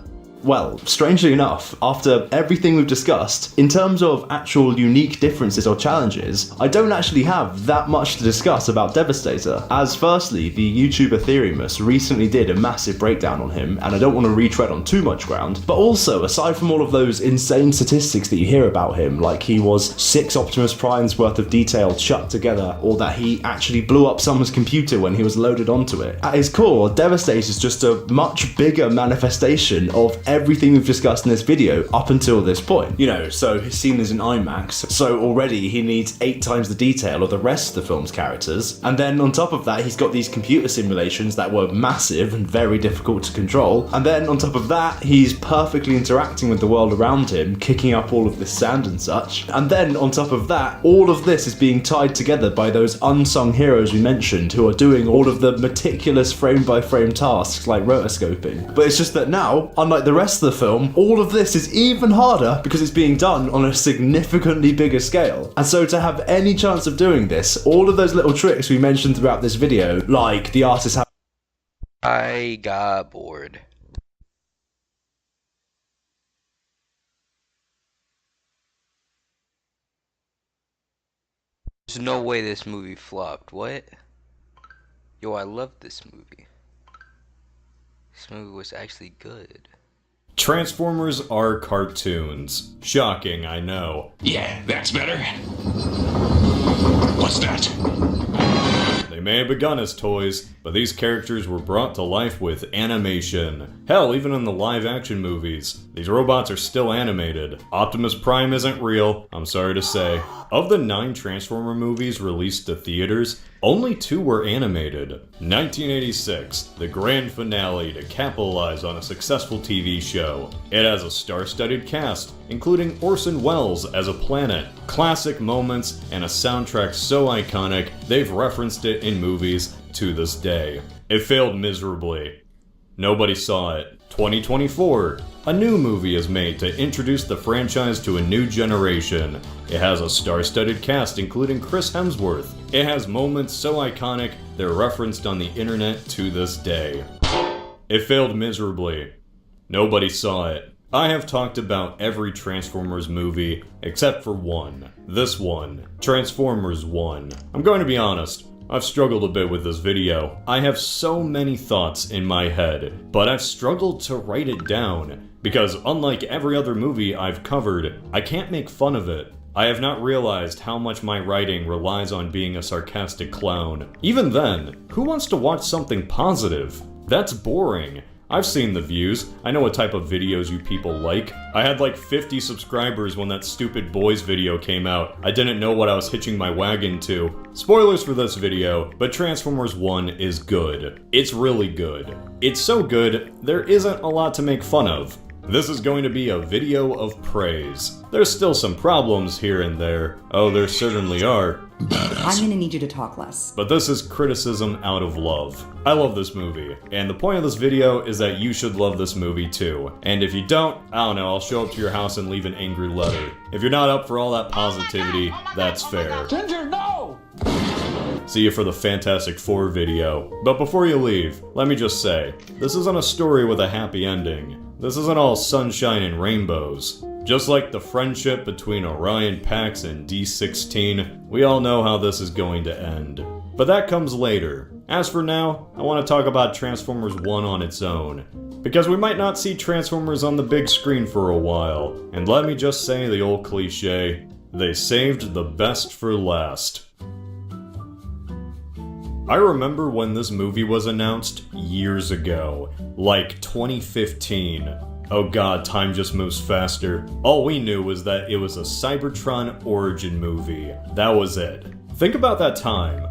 O: Well, strangely enough, after everything we've discussed, in terms of actual unique differences or challenges, I don't actually have that much to discuss about Devastator, as firstly, the YouTuber Theorymus recently did a massive breakdown on him, and I don't want to retread on too much ground, but also, aside from all of those insane statistics that you hear about him, like he was 6 Optimus Primes worth of detail chucked together, or that he actually blew up someone's computer when he was loaded onto it, at his core, Devastator is just a much bigger manifestation of everything we've discussed in this video up until this point. You know, so his scene is in IMAX, so already he needs 8 times the detail of the rest of the film's characters. And then on top of that, he's got these computer simulations that were massive and very difficult to control. And then on top of that, he's perfectly interacting with the world around him, kicking up all of this sand and such. And then on top of that, all of this is being tied together by those unsung heroes we mentioned who are doing all of the meticulous frame-by-frame tasks like rotoscoping. But it's just that now, unlike the rest of the film, all of this is even harder because it's being done on a significantly bigger scale. And so to have any chance of doing this, all of those little tricks we mentioned throughout this video, like the artist
D: I got bored. There's no way this movie flopped. What? Yo, I love this movie. This movie was actually good.
Q: Transformers are cartoons. Shocking, I know.
I: Yeah, that's better. What's that?
Q: They may have begun as toys, but these characters were brought to life with animation. Hell, even in the live-action movies, these robots are still animated. Optimus Prime isn't real, I'm sorry to say. Of the 9 Transformer movies released to theaters, only 2 were animated. 1986, the grand finale to capitalize on a successful TV show. It has a star-studded cast, including Orson Welles as a planet, classic moments, and a soundtrack so iconic they've referenced it in movies to this day. It failed miserably. Nobody saw it. 2024, a new movie is made to introduce the franchise to a new generation. It has a star-studded cast including Chris Hemsworth. It has moments so iconic they're referenced on the internet to this day. It failed miserably. Nobody saw it. I have talked about every Transformers movie except for one. This one, Transformers 1. I'm going to be honest, I've struggled a bit with this video. I have so many thoughts in my head, but I've struggled to write it down, because unlike every other movie I've covered, I can't make fun of it. I have not realized how much my writing relies on being a sarcastic clown. Even then, who wants to watch something positive? That's boring. I've seen the views. I know what type of videos you people like. I had like 50 subscribers when that stupid boys video came out. I didn't know what I was hitching my wagon to. Spoilers for this video, but Transformers 1 is good. It's really good. It's so good, there isn't a lot to make fun of. This is going to be a video of praise. There's still some problems here and there. Oh, there certainly are.
R: I'm gonna need you to talk less.
Q: But this is criticism out of love. I love this movie, and the point of this video is that you should love this movie too. And if you don't, I don't know, I'll show up to your house and leave an angry letter. If you're not up for all that positivity, that's fair.
K: Ginger, no!
Q: See you for the Fantastic Four video. But before you leave, let me just say, this isn't a story with a happy ending. This isn't all sunshine and rainbows. Just like the friendship between Orion Pax and D16, we all know how this is going to end. But that comes later. As for now, I want to talk about Transformers 1 on its own. Because we might not see Transformers on the big screen for a while. And let me just say the old cliche, they saved the best for last. I remember when this movie was announced years ago, like 2015. Oh god, time just moves faster. All we knew was that it was a Cybertron origin movie. That was it. Think about that time.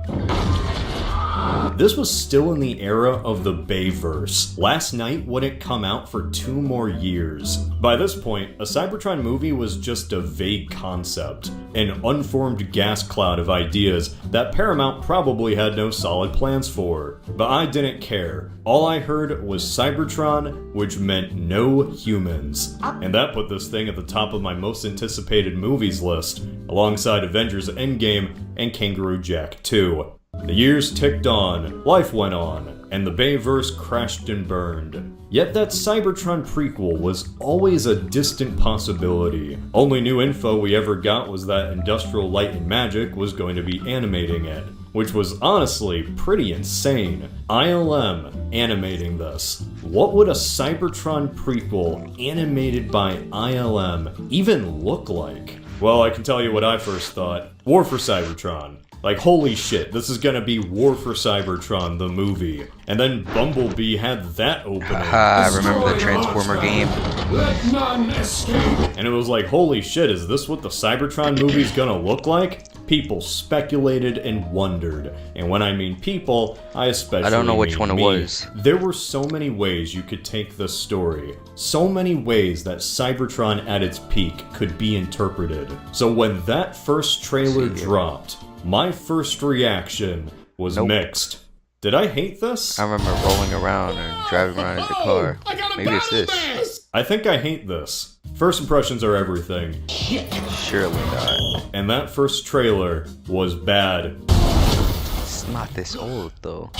Q: This was still in the era of the Bayverse. Last night wouldn't come out for 2 more years. By this point, a Cybertron movie was just a vague concept, an unformed gas cloud of ideas that Paramount probably had no solid plans for. But I didn't care. All I heard was Cybertron, which meant no humans. And that put this thing at the top of my most anticipated movies list, alongside Avengers Endgame and Kangaroo Jack 2. The years ticked on, life went on, and the Bayverse crashed and burned. Yet that Cybertron prequel was always a distant possibility. Only new info we ever got was that Industrial Light and Magic was going to be animating it, which was honestly pretty insane. ILM animating this. What would a Cybertron prequel animated by ILM even look like? Well, I can tell you what I first thought. War for Cybertron. Like, holy shit, this is gonna be War for Cybertron, the movie. And then Bumblebee had that opening.
D: Haha, I remember the Transformer game.
Q: Let none escape. And it was like, holy shit, is this what the Cybertron movie's gonna look like? People speculated and wondered. And when I mean people, I especially
D: I don't know which
Q: mean
D: one it
Q: me.
D: was.
Q: There were so many ways you could take this story. So many ways that Cybertron at its peak could be interpreted. So when that first trailer dropped, my first reaction was mixed. Did I hate this?
D: I remember rolling around and driving around in the car. Maybe it's this.
Q: I think I hate this. First impressions are everything.
D: Surely not.
Q: And that first trailer was bad.
D: It's not this old though.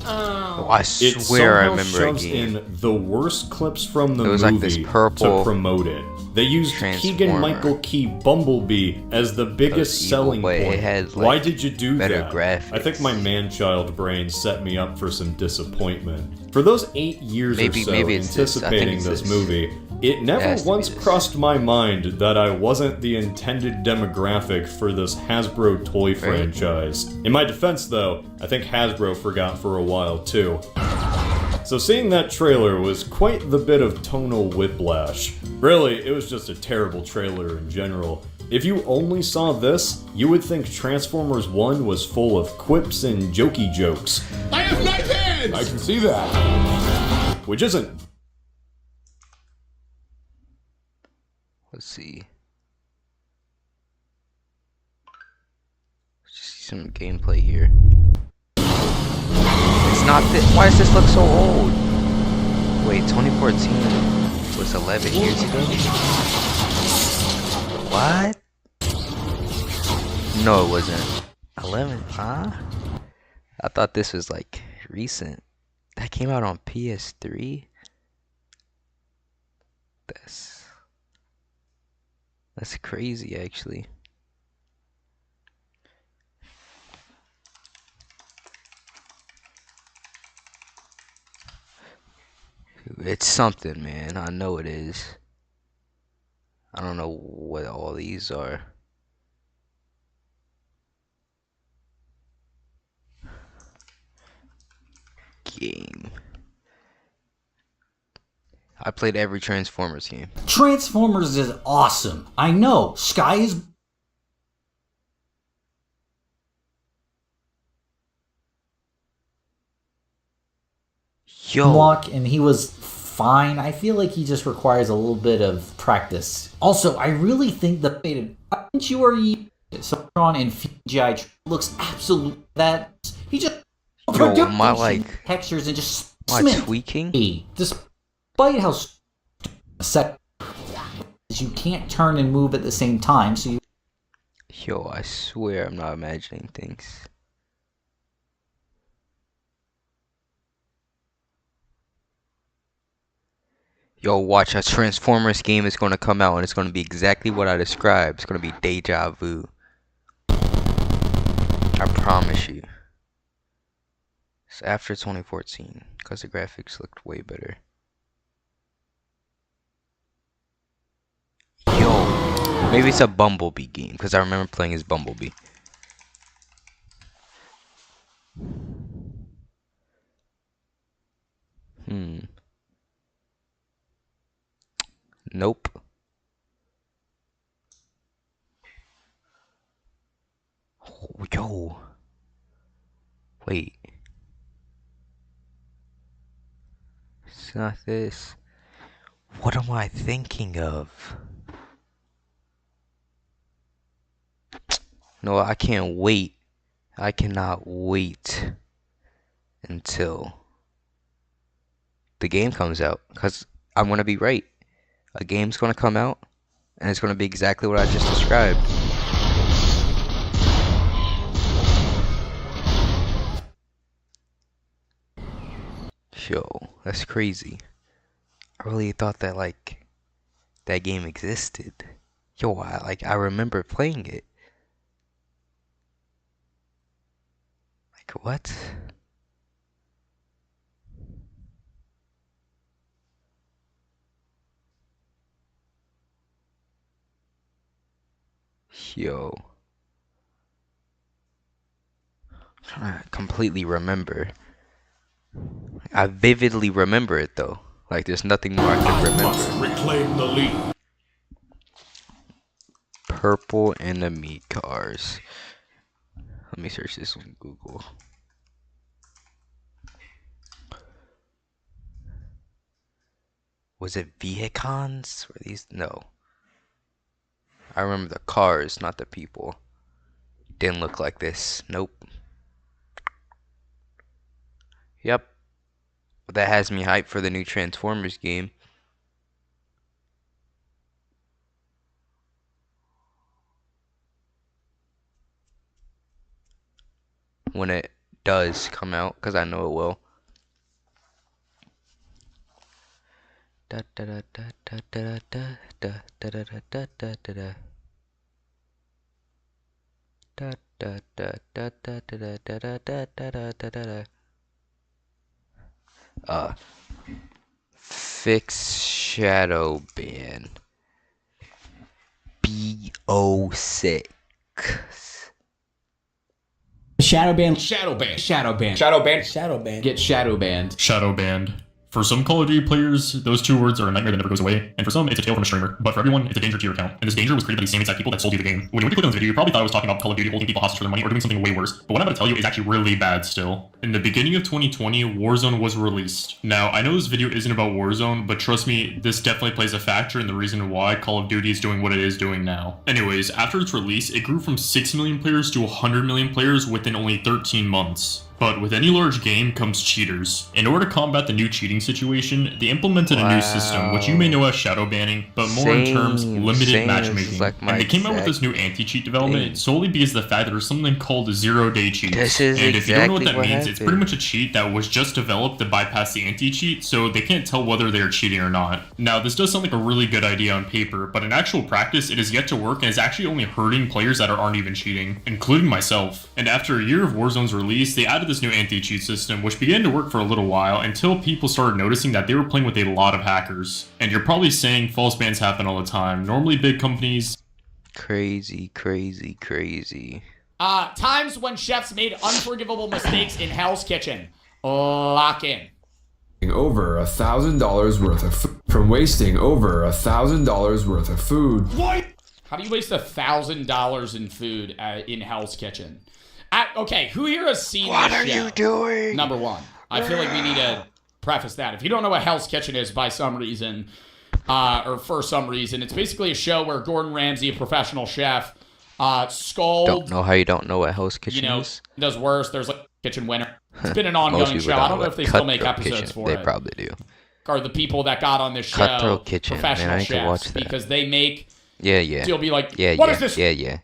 D: Oh, I
Q: It
D: swear I
Q: somehow
D: remember a
Q: shoves
D: game.
Q: in the worst clips from the
D: It was
Q: movie
D: like this purple
Q: to promote it. They used Keegan-Michael Key Bumblebee as the biggest selling
D: but it
Q: point.
D: had, like,
Q: Why did you do
D: better
Q: that?
D: graphics.
Q: I think my man-child brain set me up for some disappointment. For those 8 years
D: Maybe-
Q: or so
D: maybe it's this. I think
Q: anticipating
D: it's
Q: this
D: this.
Q: movie, it never
D: has to be
Q: once
D: this.
Q: crossed my mind that I wasn't the intended demographic for this Hasbro toy franchise. In my defense, though, I think Hasbro forgot for a while, too. So seeing that trailer was quite the bit of tonal whiplash. Really, it was just a terrible trailer in general. If you only saw this, you would think Transformers 1 was full of quips and jokey jokes.
I: I have knife hands!
Q: I can see that. Which isn't.
D: Let's see. Just see some gameplay here. It's not this. Why does this look so old? Wait, 2014 was 11 years ago? What? No, it wasn't. 11, huh? I thought this was like recent. That came out on PS3? That's crazy, actually. It's something, man. I know it is. I don't know what all these are. Game. I played every Transformers game.
S: Transformers is awesome. I know. Sky is.
D: Yo.
S: Walk, and he was fine. I feel like he just requires a little bit of practice. Also, I really think the faded Sanctuary, Cybertron, and CGI looks absolute. That he just
D: Yo, am I like
S: textures and just
D: am I tweaking?
S: Despite how set you can't turn and move at the same time, so you.
D: Yo, I swear I'm not imagining things. Yo, watch, a Transformers game is going to come out and it's going to be exactly what I described. It's going to be deja vu. I promise you. It's after 2014 because the graphics looked way better. Yo, maybe it's a Bumblebee game because I remember playing as Bumblebee. Nope. Oh, yo. Wait. It's not this. What am I thinking of? No, I can't wait. I cannot wait until the game comes out because I'm going to be right. A game's going to come out and it's going to be exactly what I just described. Yo, that's crazy. I really thought that like that game existed. Yo, I remember playing it. Like what? Yo. trying to completely remember. I vividly remember it though. Like there's nothing more I can remember.
C: Must reclaim the lead.
D: Purple enemy cars. Let me search this on Google. Was it Vehicons? Were these? No. I remember the cars, not the people. Didn't look like this. Nope. Yep. That has me hyped for the new Transformers game. When it does come out, because I know it will. Da da da da da da da da da da da da da da. Da da da da da da da da da da da da da. Fix shadow ban. BO6.
K: Shadow ban.
T: Shadow ban.
K: Shadow ban.
T: Shadow ban.
K: Shadow ban. Get shadow banned.
U: Shadow banned. For some Call of Duty players, those 2 words are a nightmare that never goes away, and for some, it's a tale from a streamer. But for everyone, it's a danger to your account. And this danger was created by the same exact people that sold you the game. When you went to click on this video, you probably thought I was talking about Call of Duty holding people hostage for their money or doing something way worse. But what I'm about to tell you is actually really bad still. In the beginning of 2020, Warzone was released. Now, I know this video isn't about Warzone, but trust me, this definitely plays a factor in the reason why Call of Duty is doing what it is doing now. Anyways, after its release, it grew from 6 million players to 100 million players within only 13 months. But with any large game comes cheaters. In order to combat the new cheating situation, they implemented a new system, which you may know as shadow banning, but more in terms limited matchmaking. And they came out with this new anti-cheat development solely because of the fact that there's something called zero-day cheats. And if you don't know what that means, it's pretty much a cheat that was just developed to bypass the anti-cheat, so they can't tell whether they are cheating or not. Now, this does sound like a really good idea on paper, but in actual practice, it is yet to work and is actually only hurting players that aren't even cheating, including myself. And after a year of Warzone's release, they added this new anti-cheat system, which began to work for a little while until people started noticing that they were playing with a lot of hackers. And you're probably saying false bans happen all the time. Normally big companies...
D: Crazy.
K: Times when chefs made unforgivable mistakes in Hell's Kitchen. Lock in.
V: Over $1,000 worth of food. From wasting over $1,000 worth of food.
K: What? How do you waste $1,000 in food in Hell's Kitchen? Okay, who here has seen this show?
D: What are you doing?
K: Number one, I feel like we need to preface that. If you don't know what Hell's Kitchen is by some reason, or for some reason, it's basically a show where Gordon Ramsay, a professional chef, scolds...
D: Don't know how you don't know what Hell's Kitchen is?
K: Does worse. There's like Kitchen Winner. It's been an ongoing show. I don't know if they still make episodes for it.
D: They probably do.
K: Are the people that got on this show
D: Cutthroat Kitchen.
K: professional
D: Man, I need to watch
K: chefs
D: that.
K: because they make...
D: Yeah.
K: You'll be like,
D: yeah,
K: what is this?
D: Yeah.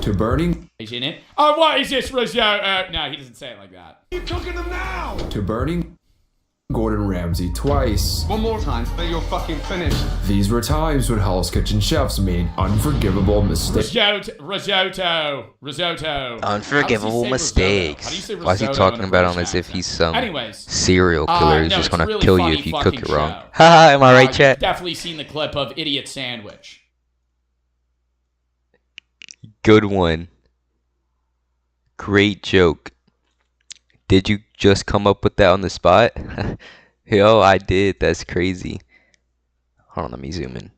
V: To burning.
K: He's in it. Oh, what is this risotto? No, he doesn't say it like that.
T: You're cooking them now.
V: To burning Gordon Ramsay twice.
T: One more time, then you're fucking finished.
V: These were times when Hell's Kitchen chefs made unforgivable mistakes.
K: Risotto.
D: Unforgivable mistakes. Why is he talking about him as if he's some serial killer who's just gonna kill you if you cook it wrong? Haha, am I right, chat?
K: Definitely seen the clip of Idiot Sandwich.
D: Good one. Great joke. Did you just come up with that on the spot? Yo, I did. That's crazy. Hold on, let me zoom in.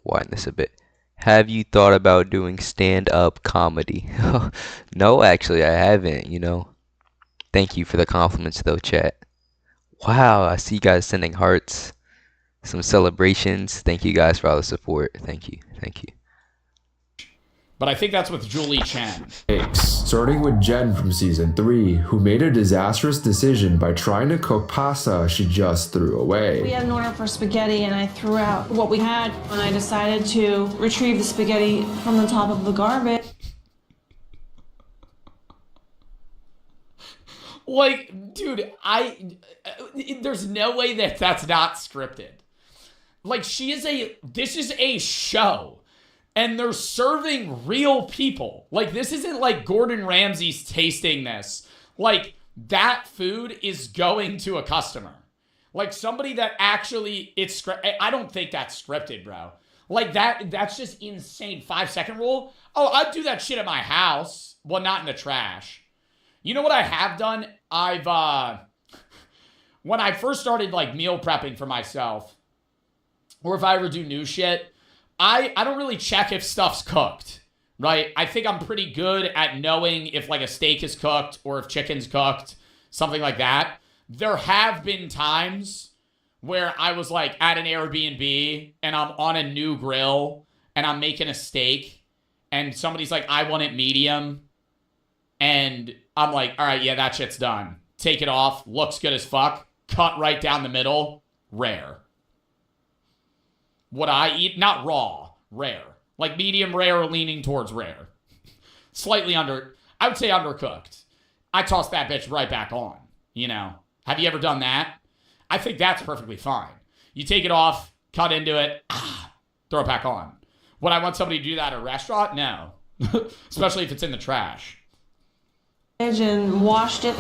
D: Widen this a bit. Have you thought about doing stand-up comedy? No, actually, I haven't, Thank you for the compliments, though, chat. Wow, I see you guys sending hearts. Some celebrations. Thank you guys for all the support. Thank you.
K: But I think that's with Julie Chen.
V: Starting with Jen from season 3, who made a disastrous decision by trying to cook pasta she just threw away.
W: We had an order for spaghetti and I threw out what we had and I decided to retrieve the spaghetti from the top of the garbage.
K: Like, dude, there's no way that that's not scripted. Like, this is a show. And they're serving real people. Like, this isn't like Gordon Ramsay's tasting this. Like, that food is going to a customer. Like, somebody that actually, I don't think that's scripted, bro. Like, that's just insane. 5-second rule? Oh, I'd do that shit at my house. Well, not in the trash. You know what I have done? I've, when I first started like meal prepping for myself, or if I ever do new shit, I don't really check if stuff's cooked, right? I think I'm pretty good at knowing if like a steak is cooked or if chicken's cooked, something like that. There have been times where I was like at an Airbnb and I'm on a new grill and I'm making a steak and somebody's like, I want it medium. And I'm like, all right, yeah, that shit's done. Take it off. Looks good as fuck. Cut right down the middle. Rare. What I eat, not raw, rare. Like medium rare, leaning towards rare. Slightly under, I would say undercooked. I toss that bitch right back on, you know. Have you ever done that? I think that's perfectly fine. You take it off, cut into it, throw it back on. Would I want somebody to do that at a restaurant? No. Especially if it's in the trash.
W: And washed it.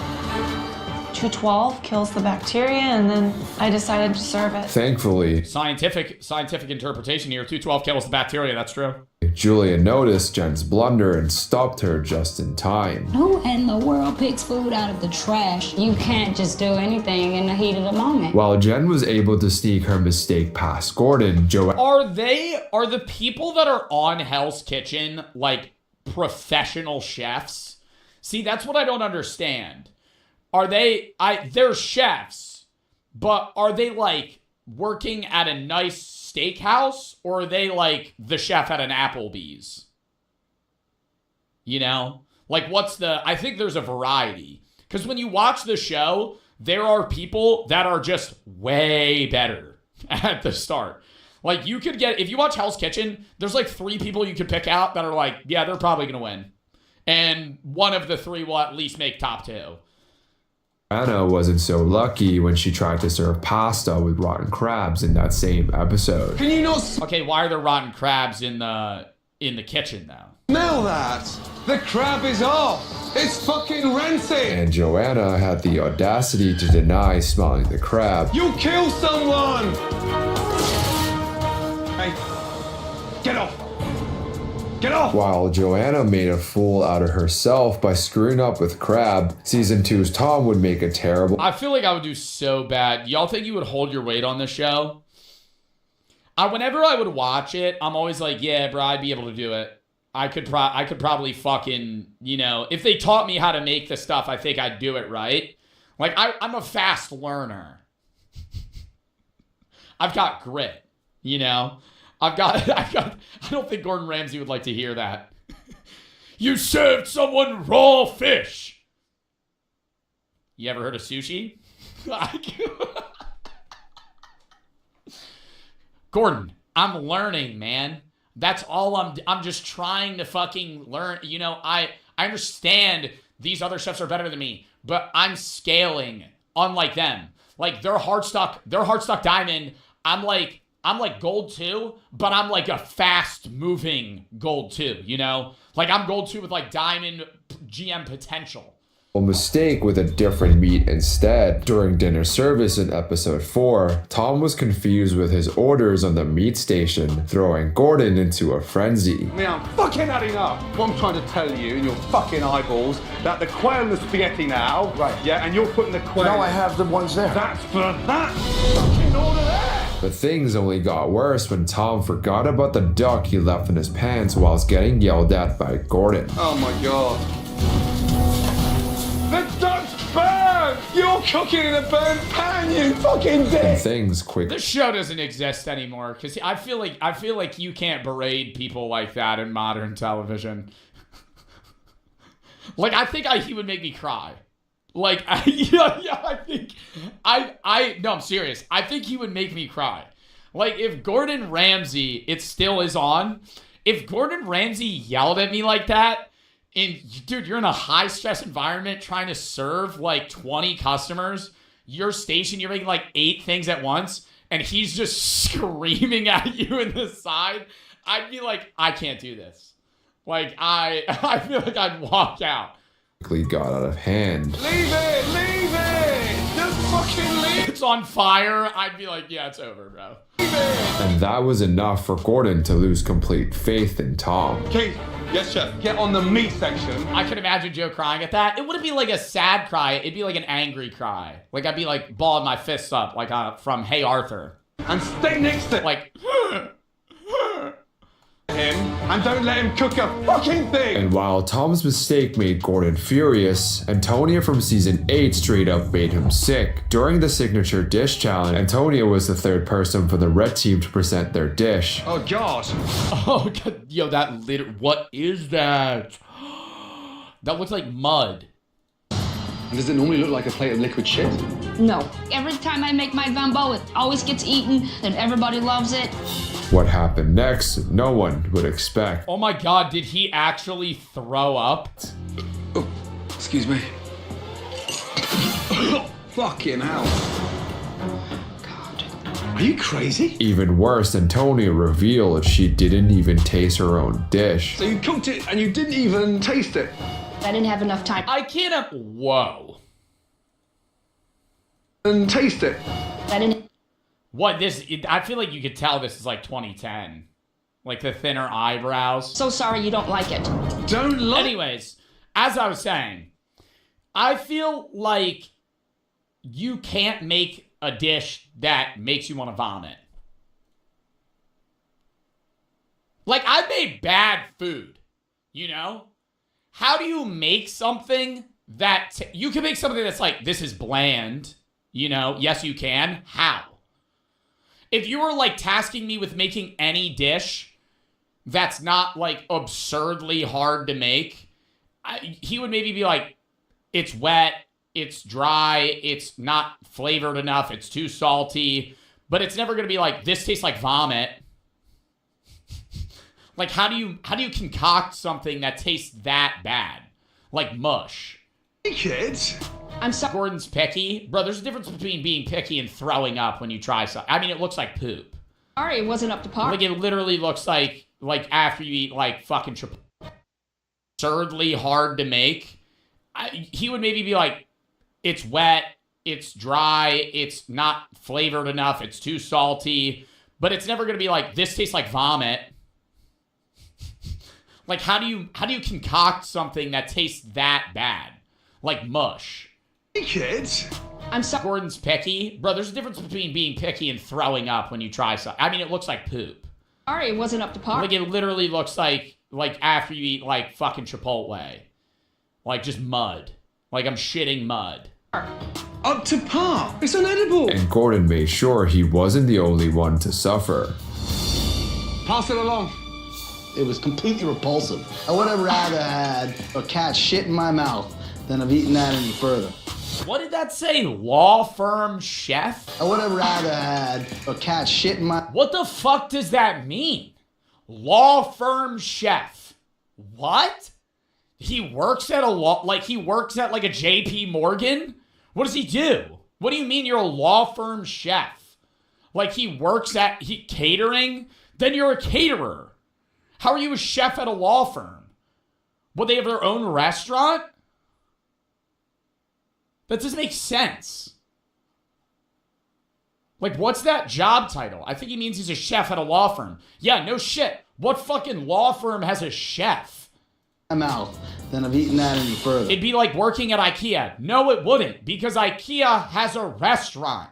W: 212 kills the bacteria, and then I decided to serve it.
V: Thankfully,
K: Scientific interpretation here. 212 kills the bacteria. That's true.
V: Julia noticed Jen's blunder and stopped her just in time.
A: Who in the world picks food out of the trash? You can't just do anything in the heat of the moment.
V: While Jen was able to sneak her mistake past Gordon, Joanna...
K: Are the people that are on Hell's Kitchen like professional chefs? See, that's what I don't understand. They're chefs, but are they like working at a nice steakhouse, or are they like the chef at an Applebee's? You know? Like I think there's a variety. Because when you watch the show, there are people that are just way better at the start. Like you could if you watch Hell's Kitchen, there's like 3 people you could pick out that are like, yeah, they're probably going to win. And one of the 3 will at least make top 2.
V: Anna wasn't so lucky when she tried to serve pasta with rotten crabs in that same episode.
K: Can you not? Okay, why are there rotten crabs in the kitchen though?
T: Smell that! The crab is off! It's fucking rancid!
V: And Joanna had the audacity to deny smelling the crab.
T: You killed someone! Hey, get off! Get off!
V: While Joanna made a fool out of herself by screwing up with Crab, Season 2's Tom would make a terrible...
K: I feel like I would do so bad. Y'all think you would hold your weight on this show? Whenever I would watch it, I'm always like, yeah, bro, I'd be able to do it. I could probably fucking, you know, if they taught me how to make the stuff, I think I'd do it right. Like, I'm a fast learner. I've got grit, you know? I don't think Gordon Ramsay would like to hear that. You served someone raw fish. You ever heard of sushi? Gordon, I'm learning, man. That's all I'm just trying to fucking learn. You know, I understand these other chefs are better than me, but I'm scaling unlike them. Like they're hard stuck diamond. I'm like gold 2, but I'm like a fast moving gold 2, you know? Like I'm gold 2 with like diamond GM potential.
V: A mistake with a different meat instead. During dinner service in episode 4, Tom was confused with his orders on the meat station, throwing Gordon into a frenzy.
T: I mean, I'm fucking had enough. What I'm trying to tell you in your fucking eyeballs, that the quail and the spaghetti now, right? Yeah, and you're putting the quail...
B: No, I have the ones there.
T: That's for that fucking order there!
V: But things only got worse when Tom forgot about the duck he left in his pants whilst getting yelled at by Gordon.
T: Oh my god. The duck's burned! You're cooking in a burnt pan, you fucking dick!
V: And things quickly...
K: This show doesn't exist anymore, because I feel like you can't berate people like that in modern television. Like, I think he would make me cry. Like, no, I'm serious. I think he would make me cry. Like, if Gordon Ramsay, it still is on, if Gordon Ramsay yelled at me like that, and dude, you're in a high stress environment trying to serve like 20 customers, your station, you're making like 8 things at once, and he's just screaming at you in the side, I'd be like, I can't do this. Like, I feel like I'd walk out.
V: Got out of hand.
T: Leave it! Leave it! Just fucking leave.
K: It's on fire. I'd be like, yeah, it's over, bro.
V: And that was enough for Gordon to lose complete faith in Tom.
T: Keith, yes, chef. Get on the meat section.
K: I could imagine Joe crying at that. It wouldn't be like a sad cry. It'd be like an angry cry. Like, I'd be like balling my fists up, like from Hey Arthur.
T: And stay next to
K: like
T: him and don't let him cook a fucking thing.
V: And while Tom's mistake made Gordon furious, Antonia from season 8 straight up made him sick. During the signature dish challenge, Antonia was the third person for the red team to present their dish.
T: Oh god.
K: Oh god, yo, what is that? That looks like mud.
T: And does it normally look like a plate of liquid shit?
A: No. Every time I make my gumbo, it always gets eaten and everybody loves it.
V: What happened next, no one would expect.
K: Oh my god, did he actually throw up?
T: Oh, excuse me. Fucking hell. God. Are you crazy?
V: Even worse, Antonia revealed she didn't even taste her own dish.
T: So you cooked it and you didn't even taste it?
A: I didn't have enough time.
K: I can't. Whoa.
T: And taste it.
A: I didn't.
K: What this? I feel like you could tell this is like 2010, like the thinner eyebrows.
A: So sorry you don't like it.
T: Don't like.
K: Anyways, as I was saying, I feel like you can't make a dish that makes you want to vomit. Like, I made bad food, you know? How do you make something that... you can make something that's like, this is bland, you know? Yes, you can. How? If you were, like, tasking me with making any dish that's not, like, absurdly hard to make, he would maybe be like, it's wet, it's dry, it's not flavored enough, it's too salty, but it's never going to be like, this tastes like vomit. Like, how do you concoct something that tastes that bad? Like mush.
T: Hey, kids.
K: I'm sorry. Gordon's picky. Bro, there's a difference between being picky and throwing up when you try something. I mean, it looks like poop.
A: Sorry, it wasn't up to par.
K: Like, it literally looks like after you eat, like, fucking absurdly hard to make. He would maybe be like, it's wet, it's dry, it's not flavored enough, it's too salty, but it's never going to be like, this tastes like vomit. Like, how do you concoct something that tastes that bad? Like mush.
T: Hey, kids.
A: I'm sorry.
K: Gordon's picky. Bro, there's a difference between being picky and throwing up when you try something. I mean, it looks like poop.
A: Sorry, it wasn't up to par.
K: Like, it literally looks like after you eat, like, fucking Chipotle. Like, just mud. Like, I'm shitting mud.
T: Up to par. It's unedible.
V: And Gordon made sure he wasn't the only one to suffer.
T: Pass it along.
E: It was completely repulsive. I would have rather had a cat shit in my mouth than have eaten that any further.
K: What did that say? Law firm chef?
E: I would have rather had a cat shit in my...
K: What the fuck does that mean? Law firm chef. What? He works at a law... Like, he works at, like, a JP Morgan? What does he do? What do you mean you're a law firm chef? Like, he works at catering? Then you're a caterer. How are you a chef at a law firm? Would they have their own restaurant? That doesn't make sense. Like, what's that job title? I think he means he's a chef at a law firm. Yeah, no shit. What fucking law firm has a chef?
E: My mouth than have eaten that any further.
K: It'd be like working at IKEA. No, it wouldn't, because IKEA has a restaurant.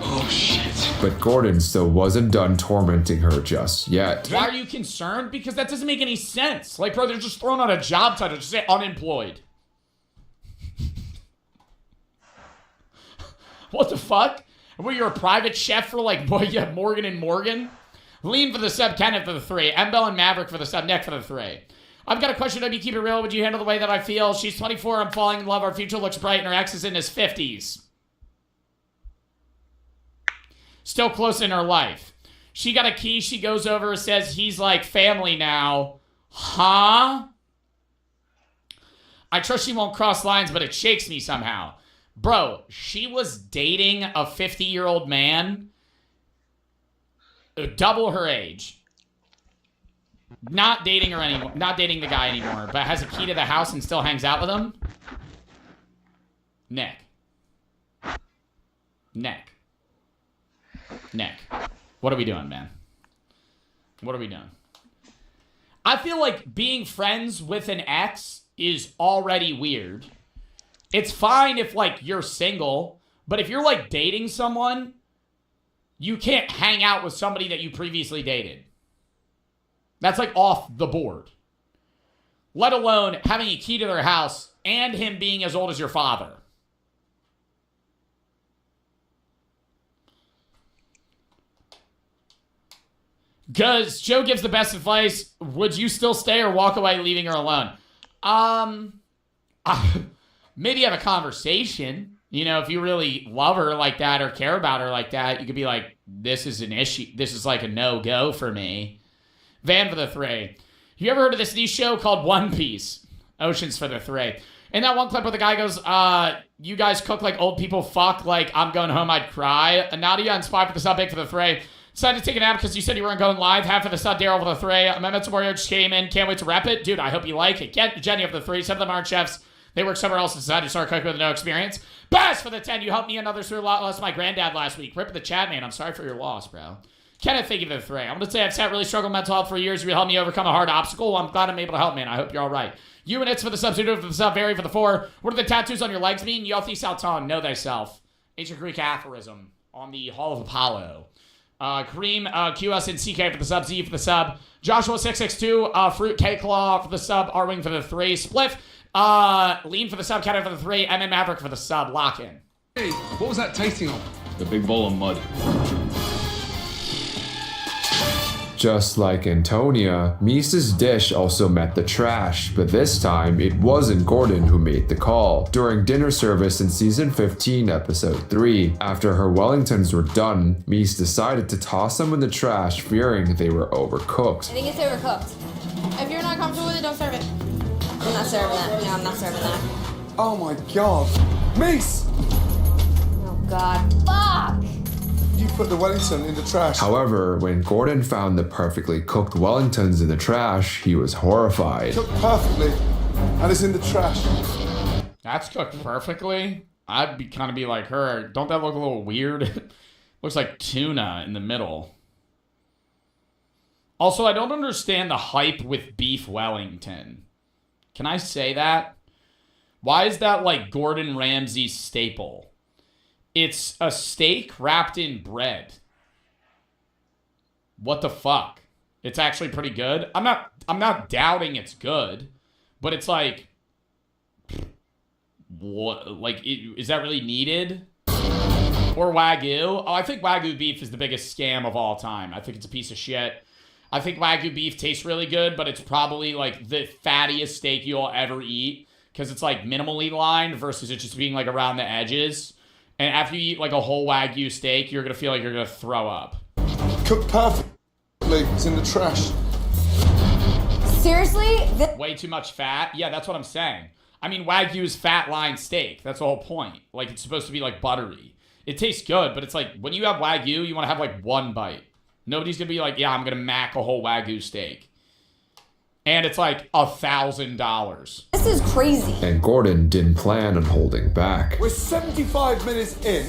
T: Oh, shit.
V: But Gordon still wasn't done tormenting her just yet.
K: Why are you concerned? Because that doesn't make any sense. Like, bro, they're just throwing out a job title. Just say unemployed. What the fuck? Well, you're a private chef for, like, Morgan and Morgan? Lean for the sub, Kenneth for the 3. Embel and Maverick for the sub, Nick for the 3. I've got a question of you. Keep it real. Would you handle the way that I feel? She's 24. I'm falling in love. Our future looks bright, and her ex is in his 50s. Still close in her life. She got a key. She goes over, says he's like family now. Huh? I trust she won't cross lines, but it shakes me somehow. Bro, she was dating a 50-year-old man. Double her age. Not dating her anymore. Not dating the guy anymore, but has a key to the house and still hangs out with him. Nick. What are we doing, man? What are we doing? I feel like being friends with an ex is already weird. It's fine if, like, you're single, but if you're, like, dating someone, you can't hang out with somebody that you previously dated. That's, like, off the board. Let alone having a key to their house and him being as old as your father. Because Joe gives the best advice. Would you still stay or walk away leaving her alone? Maybe have a conversation. You know, if you really love her like that or care about her like that, you could be like, this is an issue. This is like a no-go for me. Van for the Three. You ever heard of this new show called One Piece? Oceans for the Three. In that one clip where the guy goes, you guys cook like old people fuck, like I'm going home, I'd cry. Nadia and Spy for the sub, big for the Three. Decided to take a nap because you said you weren't going live. Half of the sub, Daryl for the Three. Mehmet Warrior just came in. Can't wait to rep it. Dude, I hope you like it. Get Jenny for the Three. Some of them aren't chefs. They work somewhere else and decided to start cooking with no experience. Bass for the 10. You helped me and others through lost my granddad last week. Rip the chat, man. I'm sorry for your loss, bro. Kenneth, thank you for the 3. I'm going to say I've really struggled with mental health for years. You helped me overcome a hard obstacle. Well, I'm glad I'm able to help, man. I hope you're all right. You and It's for the substitute for the sub, Very for the 4. What do the tattoos on your legs mean? Yothi Salton, know thyself. Ancient Greek aphorism on the Hall of Apollo. Kareem, QS and CK for the sub, Z for the sub. Joshua 662, Fruit K Claw for the sub, R-Wing for the 3. Spliff, Lean for the sub, Cat for the 3. MM Maverick for the sub, lock in.
T: Hey, what was that tasting of?
N: The big bowl of mud.
V: Just like Antonia, Misa's dish also met the trash, but this time it wasn't Gordon who made the call. During dinner service in season 15, episode 3, after her Wellingtons were done, Mise decided to toss them in the trash, fearing they were overcooked.
F: I think it's overcooked. If you're not comfortable with it, don't serve it. I'm not serving that. No, I'm not serving that.
T: Oh my god. Mace!
F: Oh god. Fuck!
T: You put the Wellington in the trash.
V: However, when Gordon found the perfectly cooked Wellingtons in the trash, he was horrified.
T: Cooked perfectly, and it's in the trash.
K: That's cooked perfectly? I'd kind of be like her. Don't that look a little weird? Looks like tuna in the middle. Also, I don't understand the hype with beef Wellington. Can I say that? Why is that like Gordon Ramsay's staple? It's a steak wrapped in bread. What the fuck? It's actually pretty good. I'm not doubting it's good, but it's like, what? Like, is that really needed? Or Wagyu? Oh, I think Wagyu beef is the biggest scam of all time. I think it's a piece of shit. I think Wagyu beef tastes really good, but it's probably like the fattiest steak you'll ever eat because it's like minimally lined versus it just being like around the edges. And after you eat like a whole Wagyu steak, you're going to feel like you're going to throw up.
T: Cooked perfectly. It's in the trash.
F: Seriously?
K: Way too much fat? Yeah, that's what I'm saying. I mean, Wagyu is fat-lined steak. That's the whole point. Like, it's supposed to be like buttery. It tastes good, but it's like, when you have Wagyu, you want to have like one bite. Nobody's going to be like, yeah, I'm going to mac a whole Wagyu steak. And it's like $1,000.
F: This is crazy.
V: And Gordon didn't plan on holding back.
T: We're 75 minutes in.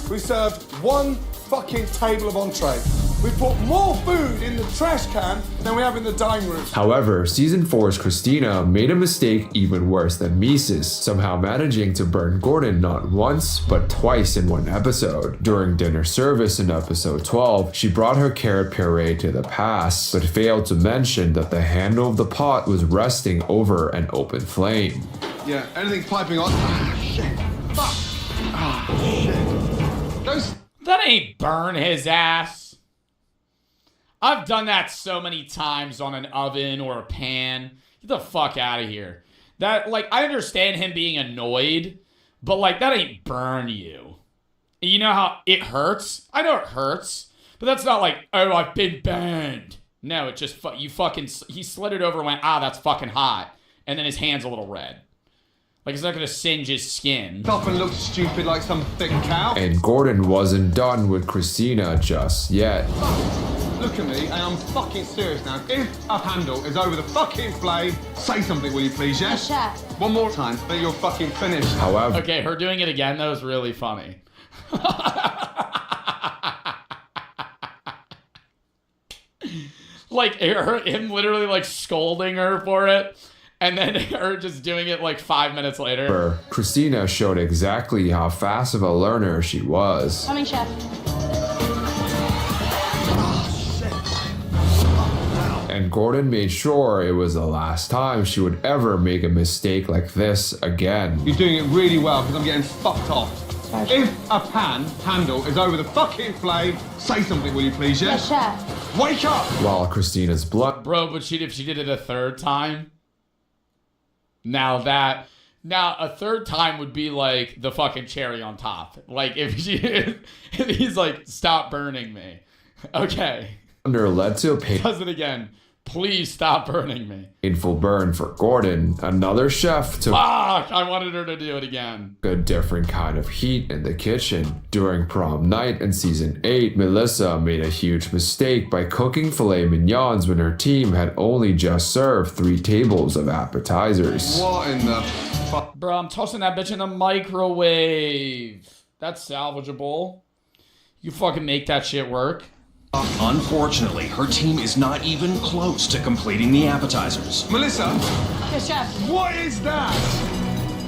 T: We served one fucking table of entree. We put more food in the trash can than we have in the dining room.
V: However, season 4's Christina made a mistake even worse than Mises, somehow managing to burn Gordon not once, but twice in one episode. During dinner service in episode 12, she brought her carrot puree to the pass, but failed to mention that the handle of the pot was resting over an open flame.
T: Yeah, anything piping on. Ah, shit. Fuck. Ah, shit.
K: That ain't burn his ass. I've done that so many times on an oven or a pan. Get the fuck out of here. That, like, I understand him being annoyed, but, like, that ain't burn you. You know how it hurts? I know it hurts, but that's not like, oh, I've been burned. No, it just, he slid it over and went, that's fucking hot. And then his hand's a little red. Like, it's not gonna singe his skin.
T: Stop and look stupid like some thick cow.
V: And Gordon wasn't done with Christina just yet.
T: look at me, and I'm fucking serious now. If a handle is over the fucking flame, say something, will you please, yes?
F: Chef.
T: One more time, then you're fucking finished.
V: However,
K: Okay, her doing it again, though, is really funny. Like, him literally, like, scolding her for it, and then her just doing it, like, 5 minutes later.
V: Christina showed exactly how fast of a learner she was.
F: Coming, chef.
V: And Gordon made sure it was the last time she would ever make a mistake like this again.
T: You're doing it really well, because I'm getting fucked off. If a pan handle is over the fucking flame, say something, will you please, yes?
F: Yes, chef.
T: Wake up!
V: While Christina's blood...
K: Bro, but if she did it a third time... Now a third time would be like the fucking cherry on top. Like if he's like, stop burning me. Okay.
V: led to a
K: Does it again. Please stop burning me.
V: painful burn for Gordon. Another chef took
K: Fuck! I wanted her to do it again.
V: a different kind of heat in the kitchen. During prom night in season 8, Melissa made a huge mistake by cooking filet mignons when her team had only just served 3 tables of appetizers.
T: What in the fuck?
K: Bro, I'm tossing that bitch in the microwave. That's salvageable. You fucking make that shit work.
C: Unfortunately, her team is not even close to completing the appetizers.
T: Melissa?
F: Yes, chef.
T: What is that?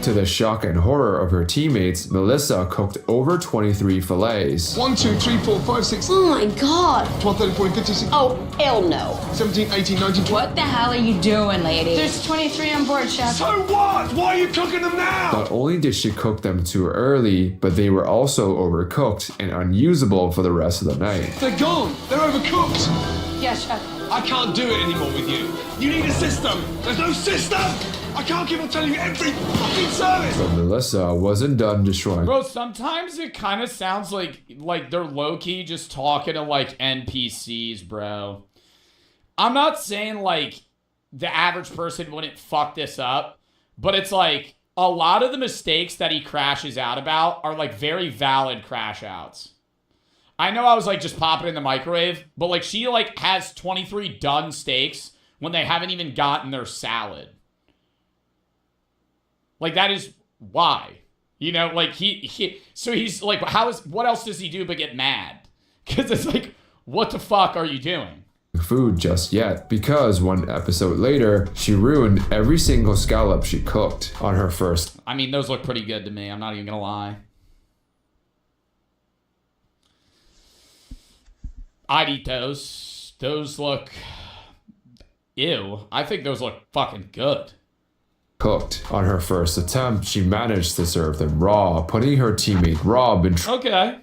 V: To the shock and horror of her teammates, Melissa cooked over 23 fillets.
T: 1, 2, 3, 4, 5, 6.
F: Oh my god.
T: 12, 13, 14, 15, 16.
F: Oh, hell no.
T: 17, 18, 19, 20.
A: What the hell are you doing, lady?
W: There's 23 on board, chef.
T: So what? Why are you cooking them now?
V: Not only did she cook them too early, but they were also overcooked and unusable for the rest of the night.
T: They're gone. They're overcooked.
W: Yes, chef.
T: I can't do it anymore with you. You need a system. There's no system. I can't keep on telling you every fucking service.
V: But Melissa wasn't done destroying.
K: Bro, sometimes it kind of sounds like they're low-key just talking to like NPCs, bro. I'm not saying like the average person wouldn't fuck this up, but it's like a lot of the mistakes that he crashes out about are like very valid crash outs. I know I was like just popping in the microwave, but like she like has 23 done steaks when they haven't even gotten their salad. Like that is why, you know, like so he's like, what else does he do but get mad? Because it's like, what the fuck are you doing?
V: Food just yet, because one episode later, she ruined every single scallop she cooked on her first.
K: I mean, those look pretty good to me. I'm not even gonna lie. I'd eat those. Those look, ew. I think those look fucking good.
V: Cooked. On her first attempt, she managed to serve them raw, putting her teammate Rob in
K: Okay.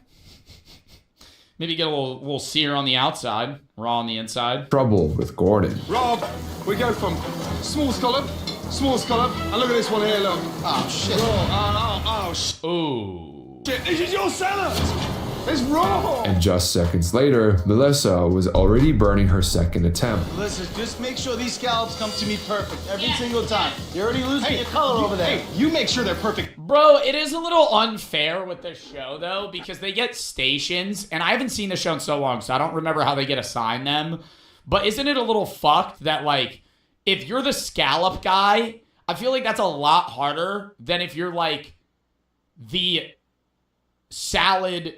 K: Maybe get a little sear on the outside, raw on the inside.
V: trouble with Gordon.
T: Rob, we go from small scallop, and look at this one here, look. Oh, shit. Shit.
K: Ooh.
T: Shit, this is your salad. It's raw.
V: And just seconds later, Melissa was already burning her second attempt.
E: Listen, just make sure these scallops come to me perfect every single time. You're already losing your color over there.
T: Hey, you make sure they're perfect.
K: Bro, it is a little unfair with this show, though, because they get stations, and I haven't seen the show in so long, so I don't remember how they get assigned them. But isn't it a little fucked that, like, if you're the scallop guy, I feel like that's a lot harder than if you're, like, the salad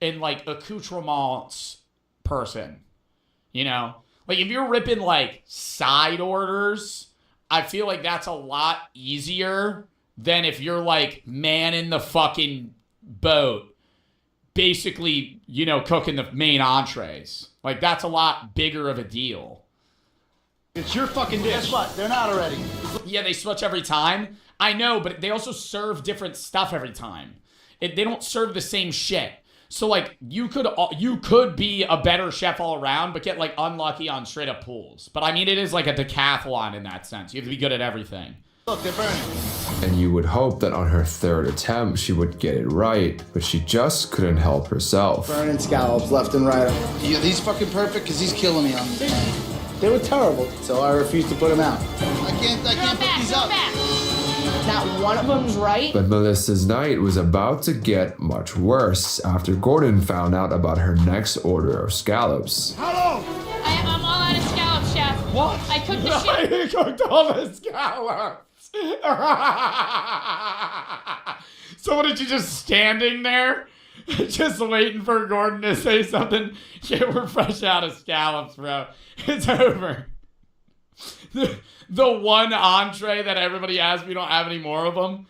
K: and, like, accoutrements person, you know? Like, if you're ripping, like, side orders, I feel like that's a lot easier than if you're, like, man in the fucking boat, basically, you know, cooking the main entrees. Like, that's a lot bigger of a deal.
E: It's your fucking dish. Guess what? They're not already.
K: Yeah, they switch every time. I know, but they also serve different stuff every time. They don't serve the same shit. So, like, you could be a better chef all around, but get, like, unlucky on straight up pools. But, I mean, it is like a decathlon in that sense. You have to be good at everything.
E: Look, they're burning.
V: And you would hope that on her third attempt, she would get it right, but she just couldn't help herself.
E: Burning scallops left and right. Yeah, these fucking perfect because he's killing me on them. They were terrible, so I refused to put them out. I can't put these up.
F: Not one of them's right.
V: But Melissa's night was about to get much worse after Gordon found out about her next order of scallops.
K: Hello!
G: I'm all out of scallops, chef.
K: What?
G: I cooked the shit.
K: You cooked all the scallops. So what, did you just standing there? Just waiting for Gordon to say something? Yeah, we're fresh out of scallops, bro. It's over. The one entree that everybody has, we don't have any more of them.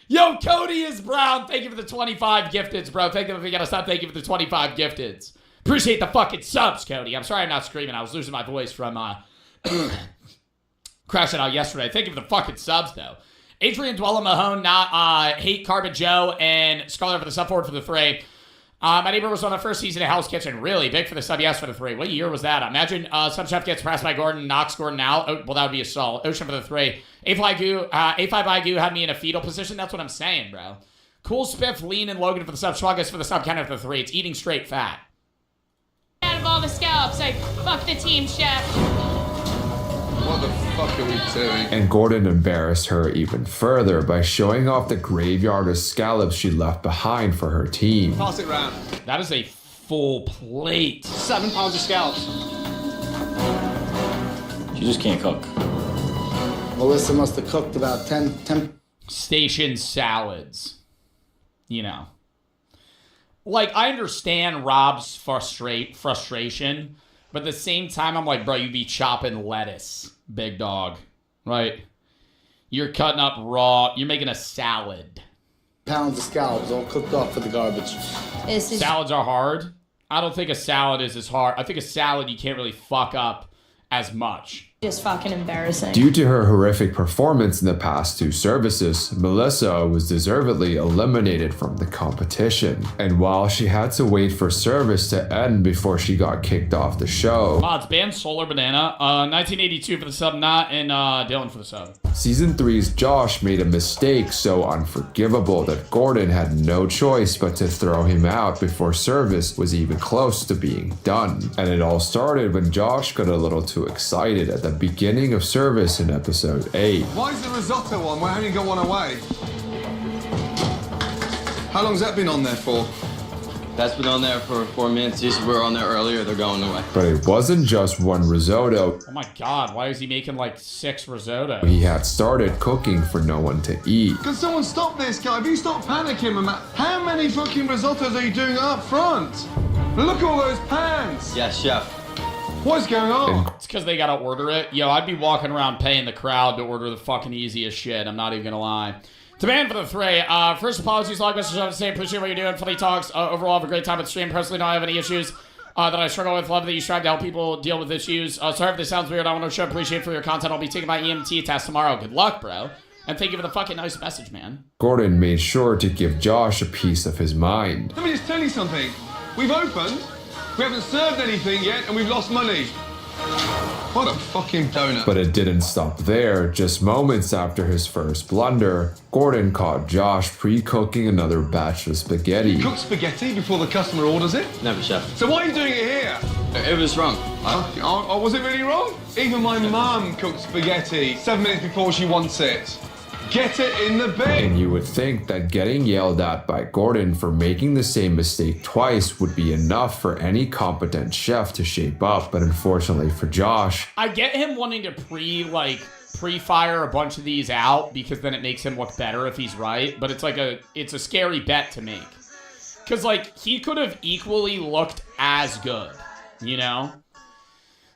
K: Yo, Cody is Brown. Thank you for the 25 gifteds, bro. Thank you for the 25 gifteds. Appreciate the fucking subs, Cody. I'm sorry I'm not screaming. I was losing my voice from crashing out yesterday. Thank you for the fucking subs, though. Adrian Dwella Mahone, not Hate Carbon Joe, and Scholar for the sub forward for the 3. My neighbor was on the first season of Hell's Kitchen. Really big for the sub, yes, for the 3. What year was that? Imagine some chef gets pressed by Gordon, knocks Gordon out. Oh, well, that would be a Saul. Ocean for the 3. A5 Igu had me in a fetal position. That's what I'm saying, bro. Cool Spiff, Lean, and Logan for the sub. Schwagus for the sub, Kenneth for the 3. It's eating straight fat.
G: Out of all the scallops, I fucked the team, chef.
T: What the fuck are we doing?
V: And Gordon embarrassed her even further by showing off the graveyard of scallops she left behind for her team.
T: Pass it round.
K: That is a full plate.
E: 7 pounds of scallops.
H: She just can't cook.
E: Melissa must have cooked about 10
K: station salads. You know. Like, I understand Rob's frustration, but at the same time, I'm like, bro, you be chopping lettuce, big dog. Right? You're cutting up raw. You're making a salad.
E: Pounds of scallops all cooked up for the garbage.
K: Salads are hard. I don't think a salad is as hard. I think a salad you can't really fuck up as much.
F: Just fucking embarrassing.
V: Due to her horrific performance in the past 2 services, Melissa was deservedly eliminated from the competition. And while she had to wait for service to end before she got kicked off the show,
K: Mods, banned Solar Banana. 1982 for the sub, not, and Dylan for the sub.
V: Season 3's Josh made a mistake so unforgivable that Gordon had no choice but to throw him out before service was even close to being done. And it all started when Josh got a little too excited at the beginning of service in episode 8.
T: Why is the risotto on? Why haven't you got one away? How long's that been on there for?
H: That's been on there for 4 minutes. These were on there earlier. They're going away.
V: But it wasn't just one risotto.
K: Oh my god, why is he making like 6 risottos?
V: He had started cooking for no one to eat.
T: Can someone stop this guy? Have you stopped panicking? How many fucking risottos are you doing up front? Look at all those pans.
H: Yes, chef.
T: What's going on?
K: It's because they gotta order it. Yo, I'd be walking around paying the crowd to order the fucking easiest shit. I'm not even gonna lie. Demand for the 3. First, apologies, like Mr. Jeff, say appreciate what you're doing. Funny talks. Overall, have a great time at the stream. Personally, don't have any issues that I struggle with. Love that you strive to help people deal with issues. Sorry if this sounds weird. I want to show appreciation for your content. I'll be taking my EMT test tomorrow. Good luck, bro. And thank you for the fucking nice message, man.
V: Gordon made sure to give Josh a piece of his mind.
T: Let me just tell you something. We've opened, we haven't served anything yet, and we've lost money. What a fucking donut.
V: But it didn't stop there. Just moments after his first blunder, Gordon caught Josh pre-cooking another batch of spaghetti.
T: Cook spaghetti before the customer orders it?
H: Never, chef.
T: So why are you doing it here?
H: It was wrong.
T: Oh, was it really wrong? Even my mum cooked spaghetti 7 minutes before she wants it. Get it in the bin!
V: And you would think that getting yelled at by Gordon for making the same mistake twice would be enough for any competent chef to shape up, but unfortunately for Josh,
K: I get him wanting to pre-fire a bunch of these out because then it makes him look better if he's right, but it's a scary bet to make. Because, like, he could have equally looked as good, you know?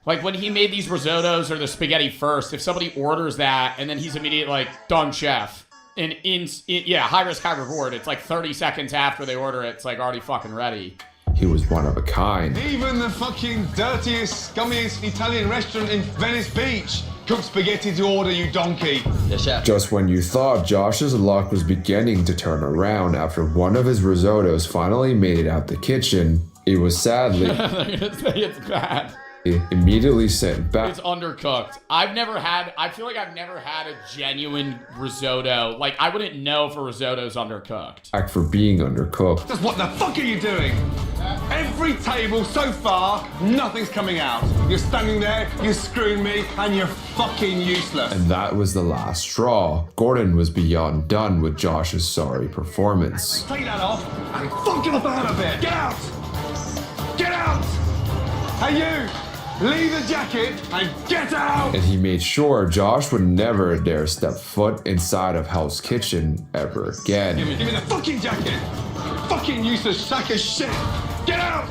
K: Like, when he made these risottos or the spaghetti first, if somebody orders that and then he's immediately like, done, chef. And yeah, high risk, high reward. It's like 30 seconds after they order it, it's like already fucking ready.
V: he was one of a kind.
T: Even the fucking dirtiest, scummiest Italian restaurant in Venice Beach cooked spaghetti to order, you donkey.
H: Yes, chef.
V: Just when you thought Josh's luck was beginning to turn around after one of his risottos finally made it out the kitchen, it was sadly...
K: They're gonna say it's bad.
V: immediately sent back.
K: It's undercooked. I feel like I've never had a genuine risotto. Like, I wouldn't know if a risotto's undercooked.
V: Back for being undercooked.
T: Just what the fuck are you doing? Every table so far, nothing's coming out. You're standing there, you're screwing me, and you're fucking useless.
V: And that was the last straw. Gordon was beyond done with Josh's sorry performance.
T: Take that off and fucking up out of it. Get out! Get out! Hey you! Leave the jacket and get out!
V: And he made sure Josh would never dare step foot inside of Hell's Kitchen ever again.
T: Give me the fucking jacket! Fucking useless sack of shit! Get out!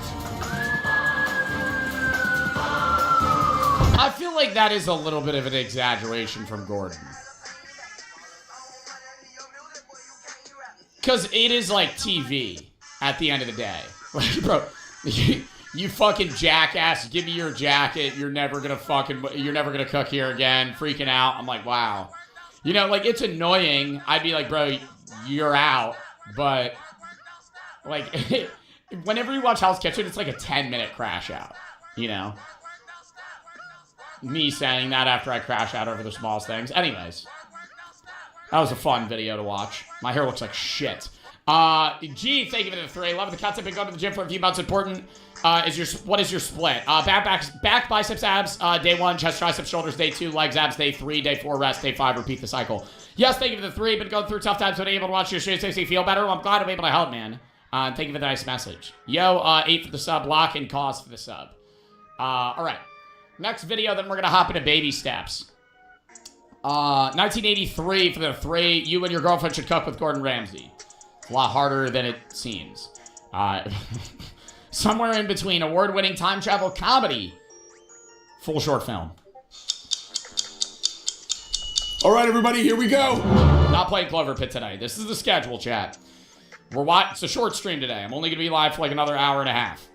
K: I feel like that is a little bit of an exaggeration from Gordon. Because it is like TV at the end of the day. Like, bro, you fucking jackass, give me your jacket. You're never gonna cook here again. Freaking out. I'm like, wow. You know, like, it's annoying. I'd be like, bro, you're out. But, like, whenever you watch Hell's Kitchen, it's like a 10-minute crash out. You know? Me saying that after I crash out over the smallest things. Anyways. That was a fun video to watch. My hair looks like shit. G, thank you for the 3. Love the cuts. I've been going to the gym for a few months. Important. What is your split? Back, biceps, abs, day 1, chest, triceps, shoulders, day 2, legs, abs, day 3, day 4, rest, day 5, repeat the cycle. Yes, thank you for the 3. Been going through tough times, but able to watch your shit, so you feel better. Well, I'm glad I'm able to help, man. Thank you for the nice message. Yo, 8 for the sub, lock and cause for the sub. Alright. Next video, then we're gonna hop into baby steps. 1983 for the 3. You and your girlfriend should cook with Gordon Ramsay. It's a lot harder than it seems. Somewhere in between award-winning time travel comedy, full short film.
T: All right, everybody, here we go.
K: Not playing Clover Pit today. This is the schedule, chat. It's a short stream today. I'm only gonna be live for like another hour and a half.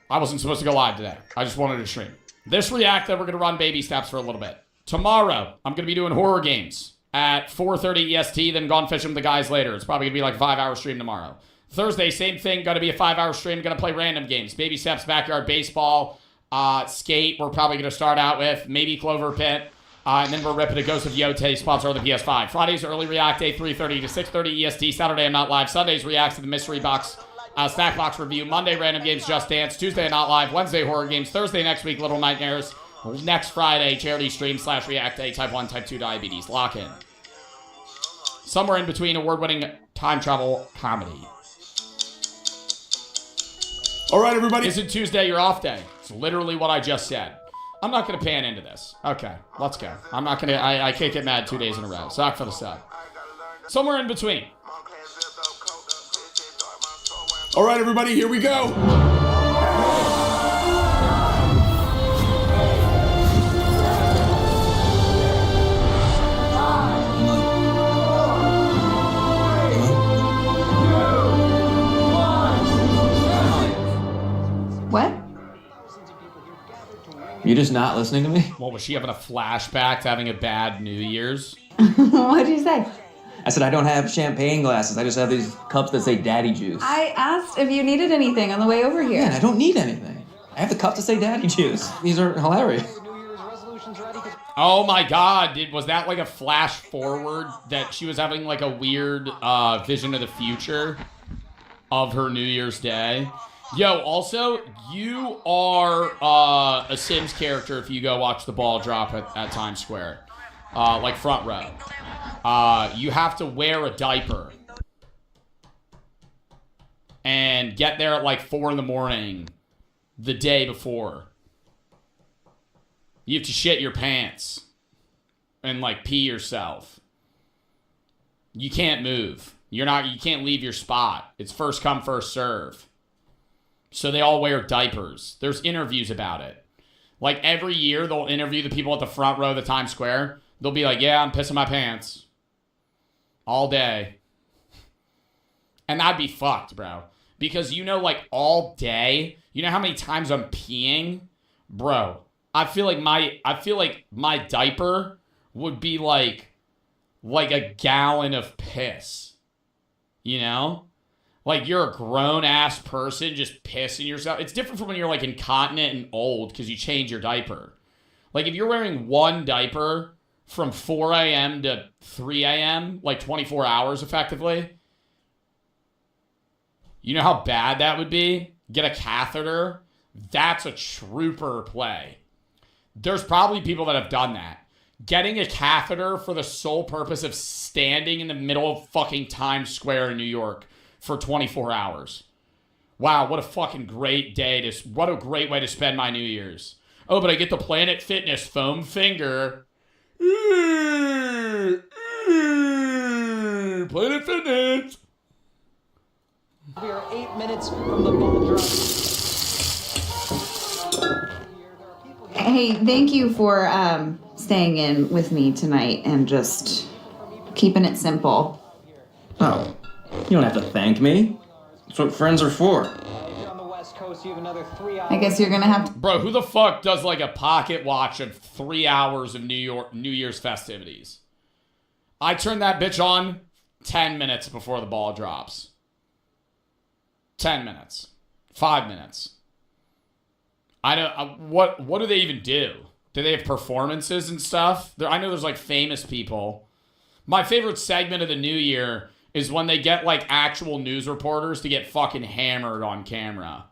K: I wasn't supposed to go live today. I just wanted to stream. This react that we're gonna run baby steps for a little bit. Tomorrow, I'm going to be doing horror games at 4:30 EST, then gone fishing with the guys later. It's probably going to be like a 5-hour stream tomorrow. Thursday, same thing. Going to be a 5-hour stream. Going to play random games. Baby steps, backyard baseball, skate. We're probably going to start out with maybe Clover Pit. And then we're ripping a Ghost of Yote, sponsor of the PS5. Fridays, early react day, 3:30 to 6:30 EST. Saturday, I'm not live. Sundays, reacts to the mystery box, snack box review. Monday, random games, Just Dance. Tuesday, I'm not live. Wednesday, horror games. Thursday, next week, Little Nightmares. Next Friday, charity stream / react day, type 1, type 2 diabetes. Lock in. Somewhere in between award-winning time travel comedy.
T: All right, everybody.
K: Isn't Tuesday your off day? It's literally what I just said. I'm not going to pan into this. Okay, let's go. I'm not going to... I can't get mad 2 days in a row. Sock for the sub. Somewhere in between.
T: All right, everybody, here we go.
W: What?
H: You just not listening to me?
K: Well, was she having a flashback to having a bad New Year's?
W: What did you say?
H: I said I don't have champagne glasses. I just have these cups that say daddy juice.
W: I asked if you needed anything on the way over here.
H: Man, I don't need anything. I have the cup to say daddy juice. These are hilarious.
K: Oh my god, was that like a flash forward that she was having like a weird vision of the future of her New Year's Day? Yo, also, you are a Sims character if you go watch the ball drop at Times Square. Like front row. You have to wear a diaper. And get there at like 4 in the morning the day before. You have to shit your pants. And like pee yourself. You can't move. You can't leave your spot. It's first come, first serve. So they all wear diapers. There's interviews about it. Like every year, they'll interview the people at the front row of the Times Square. They'll be like, yeah, I'm pissing my pants. All day. And that'd be fucked, bro. Because like all day, you know how many times I'm peeing? Bro, I feel like my diaper would be like a gallon of piss. You know? Like, you're a grown-ass person just pissing yourself. It's different from when you're, like, incontinent and old because you change your diaper. Like, if you're wearing one diaper from 4 a.m. to 3 a.m., like 24 hours effectively, you know how bad that would be? Get a catheter. That's a trooper play. There's probably people that have done that. Getting a catheter for the sole purpose of standing in the middle of fucking Times Square in New York for 24 hours. Wow, what a fucking great day. What a great way to spend my New Year's. Oh, but I get the Planet Fitness foam finger. Planet Fitness.
J: We are 8 minutes from the ball drop.
L: Hey, thank you for staying in with me tonight and just keeping it simple.
H: Oh, you don't have to thank me. That's what friends are for.
L: I guess you're gonna have to.
K: Bro, who the fuck does like a pocket watch of 3 hours of New Year's festivities? I turn that bitch on 10 minutes before the ball drops. 10 minutes. 5 minutes. I don't. What do they even do? Do they have performances and stuff? I know there's like famous people. My favorite segment of the new year is when they get like actual news reporters to get fucking hammered on camera.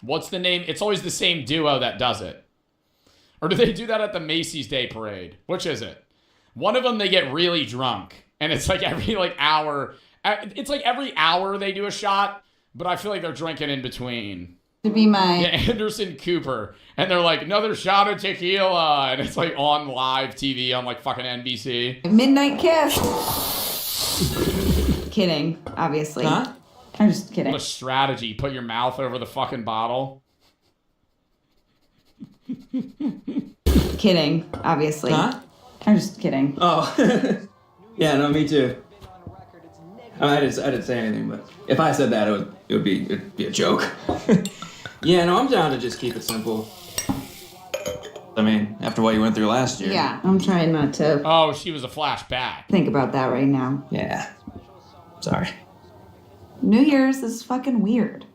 K: What's the name? It's always the same duo that does it. Or do they do that at the Macy's Day Parade? Which is it? One of them, they get really drunk. And it's like every like hour. It's like every hour they do a shot. But I feel like they're drinking in between.
L: To be my...
K: Yeah, Anderson Cooper. And they're like, another shot of tequila. And it's like on live TV on like fucking NBC.
L: Midnight kiss. Kidding, obviously.
H: Huh?
L: I'm just kidding.
K: What a strategy. Put your mouth over the fucking bottle.
L: Kidding, obviously.
H: Huh?
L: I'm just kidding.
H: Oh. Yeah, no, me too. I didn't say anything, but if I said that, it'd be a joke. Yeah, no, I'm down to just keep it simple. I mean, after what you went through last year.
L: Yeah, I'm trying not to
K: Oh, she was a flashback.
L: think about that right now.
H: Yeah. Sorry.
L: New Year's is fucking weird.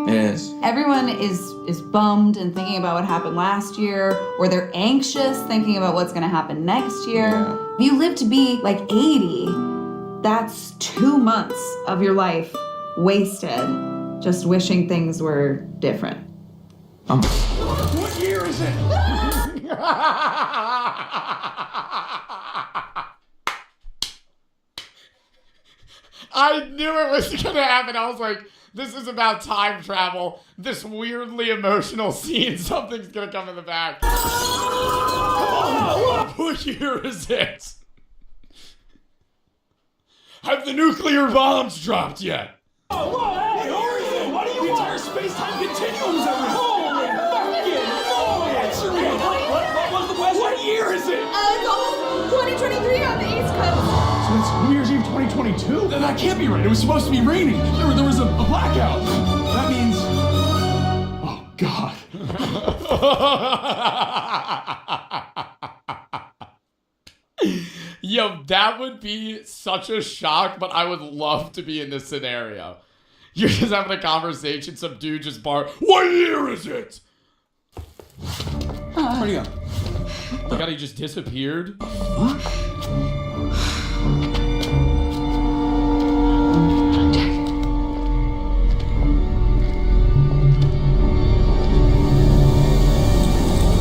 H: It is.
L: Everyone is bummed and thinking about what happened last year, or they're anxious thinking about what's gonna happen next year.
H: Yeah.
L: If you live to be like 80, that's 2 months of your life wasted just wishing things were different.
T: What year is it?
K: I knew it was gonna happen. I was like, this is about time travel. This weirdly emotional scene. Something's gonna come in the back. Come on, what year is it? Have the nuclear bombs dropped yet?
T: Oh, what? Hey, where is it? What do you want? The entire space-time continuum is everywhere. Holy fucking answer me. What was the question? What year is it?
F: It's almost 2023 on the East Coast.
T: So it's New Year's Eve 2022? Then that can't be right. It was supposed to be raining. There was a blackout. That means... Oh, God.
K: Yo, that would be such a shock, but I would love to be in this scenario. You're just having a conversation, some dude just what year is it?
H: Where'd you go?
K: Oh my God, he just disappeared?
T: You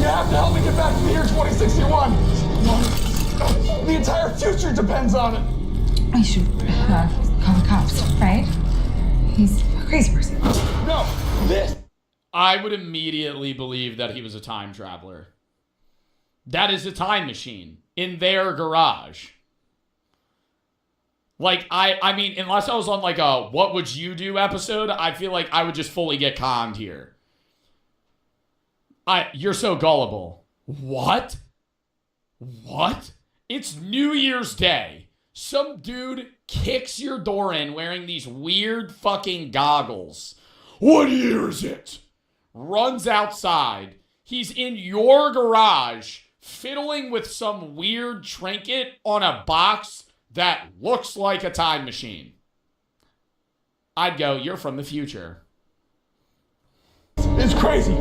T: have to help me get back to the year 2061. The entire future depends on it.
L: I should call the cops, right? He's a crazy person.
T: No, this.
K: I would immediately believe that he was a time traveler. That is a time machine in their garage. Like, I mean, unless I was on like a what would you do episode, I feel like I would just fully get conned here. You're so gullible. What? What? It's New Year's Day. Some dude kicks your door in wearing these weird fucking goggles. What year is it? Runs outside. He's in your garage fiddling with some weird trinket on a box that looks like a time machine. I'd go, you're from the future.
M: It's crazy.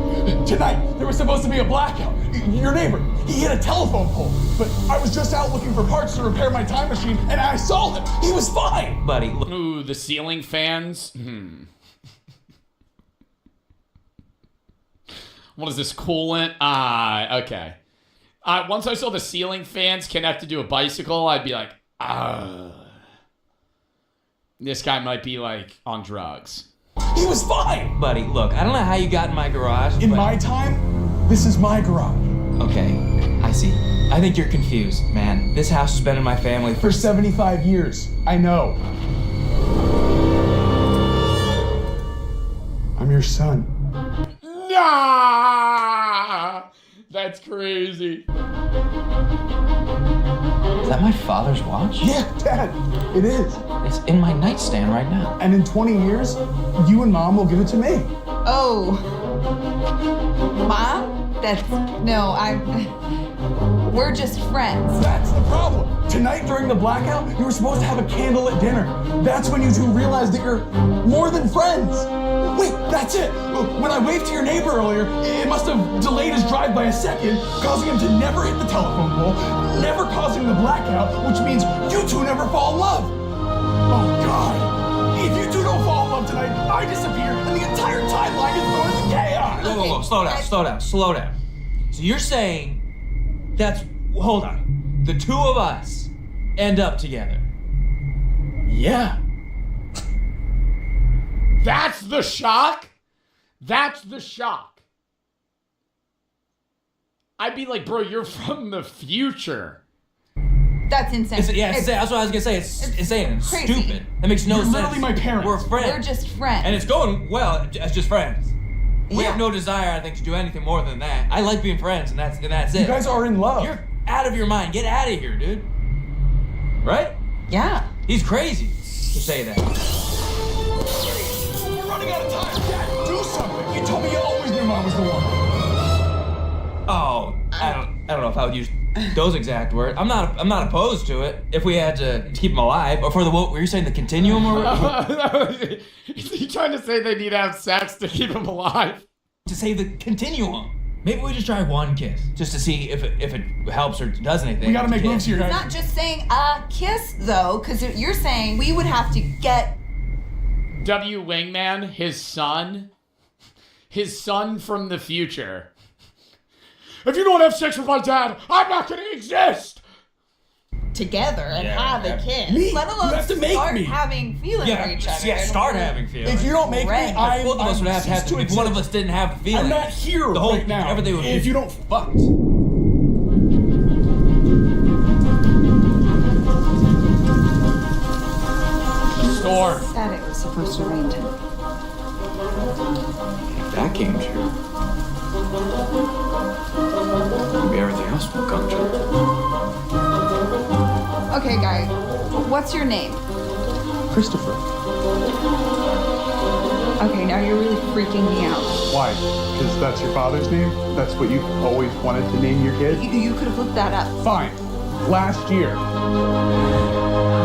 M: Tonight, there was supposed to be a blackout. Your neighbor, he hit a telephone pole. But I was just out looking for parts to repair my time machine, and I saw him. He was fine.
K: Buddy. Ooh, the ceiling fans. What is this, coolant? Okay. Once I saw the ceiling fans connected to a bicycle, I'd be like, this guy might be, like, on drugs.
M: He was fine.
H: Buddy, look, I don't know how you got in my garage.
M: In my time, this is my garage.
H: Okay, I see. I think you're confused, man. This house has been in my family
M: For 75 years. I know. I'm your son.
K: Nah! That's crazy.
H: Is that my father's watch?
M: Yeah, Dad, it is.
H: It's in my nightstand right now.
M: And in 20 years, you and Mom will give it to me.
L: Oh. Mom? We're just friends.
M: That's the problem. Tonight during the blackout, you were supposed to have a candle at dinner. That's when you two realized that you're more than friends. Wait, that's it. When I waved to your neighbor earlier, it must have delayed his drive by a second, causing him to never hit the telephone pole, never causing the blackout, which means you two never fall in love. Oh, God. If you two don't fall in love tonight, I disappear, and the entire timeline is thrown into chaos.
H: Whoa, slow down. So you're saying hold on, the two of us end up together?
M: Yeah.
K: That's the shock? That's the shock. I'd be like, bro, you're from the future.
L: That's insane.
H: That's what I was gonna say. It's insane. It's
L: crazy.
H: stupid. That makes no
M: You're
H: sense.
M: literally my parents.
H: We're friends.
L: We're just friends.
H: And it's going well as just friends. We
L: Yeah.
H: have no desire, I think, to do anything more than that. I like being friends, and that's it.
M: You guys are in love.
H: You're out of your mind. Get out of here, dude. Right?
L: Yeah.
H: He's crazy to say that.
M: We're running out of time. Dad, do something. You told me you always knew Mom was the one.
H: Oh, I don't know if I would use those exact words. I'm not opposed to it if we had to keep him alive. Or for the what were you saying, the continuum or
K: Is he trying to say they need to have sex to keep him alive?
H: to say the continuum? Maybe we just try one kiss just to see if it helps or does anything.
M: We gotta make moves here,
L: It's
M: guys.
L: not just saying a kiss, though, because you're saying we would have to get...
K: W. Wingman, his son from the future. If you don't have sex with my dad, I'm not gonna exist!
L: together and have a kid.
M: Me?
L: Let alone
M: You have to make
L: start
M: me.
L: having feelings for each other.
H: Yeah, start having feelings.
M: If you don't make me, I'm
H: both of us would have to have
M: cease to
H: if one of us didn't have the feelings.
M: I'm not here
H: the whole,
M: right now.
H: Everything would
M: If
H: be
M: you don't fuck.
K: Store.
L: Said it was supposed to rain tonight.
H: that came true. Maybe everything else will come true.
L: Okay, guy, what's your name?
M: Christopher.
L: Okay, now you're really freaking me out.
T: Why? Because that's your father's name? That's what you've always wanted to name your kid?
L: You could have looked that up.
T: Fine. Last year,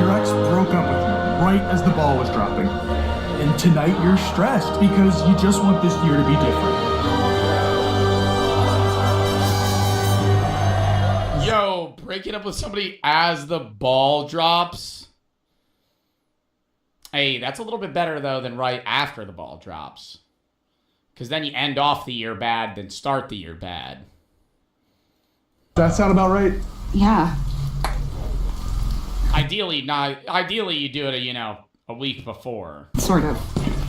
T: your ex broke up with you right as the ball was dropping. And tonight you're stressed because you just want this year to be different.
K: Yo, breaking up with somebody as the ball drops. Hey, that's a little bit better, though, than right after the ball drops. Because then you end off the year bad, then start the year bad.
T: Does that sound about right?
L: Yeah.
K: Ideally, you do it, a week before.
L: Sort of.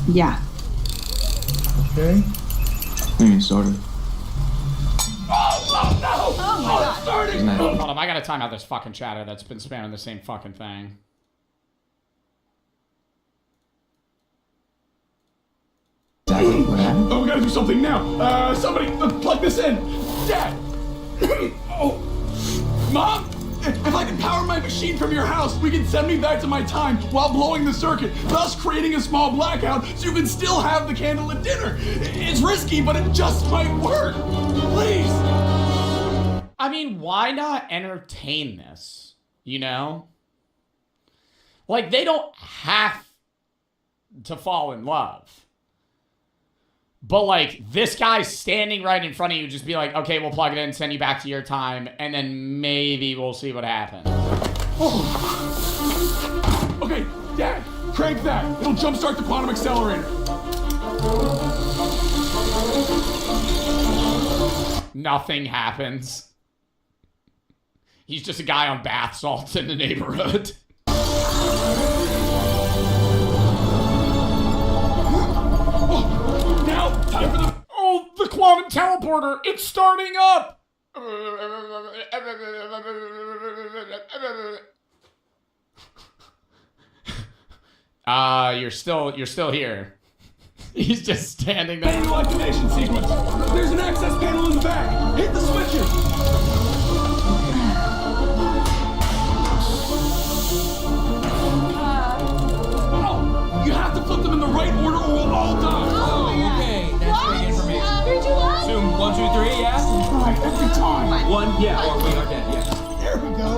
L: Yeah.
T: Okay.
H: Sort of.
K: Oh, no!
L: Oh, my God.
H: Isn't that
K: Hold on, I gotta time out this fucking chatter that's been spamming the same fucking thing.
H: exactly what happened?
M: Oh, we gotta do something now. Somebody, plug this in. Dad! Oh, Mom! If I can power my machine from your house, we can send me back to my time while blowing the circuit, thus creating a small blackout so you can still have the candle at dinner. It's risky, but it just might work. Please!
K: I mean, why not entertain this? Like, they don't have to fall in love. But, like, this guy's standing right in front of you, just be like, okay, we'll plug it in, send you back to your time, and then maybe we'll see what happens.
M: Oh. Okay, Dad, crank that. It'll jumpstart the quantum accelerator.
K: Nothing happens. He's just a guy on bath salts in the neighborhood.
M: Now, time for the...
K: Oh, the quantum teleporter! It's starting up! You're still here. He's just standing there.
M: Manual activation sequence. There's an access panel in the back. Hit the switches. Oh, you have to flip them in the right order or we'll all die.
H: Oh, okay. That's great information.
F: 3, 2, 1.
H: Assume 1, 2, 3, yeah?
M: Right, every time.
H: 1, yeah, or we are dead, yeah.
M: There we go.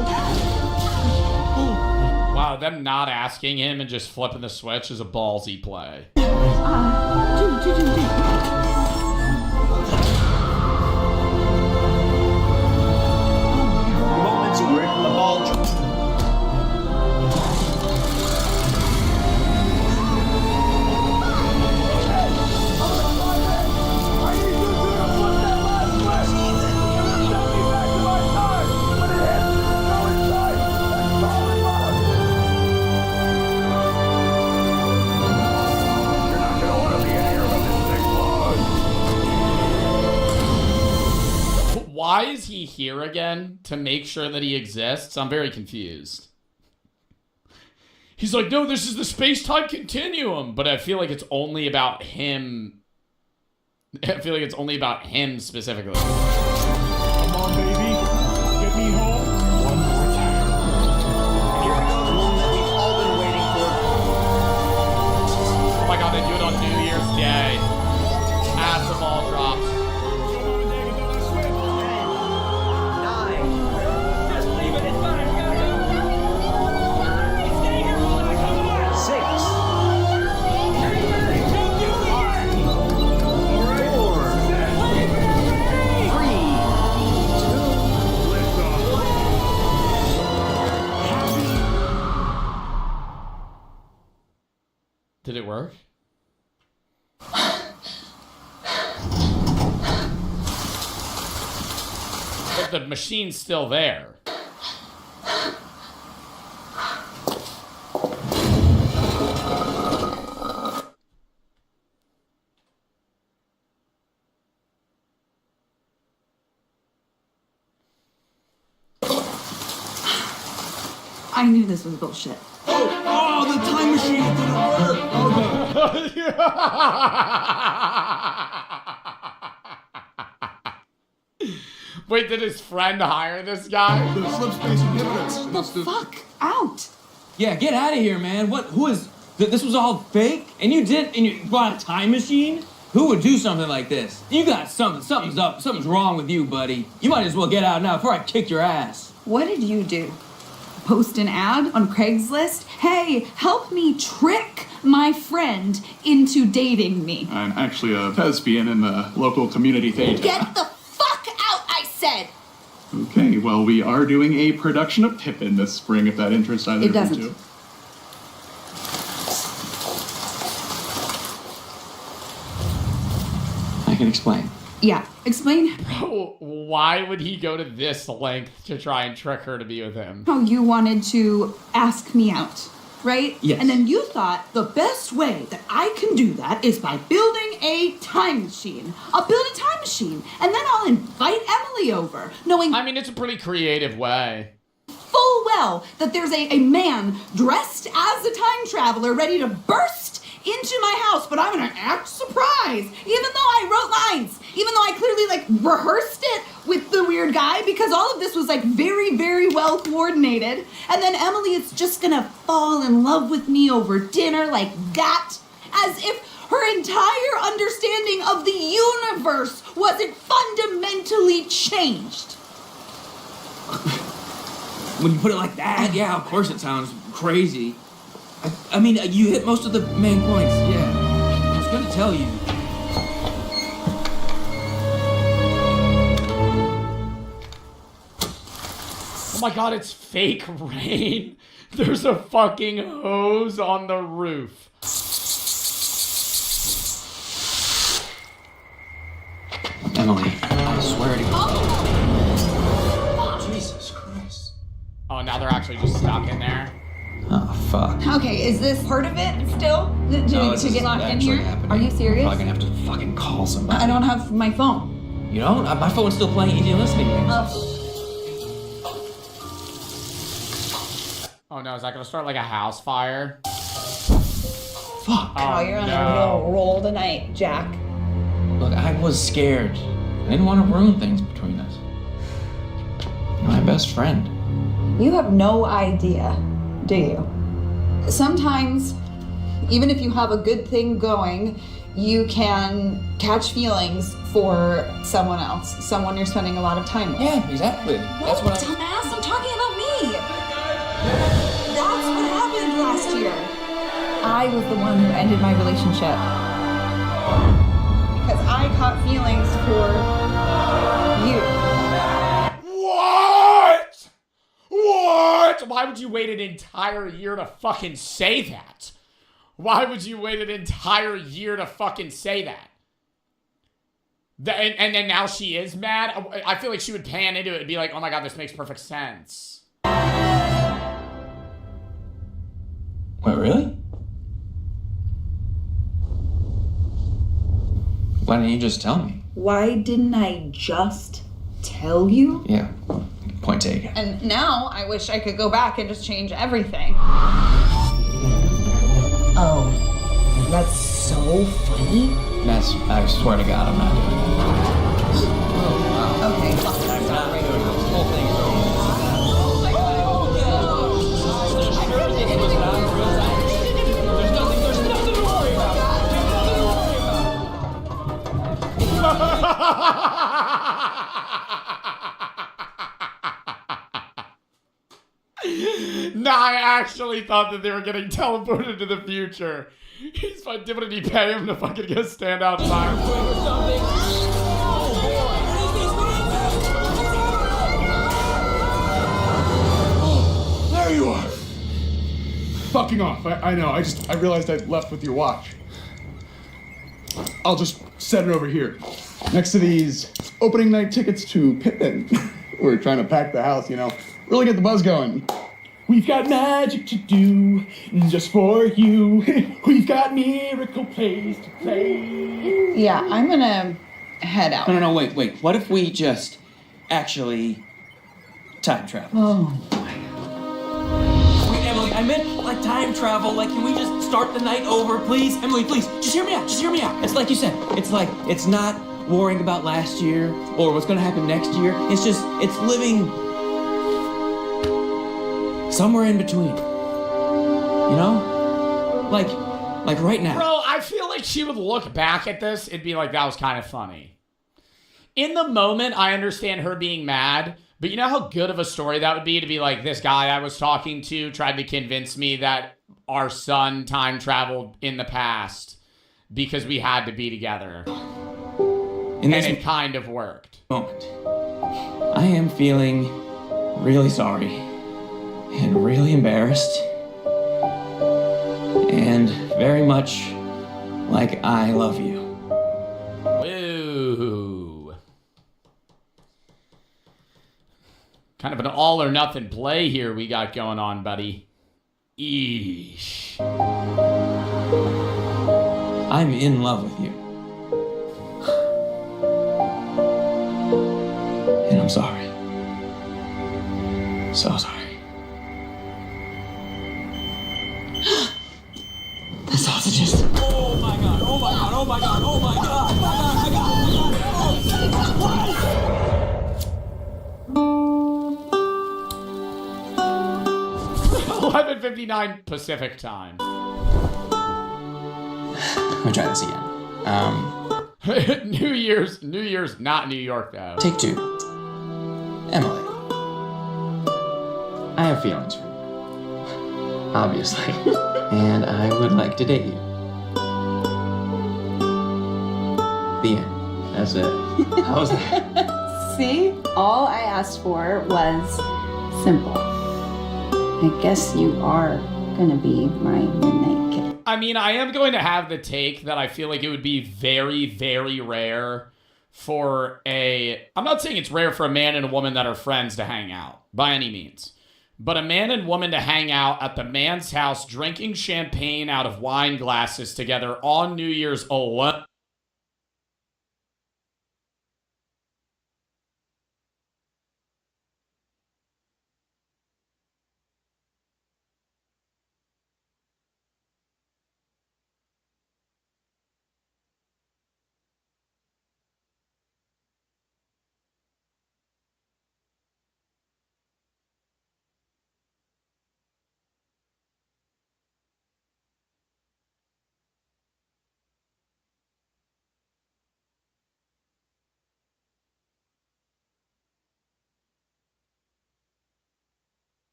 K: Wow, them not asking him and just flipping the switch is a ballsy play.
H: Moments where the ball jumps.
K: Why is he here again? To make sure that he exists? I'm very confused. He's like, no, this is the space-time continuum. But I feel like it's only about him. I feel like it's only about him specifically.
M: Come on, baby. Get me home one more time.
H: Here comes one that we've all been waiting for.
K: Oh my god, they do it on New Year's Day. As the ball drops. Did it work? But the machine's still there.
L: I knew this was bullshit.
M: Oh, the time machine didn't work.
K: Wait, did his friend hire this guy?
M: The slip space inhibitors.
L: The fuck out.
H: Yeah, get out of here, man. Who is... This was all fake? And you bought a time machine? Who would do something like this? You got something's up. Something's wrong with you, buddy. You might as well get out now before I kick your ass.
L: What did you do? Post an ad on Craigslist? Hey, help me trick my friend into dating me.
T: I'm actually a thespian in the local community theater.
L: Get the fuck out, I said!
T: Okay, well, we are doing a production of Pippin this spring, if that interests either of you two.
H: I can explain.
L: Yeah, explain
K: Bro, why would he go to this length to try and trick her to be with him?
L: how you wanted to ask me out, right?
H: Yes.
L: And then you thought the best way that I can do that is by building a time machine. I'll build a time machine, and then I'll invite Emily over, knowing
K: I mean, it's a pretty creative way.
L: full well that there's a man dressed as a time traveler ready to burst into my house, but I'm gonna act surprised, even though I wrote lines, even though I clearly rehearsed it with the weird guy, because all of this was very, very well coordinated. And then Emily is just gonna fall in love with me over dinner like that, as if her entire understanding of the universe wasn't fundamentally changed.
H: When you put it like that, yeah, of course it sounds crazy. I mean, you hit most of the main points, yeah. I was gonna tell you.
K: Oh my god, it's fake rain. There's a fucking hose on the roof.
H: Emily, I swear to God. Jesus Christ.
K: Oh, now they're actually just stuck in there.
H: Oh, fuck.
L: Okay, is this part of it still? To get locked in here?
H: Happening.
L: Are you serious?
H: I'm probably gonna have to fucking call somebody.
L: I don't have my phone.
H: You don't? My phone's still playing easy listening games.
K: Oh no, is that gonna start like a house fire?
H: Fuck.
L: Oh, you're on a real roll tonight, Jack.
H: Look, I was scared. I didn't want to ruin things between us. You're my best friend.
L: You have no idea, do you? Sometimes, even if you have a good thing going, you can catch feelings for someone else, someone you're spending a lot of time with.
H: Yeah, exactly. That's what
L: dumbass, I'm talking about me. That's what happened last year. I was the one who ended my relationship. Because I caught feelings for you.
K: What? What? Why would you wait an entire year to fucking say that? Why would you wait an entire year to fucking say that? And then now she is mad? I feel like she would pan into it and be like, oh my god, this makes perfect sense.
H: Wait, really? Why didn't you just tell me?
L: Why didn't I just tell you?
H: Yeah, point taken.
L: And now I wish I could go back and just change everything. Oh, that's so funny.
H: I swear to God, I'm not doing that.
L: Okay, fuck.
H: I'm not doing this. This whole thing is over.
K: No, I actually thought that they were getting teleported to the future. He's fine. Did he pay him to fucking go stand outside?
T: Oh, there you are. Fucking off. I know. I realized I left with your watch. I'll just set it over here. Next to these opening night tickets to Pippin. We're trying to pack the house, you know. Really get the buzz going. We've got magic to do just for you. We've got miracle plays to play.
L: Yeah, I'm gonna head out.
H: No, wait. What if we just actually time travel?
L: Oh.
H: Wait, Emily, I meant like time travel. Like, can we just start the night over, please? Emily, please, just hear me out. It's like you said. It's like, it's not worrying about last year or what's gonna happen next year. It's living somewhere in between. You know? Like right now.
K: Bro, I feel like she would look back at this and be like, that was kind of funny. In the moment, I understand her being mad, but you know how good of a story that would be to be like, this guy I was talking to tried to convince me that our son time traveled in the past because we had to be together. And it kind of worked.
H: Moment. I am feeling really sorry and really embarrassed and very much like I love you.
K: Woo. Kind of an all or nothing play here we got going on, buddy. Eesh.
H: I'm in love with you. And I'm sorry. So sorry. The sausages. Oh my god, oh my god, oh my god, oh my god, oh my god,
K: 11:59 Pacific time.
H: Let me try this again.
K: New Year's, not New York though.
H: Take two. Emily, I have feelings for you. obviously. And I would like to date you. The end. That's it. How's that?
O: See? All I asked for was simple. I guess you are gonna be my midnight killer.
K: I mean, I am going to have the take that I feel like it would be very, very rare for I'm not saying it's rare for a man and a woman that are friends to hang out, by any means. But a man and woman to hang out at the man's house drinking champagne out of wine glasses together on New Year's alone